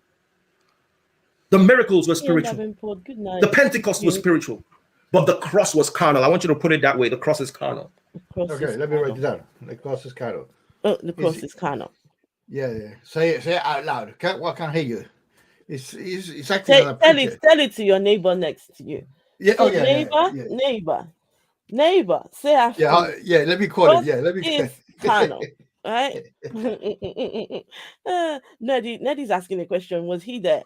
The miracles were spiritual. The Pentecost was spiritual. But the cross was carnal. I want you to put it that way. The cross is carnal. Okay, let me write it down. The cross is carnal. Oh, the cross is carnal. Yeah. Say it out loud. I can't hear you. It's acting. Tell it to your neighbor next to you. Yeah. So neighbor. Say after. Yeah. Let me call it. Yeah. Let me. It's carnal, right? Neddy's asking a question. Was he there?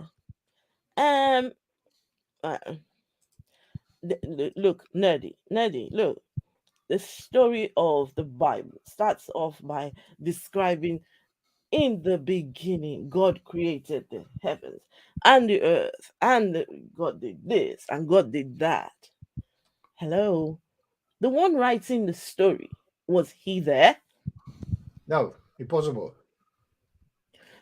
Look, Neddy. Look. The story of the Bible starts off by describing In the beginning, God created the heavens and the earth, and God did this, and God did that. Hello? The one writing the story, was he there? No, impossible.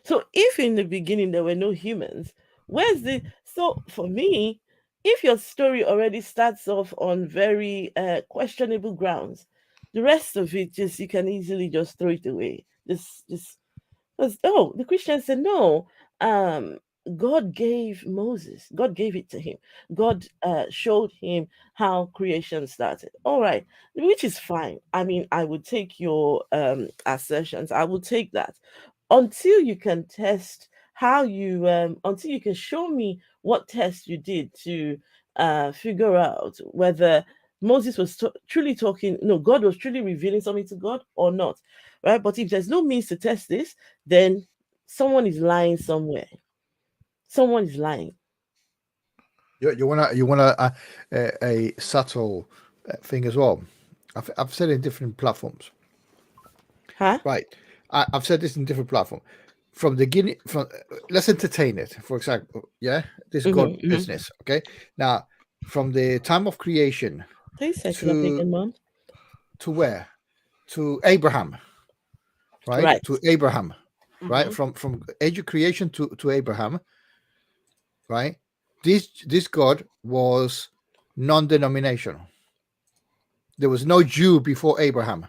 So if in the beginning there were no humans, where's the so for me, if your story already starts off on very questionable grounds, the rest of it just you can easily just throw it away. Just because the Christians said no. Um God gave Moses, God gave it to him. God showed him how creation started. All right, which is fine. I mean, I would take your assertions, I would take that until you can test how you until you can show me what test you did to figure out whether Moses was truly talking, no, God was truly revealing something to God or not, right? But if there's no means to test this, then someone is lying somewhere. Someone is lying. You want a subtle thing as well. I've said it in different platforms. Huh? Right. I've said this in different platforms. From the beginning, let's entertain it. For example, yeah, this God business. Okay. Now, from the time of creation to where? To Abraham. Right? To Abraham. Right? From age of creation to Abraham. Right? This God was non-denominational. There was no Jew before Abraham.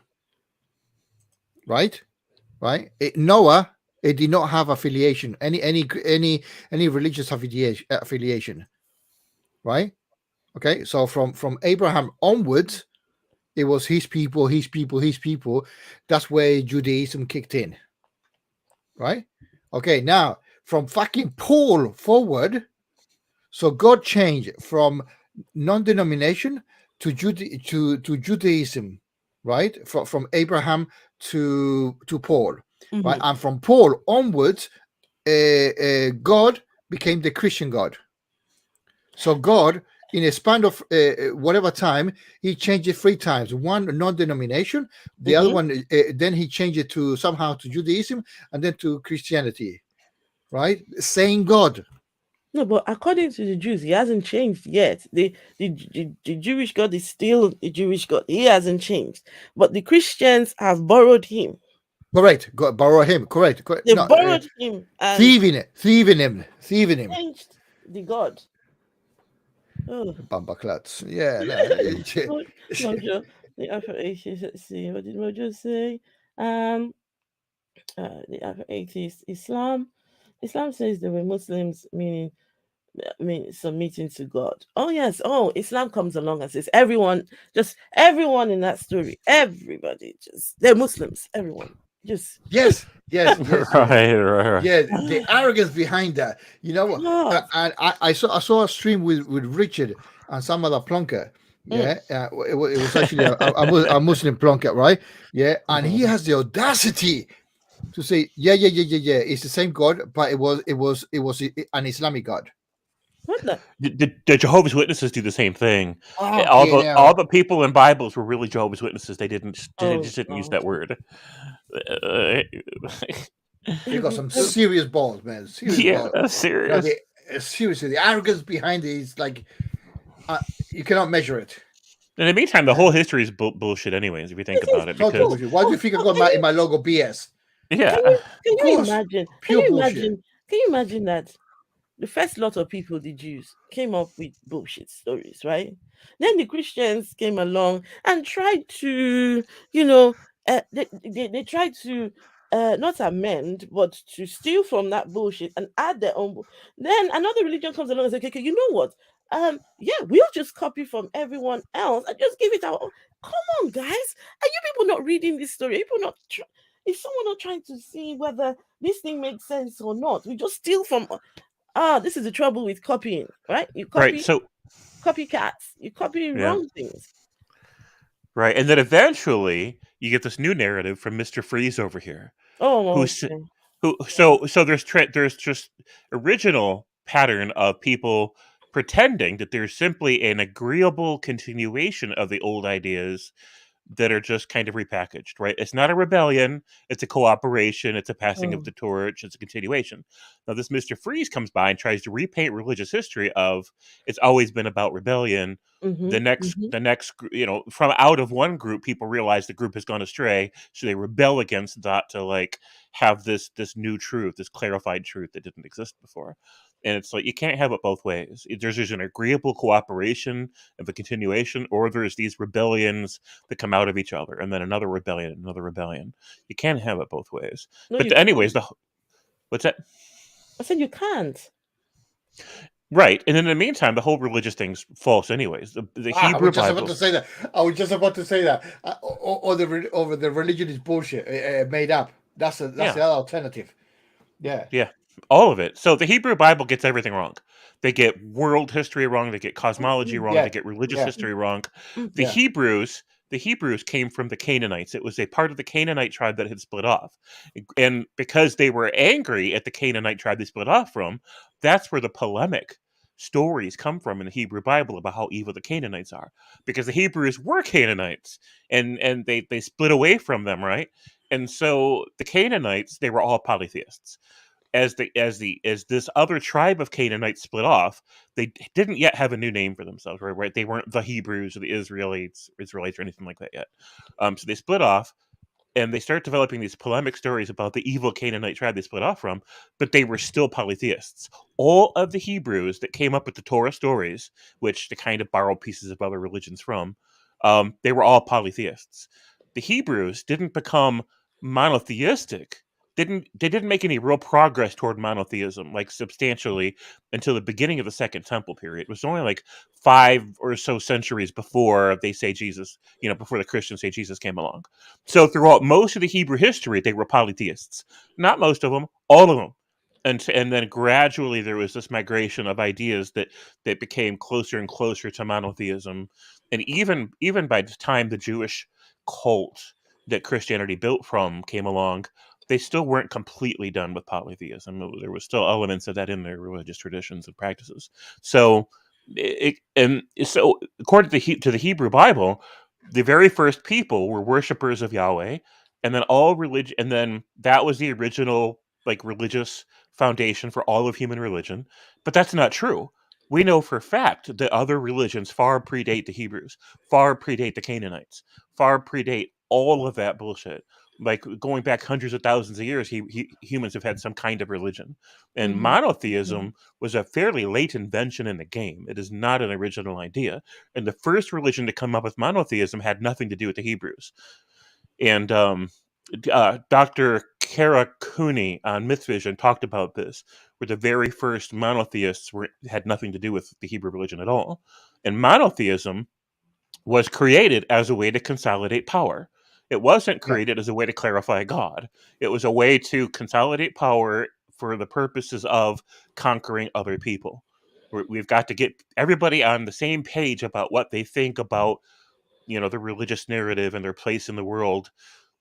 Right? Right? Noah, it did not have affiliation, any religious affiliation. Right? Okay, so from Abraham onwards, it was his people, his people, his people. That's where Judaism kicked in. Right? Okay, now from fucking Paul forward, so God changed from non-denomination to Judaism, right? From Abraham to Paul, right? And from Paul onwards, God became the Christian God. So God, in a span of whatever time, he changed it 3 times. One non-denomination, the other one, then he changed it to somehow to Judaism, and then to Christianity, right? Same God. No, but according to the Jews, he hasn't changed yet. The Jewish God is still the Jewish God. He hasn't changed. But the Christians have borrowed him. Correct. Borrow him. Correct. They borrowed him and thieving him. Changed the God. Oh. Bambaklats. Yeah. Mojo, the Afro-Atheist. Let's see. What did Mojo say? The Afro-Atheist Islam. Islam says there were Muslims, meaning submitting to God. Oh yes. Oh, Islam comes along and says everyone in that story, everybody, they're Muslims. Everyone, just yes. Right. Yeah, the arrogance behind that. You know what? And I saw a stream with Richard and some other plonker. Yeah, it was actually a Muslim plonker, right? Yeah, and he has the audacity to say, yeah. It's the same God, but it was an Islamic God. What the? The Jehovah's Witnesses do the same thing. All the people in Bibles were really Jehovah's Witnesses. They just didn't use that word. They got some serious balls, man. Serious balls. Serious. You know, seriously, the arrogance behind it is like you cannot measure it. In the meantime, the whole history is bullshit, anyways. If you think about it, because why do you think I got in my logo BS? Yeah. Can you imagine? Can you imagine that the first lot of people, the Jews, came up with bullshit stories, right? Then the Christians came along and tried to, they tried to not amend, but to steal from that bullshit and add their own. Then another religion comes along and says, okay, you know what? We'll just copy from everyone else and just give it our own. Come on, guys. Are you people not reading this story? Are you people not is someone not trying to see whether this thing makes sense or not? We just steal from. This is the trouble with copying, right? You copy, right? So copycats. You copy wrong things, right? And then eventually you get this new narrative from Mr. Freeze over here. So there's just original pattern of people pretending that there's simply an agreeable continuation of the old ideas that are just kind of repackaged, right? It's not a rebellion, it's a cooperation, it's a passing of the torch, it's a continuation. Now this Mr. Freeze comes by and tries to repaint religious history of it's always been about rebellion. The next, from out of one group, people realize the group has gone astray, so they rebel against that to like have this new truth, this clarified truth that didn't exist before. And it's like you can't have it both ways. There's an agreeable cooperation of a continuation, or there's these rebellions that come out of each other, and then another rebellion, another rebellion. You can't have it both ways. No, but you anyways, can't. what's that? I said you can't. Right, and in the meantime, the whole religious thing's false, anyways. The Hebrew I was just Bible. about to say that. I was just about to say that. Or the religion is bullshit, made up. That's the other alternative. Yeah. All of it. So the Hebrew Bible gets everything wrong. They get world history wrong. They get cosmology wrong. They get religious history wrong. The Hebrews came from the Canaanites. It was a part of the Canaanite tribe that had split off. And because they were angry at the Canaanite tribe they split off from, that's where the polemic stories come from in the Hebrew Bible about how evil the Canaanites are. Because the Hebrews were Canaanites and they split away from them, right? And so the Canaanites, they were all polytheists. As this other tribe of Canaanites split off, they didn't yet have a new name for themselves, right? They weren't the Hebrews or the Israelites or anything like that yet. So they split off, and they start developing these polemic stories about the evil Canaanite tribe they split off from, but they were still polytheists. All of the Hebrews that came up with the Torah stories, which they kind of borrow pieces of other religions from, they were all polytheists. The Hebrews didn't become monotheistic. They didn't make any real progress toward monotheism, like substantially, until the beginning of the Second Temple period. It was only like 5 or so centuries before they say Jesus, before the Christians say Jesus came along. So throughout most of the Hebrew history, they were polytheists. Not most of them, all of them. And then gradually there was this migration of ideas that became closer and closer to monotheism. And even by the time the Jewish cult that Christianity built from came along, they still weren't completely done with polytheism. There was still elements of that in their religious traditions and practices. So, according to the Hebrew Bible, the very first people were worshipers of Yahweh, and then that was the original religious foundation for all of human religion. But that's not true. We know for a fact that other religions far predate the Hebrews, far predate the Canaanites, far predate all of that bullshit. Like going back hundreds of thousands of years, humans have had some kind of religion. And monotheism was a fairly late invention in the game. It is not an original idea. And the first religion to come up with monotheism had nothing to do with the Hebrews. And Dr. Kara Cooney on Myth Vision talked about this, where the very first monotheists had nothing to do with the Hebrew religion at all. And monotheism was created as a way to consolidate power. It wasn't created as a way to clarify God. It was a way to consolidate power for the purposes of conquering other people. We've got to get everybody on the same page about what they think about, the religious narrative and their place in the world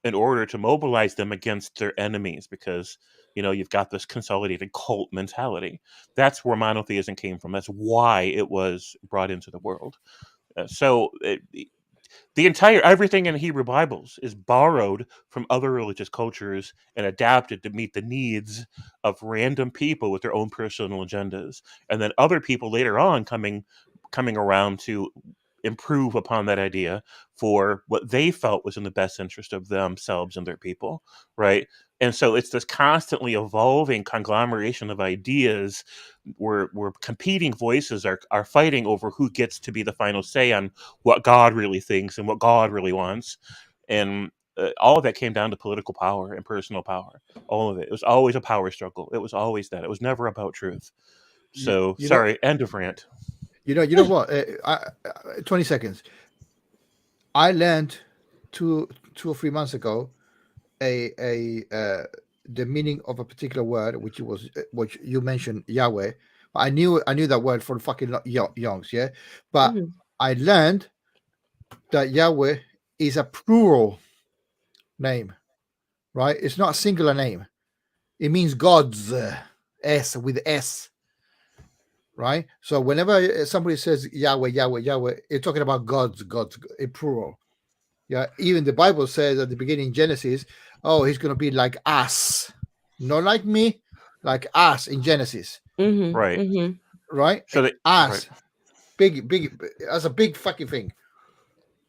in order to mobilize them against their enemies, because, you've got this consolidated cult mentality. That's where monotheism came from. That's why it was brought into the world. Everything in the Hebrew Bibles is borrowed from other religious cultures and adapted to meet the needs of random people with their own personal agendas. And then other people later on coming around to improve upon that idea for what they felt was in the best interest of themselves and their people, right? And so it's this constantly evolving conglomeration of ideas where competing voices are fighting over who gets to be the final say on what God really thinks and what God really wants. And all of that came down to political power and personal power. All of it. It was always a power struggle. It was always that. It was never about truth. So, end of rant. You know what? 20 seconds. I learned 2 or 3 months ago the meaning of a particular word, which you mentioned, Yahweh. I knew that word for fucking youngs, yeah. But I learned that Yahweh is a plural name, right? It's not a singular name. It means gods, S with S. Right? So whenever somebody says Yahweh, Yahweh, Yahweh, you're talking about gods, in plural. Yeah, even the Bible says at the beginning, Genesis, oh, he's going to be like us, not like me, like us in Genesis, Right. right? So that Us, big, that's a big fucking thing.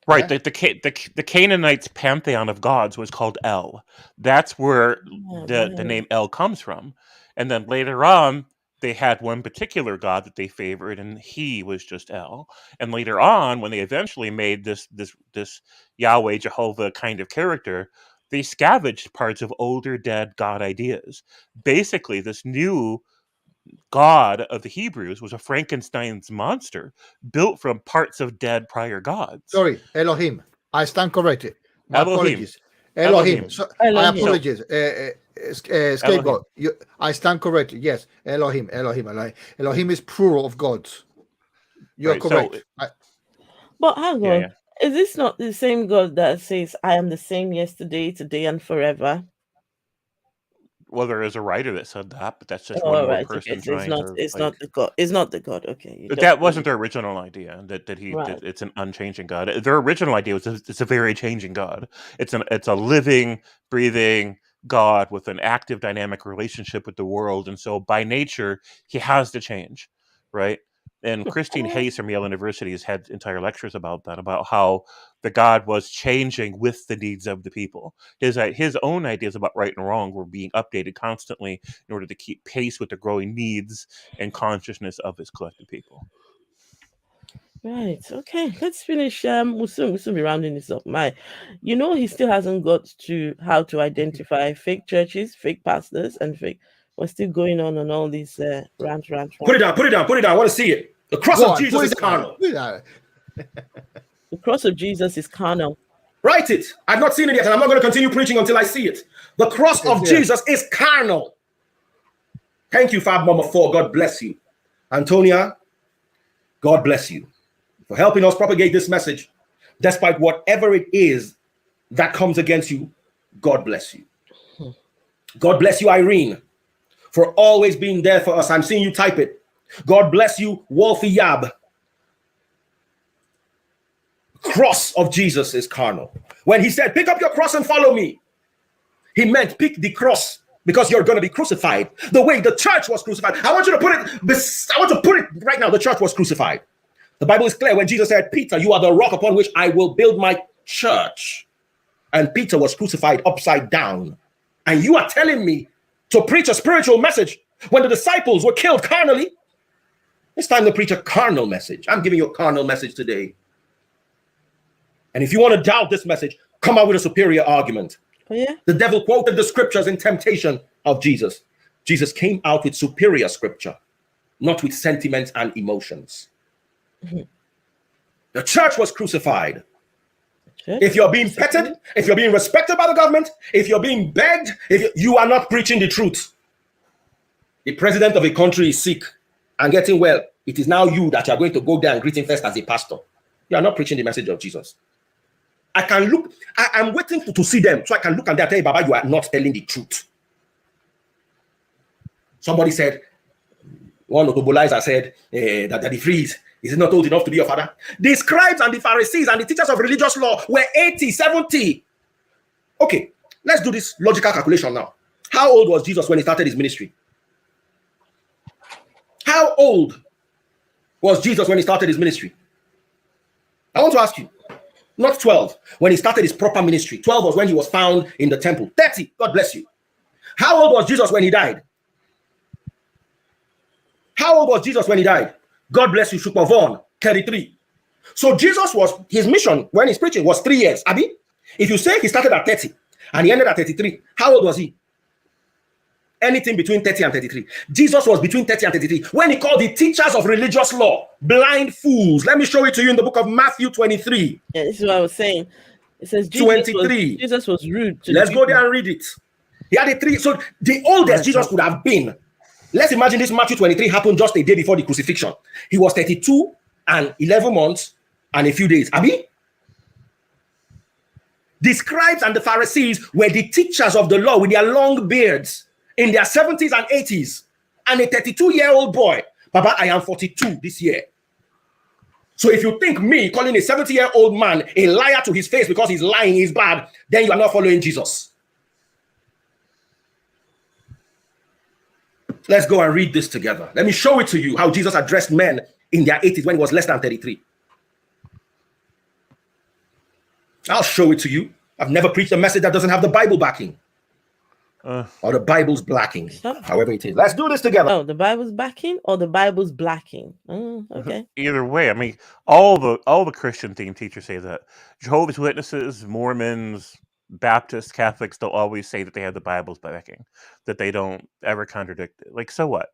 right. Yeah? The Canaanites' pantheon of gods was called El. That's where the name El comes from. And then later on, they had one particular god that they favored, and he was just El. And later on, when they eventually made this Yahweh Jehovah kind of character, they scavenged parts of older dead god ideas. Basically, this new god of the Hebrews was a Frankenstein's monster built from parts of dead prior gods. Sorry, Elohim. I stand corrected. My Elohim. apologies. Elohim. So, I Elohim. apologize. Scapegoat. I stand corrected. Yes, Elohim. Elohim is plural of gods. You're Right, so- correct. But hang on. Yeah, Is this not the same God that says, I am the same yesterday, today, and forever? Well, there is a writer that said that, but that's just Oh, one more right. person Okay. So trying to. it's not the God. It's not the God. Okay. You But just- that wasn't their original idea. That Right. it's an unchanging God. Their original idea was it's a very changing God. It's a living, breathing God with an active, dynamic relationship with the world, and so by nature he has to change, right? And Christine Hayes from Yale University has had entire lectures about that, about how the God was changing with the needs of the people. His own ideas about right and wrong were being updated constantly in order to keep pace with the growing needs and consciousness of his collective people. Right. Okay. Let's finish. We'll soon be rounding this up. He still hasn't got to how to identify fake churches, fake pastors, and fake. We're still going on all these rant. Put it down. I want to see it. The cross of Jesus is carnal. The cross of Jesus is carnal. Write it. I've not seen it yet, and I'm not going to continue preaching until I see it. The cross of Jesus is carnal. Thank you, Fab Mama 4. God bless you. Antonia, God bless you for helping us propagate this message. Despite whatever it is that comes against you, God bless you. God bless you, Irene, for always being there for us. I'm seeing you type it. God bless you, Wolfie Yab. Cross of Jesus is carnal. When he said, pick up your cross and follow me, he meant pick the cross because you're going to be crucified the way the church was crucified. I want to put it right now. The church was crucified. The Bible is clear when Jesus said, Peter, you are the rock upon which I will build my church. And Peter was crucified upside down. And you are telling me to preach a spiritual message when the disciples were killed carnally? It's time to preach a carnal message. I'm giving you a carnal message today. And if you want to doubt this message, come out with a superior argument. Oh, yeah? The devil quoted the scriptures in temptation of Jesus. Jesus came out with superior scripture, not with sentiments and emotions. The church was crucified. If you're being petted, if you're being respected by the government, if you're being begged, if you are not preaching the truth. The president of a country is sick and getting well. It is now you that you are going to go there and greet him first as a pastor. You are not preaching the message of Jesus. I'm waiting to see them so I can look and tell you, Baba, you are not telling the truth. Somebody said, one of the Bolizer said that daddyfreeze, is it not old enough to be your father? The scribes and the Pharisees and the teachers of religious law were 80, 70. Okay, let's do this logical calculation now. How old was Jesus when he started his ministry? How old was Jesus when he started his ministry? I want to ask you. Not 12, when he started his proper ministry. 12 was when he was found in the temple. 30, God bless you. How old was Jesus when he died? How old was Jesus when he died? God bless you, Shukma Vaughn, 33. So his mission when he's preaching was 3 years. Abi, if you say he started at 30 and he ended at 33, how old was he? Anything between 30 and 33. Jesus was between 30 and 33 when he called the teachers of religious law blind fools. Let me show it to you in the book of Matthew 23. Yeah, this is what I was saying. It says Jesus was rude. Let's go there and read it. He had a 3. So the oldest Jesus could have been. Let's imagine this Matthew 23 happened just a day before the crucifixion. He was 32 and 11 months and a few days. Abi? The scribes and the Pharisees were the teachers of the law with their long beards in their 70s and 80s. And a 32-year-old boy, Baba, I am 42 this year. So if you think me calling a 70-year-old man a liar to his face because he's lying is bad, then you are not following Jesus. Let's go and read this together. Let me show it to you how Jesus addressed men in their 80s when he was less than 33. I'll show it to you. I've never preached a message that doesn't have the Bible backing. Or the Bible's blacking, however it is. Let's do this together. Oh, the Bible's backing or the Bible's blacking? Okay. Either way, I mean, all the Christian themed teachers say that. Jehovah's Witnesses, Mormons, Baptists, Catholics, they'll always say that they have the Bible's backing, that they don't ever contradict it. Like, so what?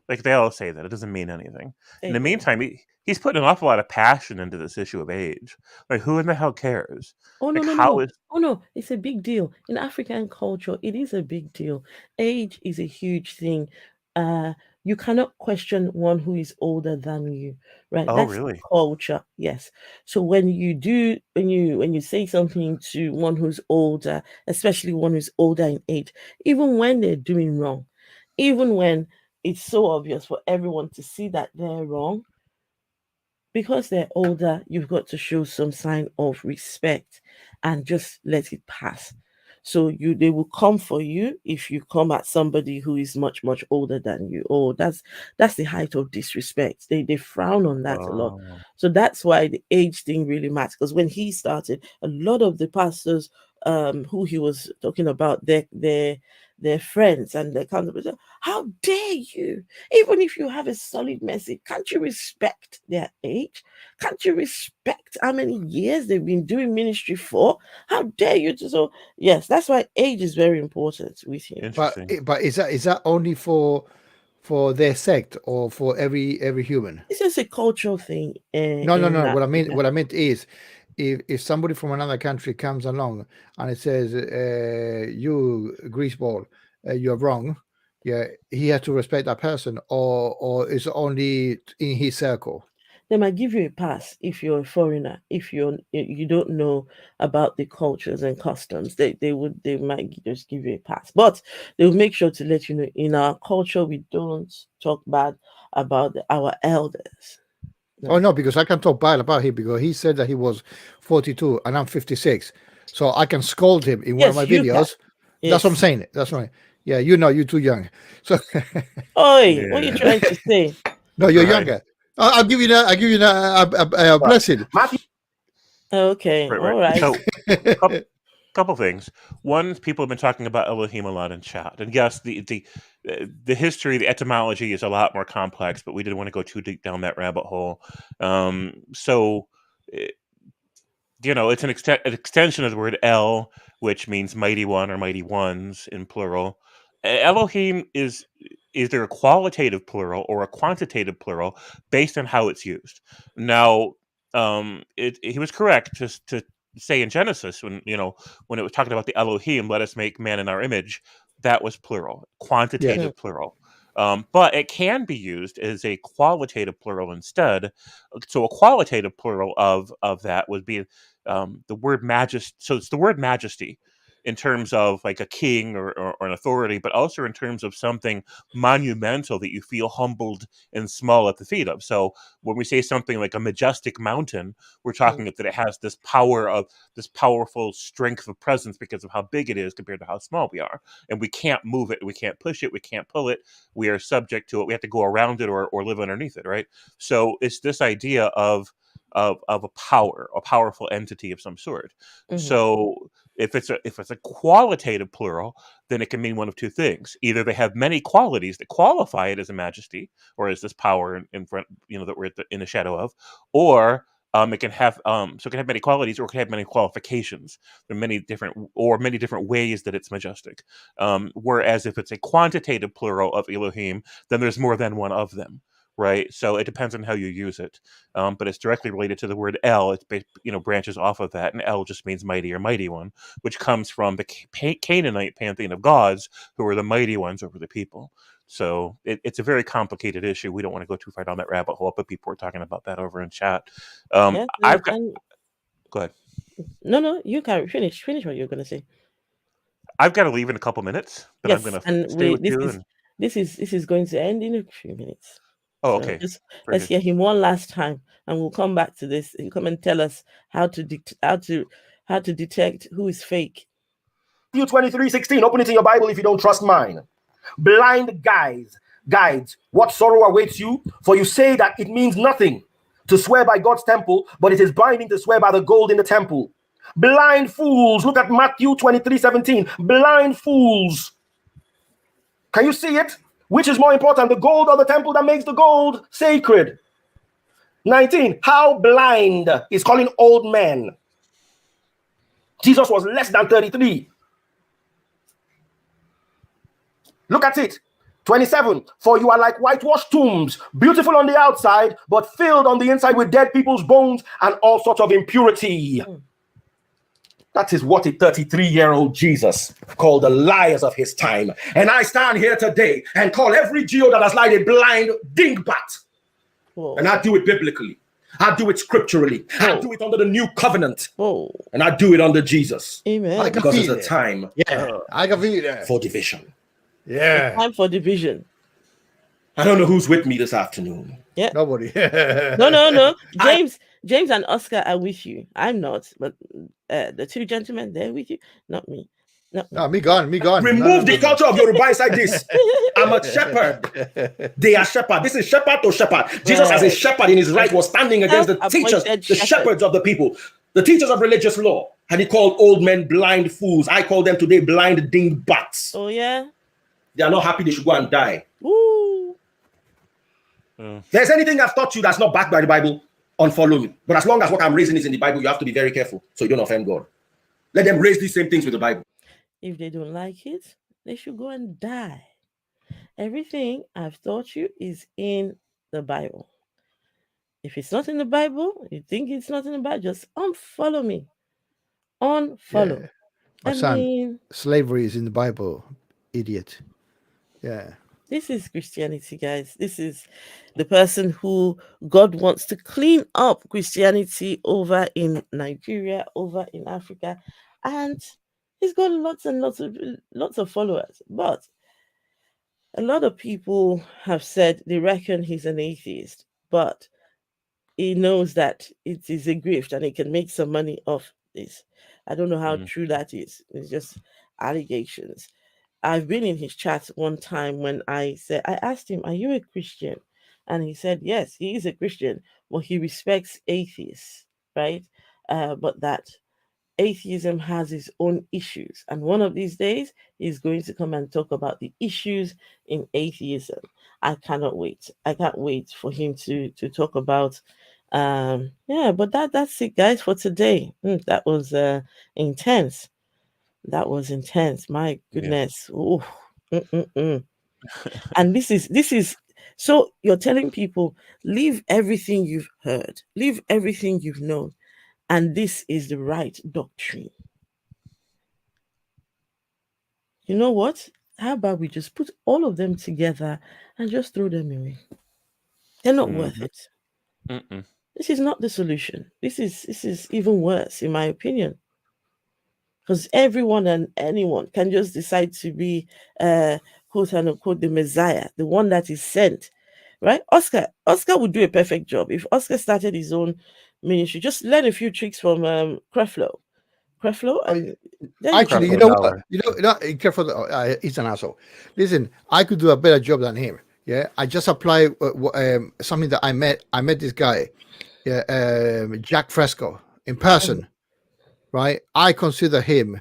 Like, they all say that. It doesn't mean anything. In the meantime, he's putting an awful lot of passion into this issue of age. Like, who in the hell cares? Oh, no, like, no. Oh, no, it's a big deal. In African culture, it is a big deal. Age is a huge thing. You cannot question one who is older than you, right? Oh, That's really? culture, yes. So when you say something to one who's older, especially one who's older in age, even when they're doing wrong, even when it's so obvious for everyone to see that they're wrong, because they're older, you've got to show some sign of respect and just let it pass. So they will come for you if you come at somebody who is much, much older than you. Oh, that's the height of disrespect. They frown on that a lot. So that's why the age thing really matters. Because when he started, a lot of the pastors who he was talking about, their friends and their counterparts, how dare you? Even if you have a solid message, can't you respect their age? Can't you respect how many years they've been doing ministry for? How dare you? So yes, that's why age is very important with him. Interesting. But is that only for their sect or for every human? It's just a cultural thing. No. What I meant is, if somebody from another country comes along and it says, "You greaseball, you're wrong," yeah, he has to respect that person, or it's only in his circle. They might give you a pass if you're a foreigner, if you don't know about the cultures and customs. They might just give you a pass, but they'll make sure to let you know, in our culture we don't talk bad about our elders. No. Oh no, because I can talk bad about him because he said that he was 42 and I'm 56, so I can scold him in one of my videos. Yes. That's what I'm saying. That's right. Yeah, you're too young. So, Oi, what are you trying to say? No, you're younger. I'll give you that. I'll give you a blessing. Okay, right. All right. So, couple things. One, people have been talking about Elohim a lot in chat, and yes, the history, the etymology is a lot more complex, but we didn't want to go too deep down that rabbit hole. So, it's an extension of the word El, which means mighty one or mighty ones in plural. Elohim is either a qualitative plural or a quantitative plural based on how it's used. Now, he was correct to say in Genesis when it was talking about the Elohim, let us make man in our image, that was plural, quantitative plural. But it can be used as a qualitative plural instead. So a qualitative plural of that would be the word majesty. So it's the word majesty in terms of like a king or an authority, but also in terms of something monumental that you feel humbled and small at the feet of. So when we say something like a majestic mountain, we're talking that it has this powerful strength of presence because of how big it is compared to how small we are. And we can't move it, we can't push it, we can't pull it. We are subject to it. We have to go around it or live underneath it, right? So it's this idea of a powerful entity of some sort. Mm-hmm. So if it's a qualitative plural, then it can mean one of two things. Either they have many qualities that qualify it as a majesty or as this power in front, that we're in the shadow of, or it can have many qualities, or it can have many qualifications. There are many different ways that it's majestic. Whereas if it's a quantitative plural of Elohim, then there's more than one of them. Right, so it depends on how you use it, but it's directly related to the word El. It branches off of that, and El just means mighty or mighty one, which comes from the Canaanite pantheon of gods, who are the mighty ones over the people. So it's a very complicated issue. We don't want to go too far down that rabbit hole, but people are talking about that over in chat. Go ahead. No, you can finish what you're going to say. I've got to leave in a couple minutes, but I'm going to stay with you. This is going to end in a few minutes. Oh, So okay. just Very let's good. hear him one last time, and we'll come back to this. He'll come and tell us how to detect who is fake. Matthew 23:16. Open it in your Bible if you don't trust mine. Blind guides, what sorrow awaits you? For you say that it means nothing to swear by God's temple, but it is binding to swear by the gold in the temple. Blind fools. Look at Matthew 23:17. Blind fools. Can you see it? Which is more important, the gold or the temple that makes the gold sacred? 19. How blind is calling old men. Jesus was less than 33. Look at it. 27. For you are like whitewashed tombs, beautiful on the outside, but filled on the inside with dead people's bones and all sorts of impurity. That is what a 33-year-old Jesus called the liars of his time. And I stand here today and call every Geo that has lied a blind dingbat. Whoa. And I do it biblically. I do it scripturally. I do it under the new covenant. And I do it under Jesus. Amen. Because it's a time I can feel it. for division. Yeah. Time for division. I don't know who's with me this afternoon. Yeah. Nobody. No. James and Oscar are with you. I'm not, but the two gentlemen, they're with you. Not me. No, me gone. Remove the culture of Yoruba inside this. I'm a shepherd. They are shepherd. This is shepherd to shepherd. Jesus, as a shepherd in his right, was standing against the teachers, the shepherds of the people, the teachers of religious law. And he called old men blind fools. I call them today blind dingbats. Oh, yeah? They are not happy they should go and die. Woo. If there's anything I've taught you that's not backed by the Bible, unfollow me. But as long as what I'm raising is in the Bible, you have to be very careful so you don't offend God. Let them raise these same things with the Bible. If they don't like it, they should go and die. Everything I've taught you is in the Bible. If it's not in the Bible, you think it's not in the Bible, just unfollow me. Unfollow. Yeah. My son, slavery is in the Bible, idiot. Yeah. This is Christianity, guys. This is the person who God wants to clean up Christianity over in Nigeria, over in Africa, and he's got lots and lots of followers. But a lot of people have said they reckon he's an atheist, but he knows that it is a grift and he can make some money off this. I don't know how true that is. It's just allegations. I've been in his chat one time when I asked him, "Are you a Christian?" And he said, yes, he is a Christian, but he respects atheists, right? But that atheism has its own issues. And one of these days, he's going to come and talk about the issues in atheism. I cannot wait. I can't wait for him to talk about but that's it, guys, for today. That was intense. That was intense. My goodness. Yeah. And this is so you're telling people, leave everything you've heard, leave everything you've known, and this is the right doctrine. You know what? How about we just put all of them together and just throw them away? They're not worth it. This is not the solution. This is even worse, in my opinion. Because everyone and anyone can just decide to be, quote unquote, the Messiah, the one that is sent, right? Oscar would do a perfect job if Oscar started his own ministry. Just learn a few tricks from Creflo. And actually, you know what? Creflo, he's an asshole. Listen, I could do a better job than him. Yeah, I just applied something that I met this guy, Jack Fresco, in person. Right, I consider him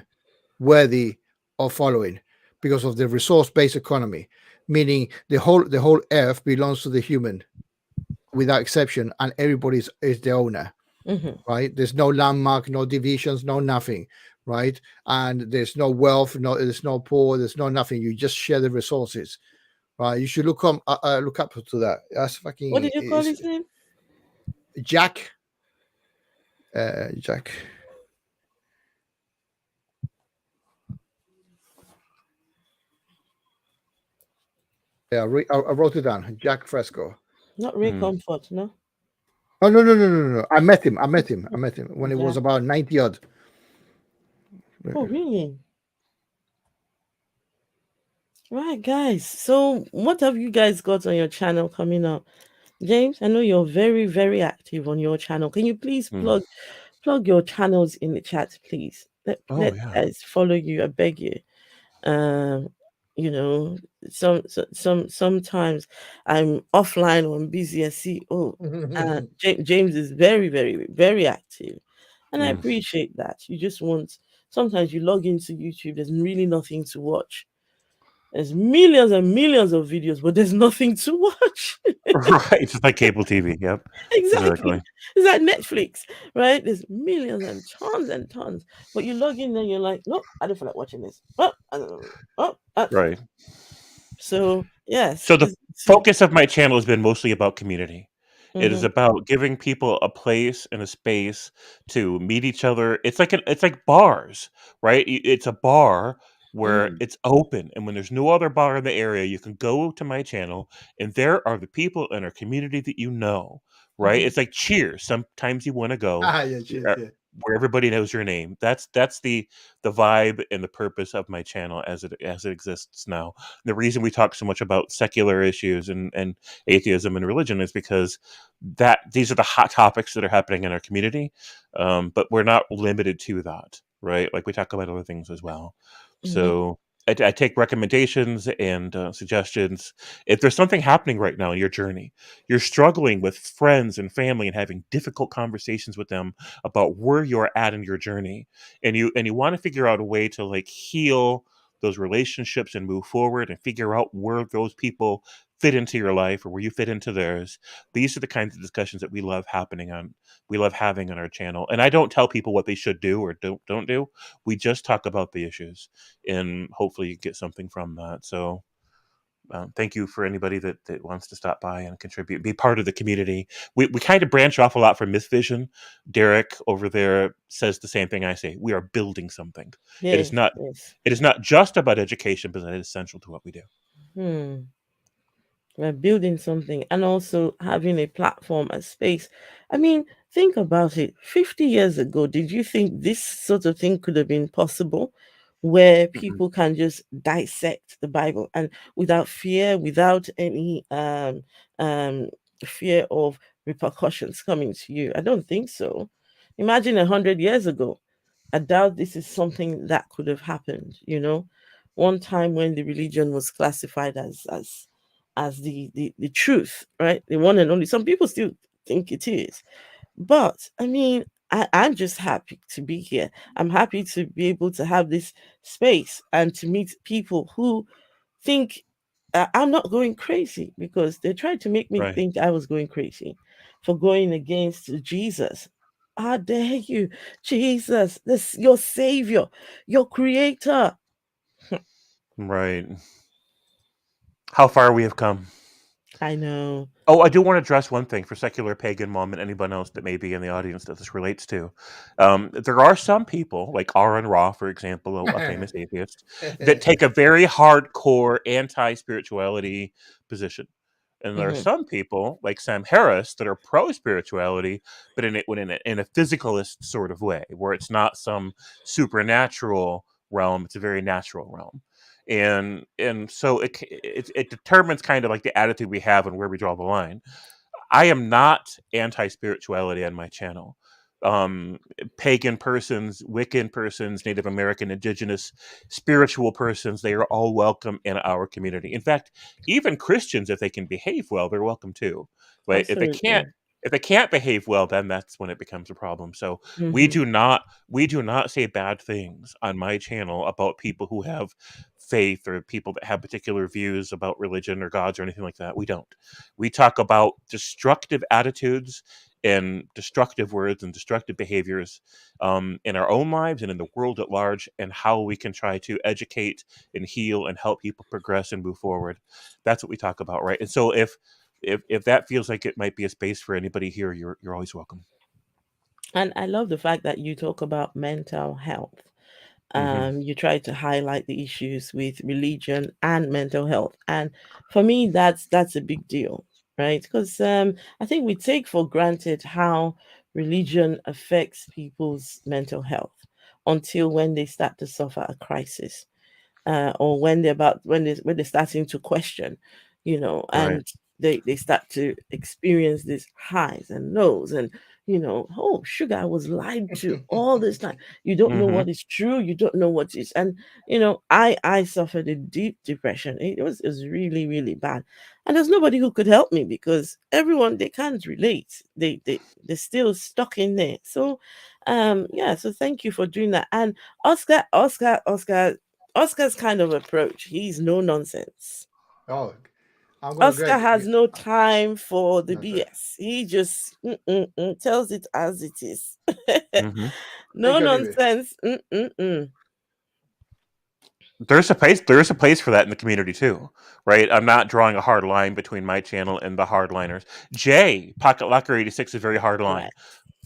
worthy of following because of the resource-based economy, meaning the whole earth belongs to the human, without exception, and everybody is the owner. Right? There's no landmark, no divisions, no nothing. Right? And there's no wealth, there's no poor, there's no nothing. You just share the resources. Right? You should look up to that. That's fucking. What did you call his name? Jack. Jack. Yeah, I wrote it down. Jack Fresco. Not Ray Comfort, no? Oh, no. I met him when it was about 90 odd. Oh, really? Right, guys. So what have you guys got on your channel coming up? James, I know you're very, very active on your channel. Can you please Mm. plug your channels in the chat, please? Oh Let yeah. guys follow you. I beg you. Um, you know, sometimes I'm offline or I'm busy. I see, oh, James is very, very, very active, and I Mm. appreciate that. You just want, sometimes you log into YouTube, there's really nothing to watch. There's millions and millions of videos, but there's nothing to watch. Right, just like cable TV. Yep, exactly. Exactly. It's like Netflix, right? There's millions and tons. But you log in and you're like, nope, I don't feel like watching this. Oh, I don't know. Right. So yes, So the focus of my channel has been mostly about community. It is mhm, about giving people a place and a space to meet each other. It's like bars, right? It's a bar where mm, it's open, and when there's no other bar in the area, you can go to my channel, and there are the people in our community that you know, right? mhm, It's like Cheers. Sometimes you want to go Yeah, cheers, yeah. where everybody knows your name. That's the vibe and the purpose of my channel as it exists now. The reason we talk so much about secular issues and atheism and religion is because that these are the hot topics that are happening in our community, but we're not limited to that, right? Like we talk about other things as well. mhm, So I take recommendations and suggestions. If there's something happening right now in your journey, you're struggling with friends and family and having difficult conversations with them about where you're at in your journey, and you want to figure out a way to like heal those relationships and move forward and figure out where those people fit into your life or where you fit into theirs. These are the kinds of discussions that we love having on our channel. And I don't tell people what they should do or don't do. We just talk about the issues, and hopefully you get something from that. So thank you for anybody that wants to stop by and contribute, be part of the community. We kind of branch off a lot from Vision. Derek over there says the same thing I say. We are building something. It is yes, not yes. it is not just about education, but it is essential to what we do. Hmm. We're building something and also having a platform, a space. I mean, think about it. 50 years ago, did you think this sort of thing could have been possible? Where Mm-mm. people can just dissect the Bible and without fear, without any um, fear of repercussions coming to you? I don't think so. Imagine 100 years ago. I doubt this is something that could have happened, you know. One time when the religion was classified as the truth, right? The one and only. Some people still think it is. But I mean, I'm just happy to be here. I'm happy to be able to have this space and to meet people who think I'm not going crazy, because they tried to make me Right. think I was going crazy for going against Jesus. How dare you, Jesus, this your savior, your creator. Right. How far we have come. I know. Oh, I do want to address one thing for secular pagan mom and anyone else that may be in the audience that this relates to. There are some people, like Aaron Ra, for example, a famous atheist, that take a very hardcore anti-spirituality position. And there are Hmm. some people, like Sam Harris, that are pro-spirituality, but in a physicalist sort of way, where it's not some supernatural realm; it's a very natural realm. And so it determines kind of like the attitude we have and where we draw the line. I am not anti-spirituality on my channel. Pagan persons, Wiccan persons, Native American, Indigenous, spiritual persons, they are all welcome in our community. In fact, even Christians, if they can behave well, they're welcome too. But Absolutely. if they can't behave well, then that's when it becomes a problem. So Hmm. we do not say bad things on my channel about people who have faith or people that have particular views about religion or gods or anything like that. We don't. We talk about destructive attitudes and destructive words and destructive behaviors in our own lives and in the world at large, and how we can try to educate and heal and help people progress and move forward. That's what we talk about, right? And so if that feels like it might be a space for anybody here, you're always welcome. And I love the fact that you talk about mental health. Hmm. You try to highlight the issues with religion and mental health, and for me, that's a big deal, right? Because I think we take for granted how religion affects people's mental health until when they start to suffer a crisis, or when they're starting to question, you know, Right. and they start to experience these highs and lows, and oh, sugar, I was lied to all this time. You don't know what is true, you don't know what is. And I suffered a deep depression. It was really, really bad, and there's nobody who could help me, because everyone, they can't relate. They're still stuck in there. So so thank you for doing that. And Oscar's kind of approach, he's no nonsense. Oh, I'm gonna Oscar has no time for the That's right. BS. He just tells it as it is. No Take it easy. nonsense. There's a place for that in the community too, right? I'm not drawing a hard line between my channel and the hardliners. Jay, Pocket Locker 86 is a very hard line. Right.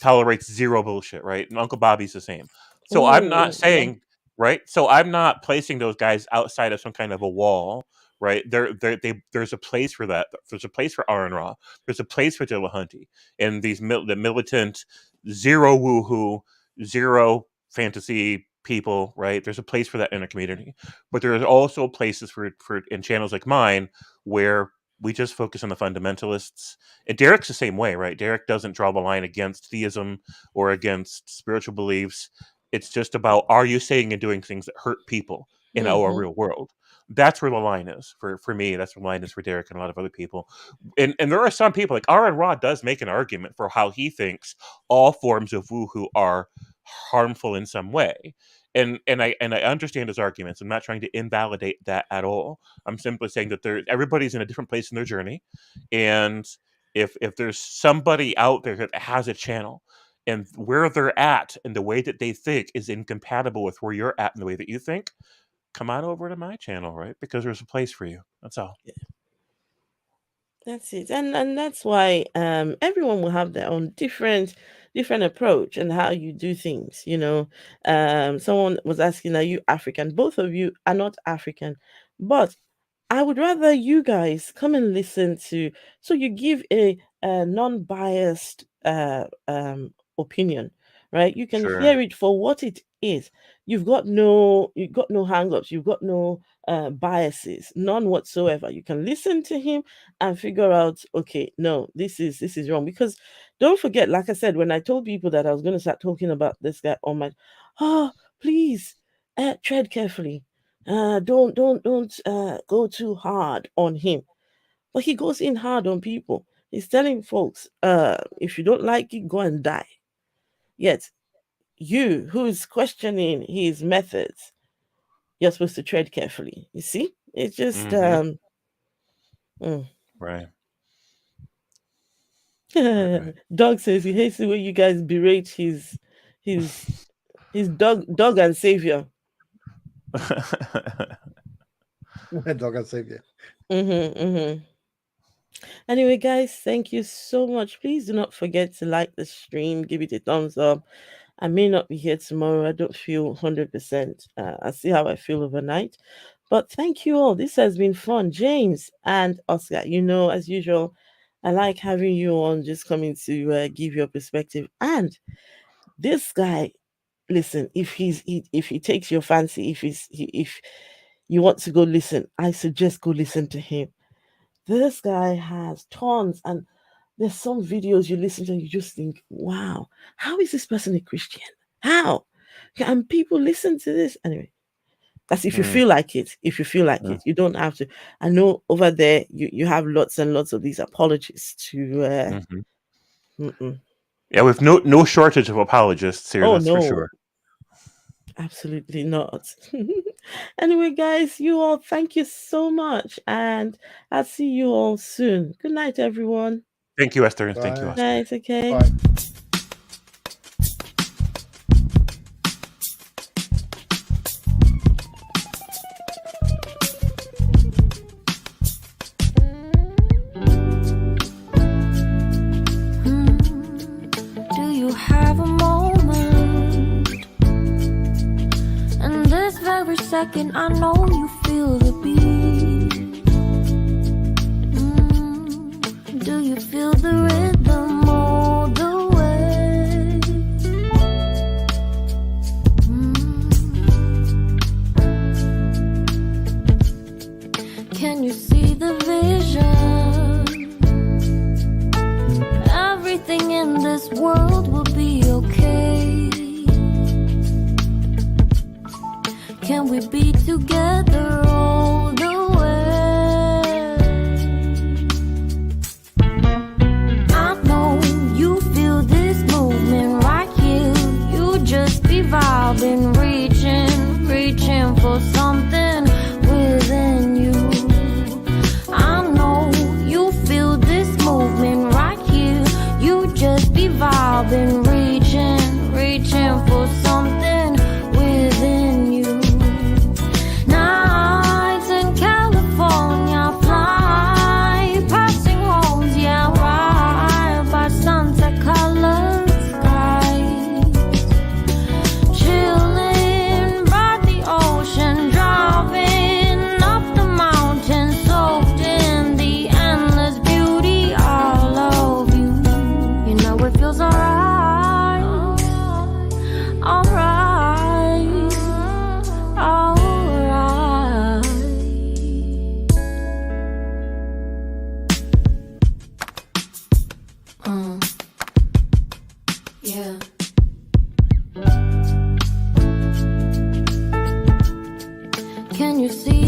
Tolerates zero bullshit, right? And Uncle Bobby's the same. So I'm not saying, right? So I'm not placing those guys outside of some kind of a wall, right? There's a place for that. There's a place for Aaron Ra. There's a place for Dillahunty and the militant, zero woohoo, zero fantasy people, right? There's a place for that in a community, but there's also places for in channels like mine where we just focus on the fundamentalists. And Derek's the same way, right? Derek doesn't draw the line against theism or against spiritual beliefs. It's just about, are you saying and doing things that hurt people in our real world? That's where the line is for me. That's where the line is for Derek and a lot of other people. And there are some people, like Aaron Ra does make an argument for how he thinks all forms of woohoo are harmful in some way. And I understand his arguments. I'm not trying to invalidate that at all. I'm simply saying that everybody's in a different place in their journey. And if there's somebody out there that has a channel and where they're at and the way that they think is incompatible with where you're at and the way that you think, come on over to my channel, right? Because there's a place for you. That's all. Yeah. That's it. And that's why everyone will have their own different approach and how you do things. Someone was asking, are you African? Both of you are not African, but I would rather you guys come and listen to, so you give a non-biased opinion, right? You can hear it for what it is. You've got no hang-ups, you've got no biases, none whatsoever. You can listen to him and figure out, okay, no, this is wrong. Because don't forget, like I said, when I told people that I was going to start talking about this guy on my, please tread carefully, don't go too hard on him. But he goes in hard on people. He's telling folks, if you don't like it, go and die. Yet you, who is questioning his methods, you're supposed to tread carefully. You see, it's just right. Dog says he hates the way you guys berate his dog and savior. Dog and savior. Anyway, guys, thank you so much. Please do not forget to like the stream, give it a thumbs up. I may not be here tomorrow. I don't feel 100%. I'll see how I feel overnight. But thank you all. This has been fun. James and Oscar, as usual, I like having you on, just coming to give your perspective. And this guy, listen, if he takes your fancy, if you want to go listen, I suggest go listen to him. This guy has tons, and there's some videos you listen to and you just think, wow, how is this person a Christian? How? And people listen to this. Anyway, that's if you feel like it. If you feel like it, you don't have to. I know over there you have lots and lots of these apologists to Yeah, with no shortage of apologists here, that's for sure. Absolutely not. Anyway, guys, you all, thank you so much, and I'll see you all soon. Good night, everyone. Thank you, Esther. Bye. Thank you, Oscar. Night, okay. Bye. Do you have a moment? And this very second, I know you feel the beat. Do you feel the rhythm all the way? Can you see the vision? together all the way. I know you feel this movement right here. You just be vibing, reaching for something within you. I know you feel this movement right here. You just be vibing, reaching for something within you. Nights in California, fly passing homes, yeah, right by sunset colored skies. Chilling by the ocean, driving up the mountain, soaked in the endless beauty all of you. You know it feels alright, alright, alright. Yeah. Can you see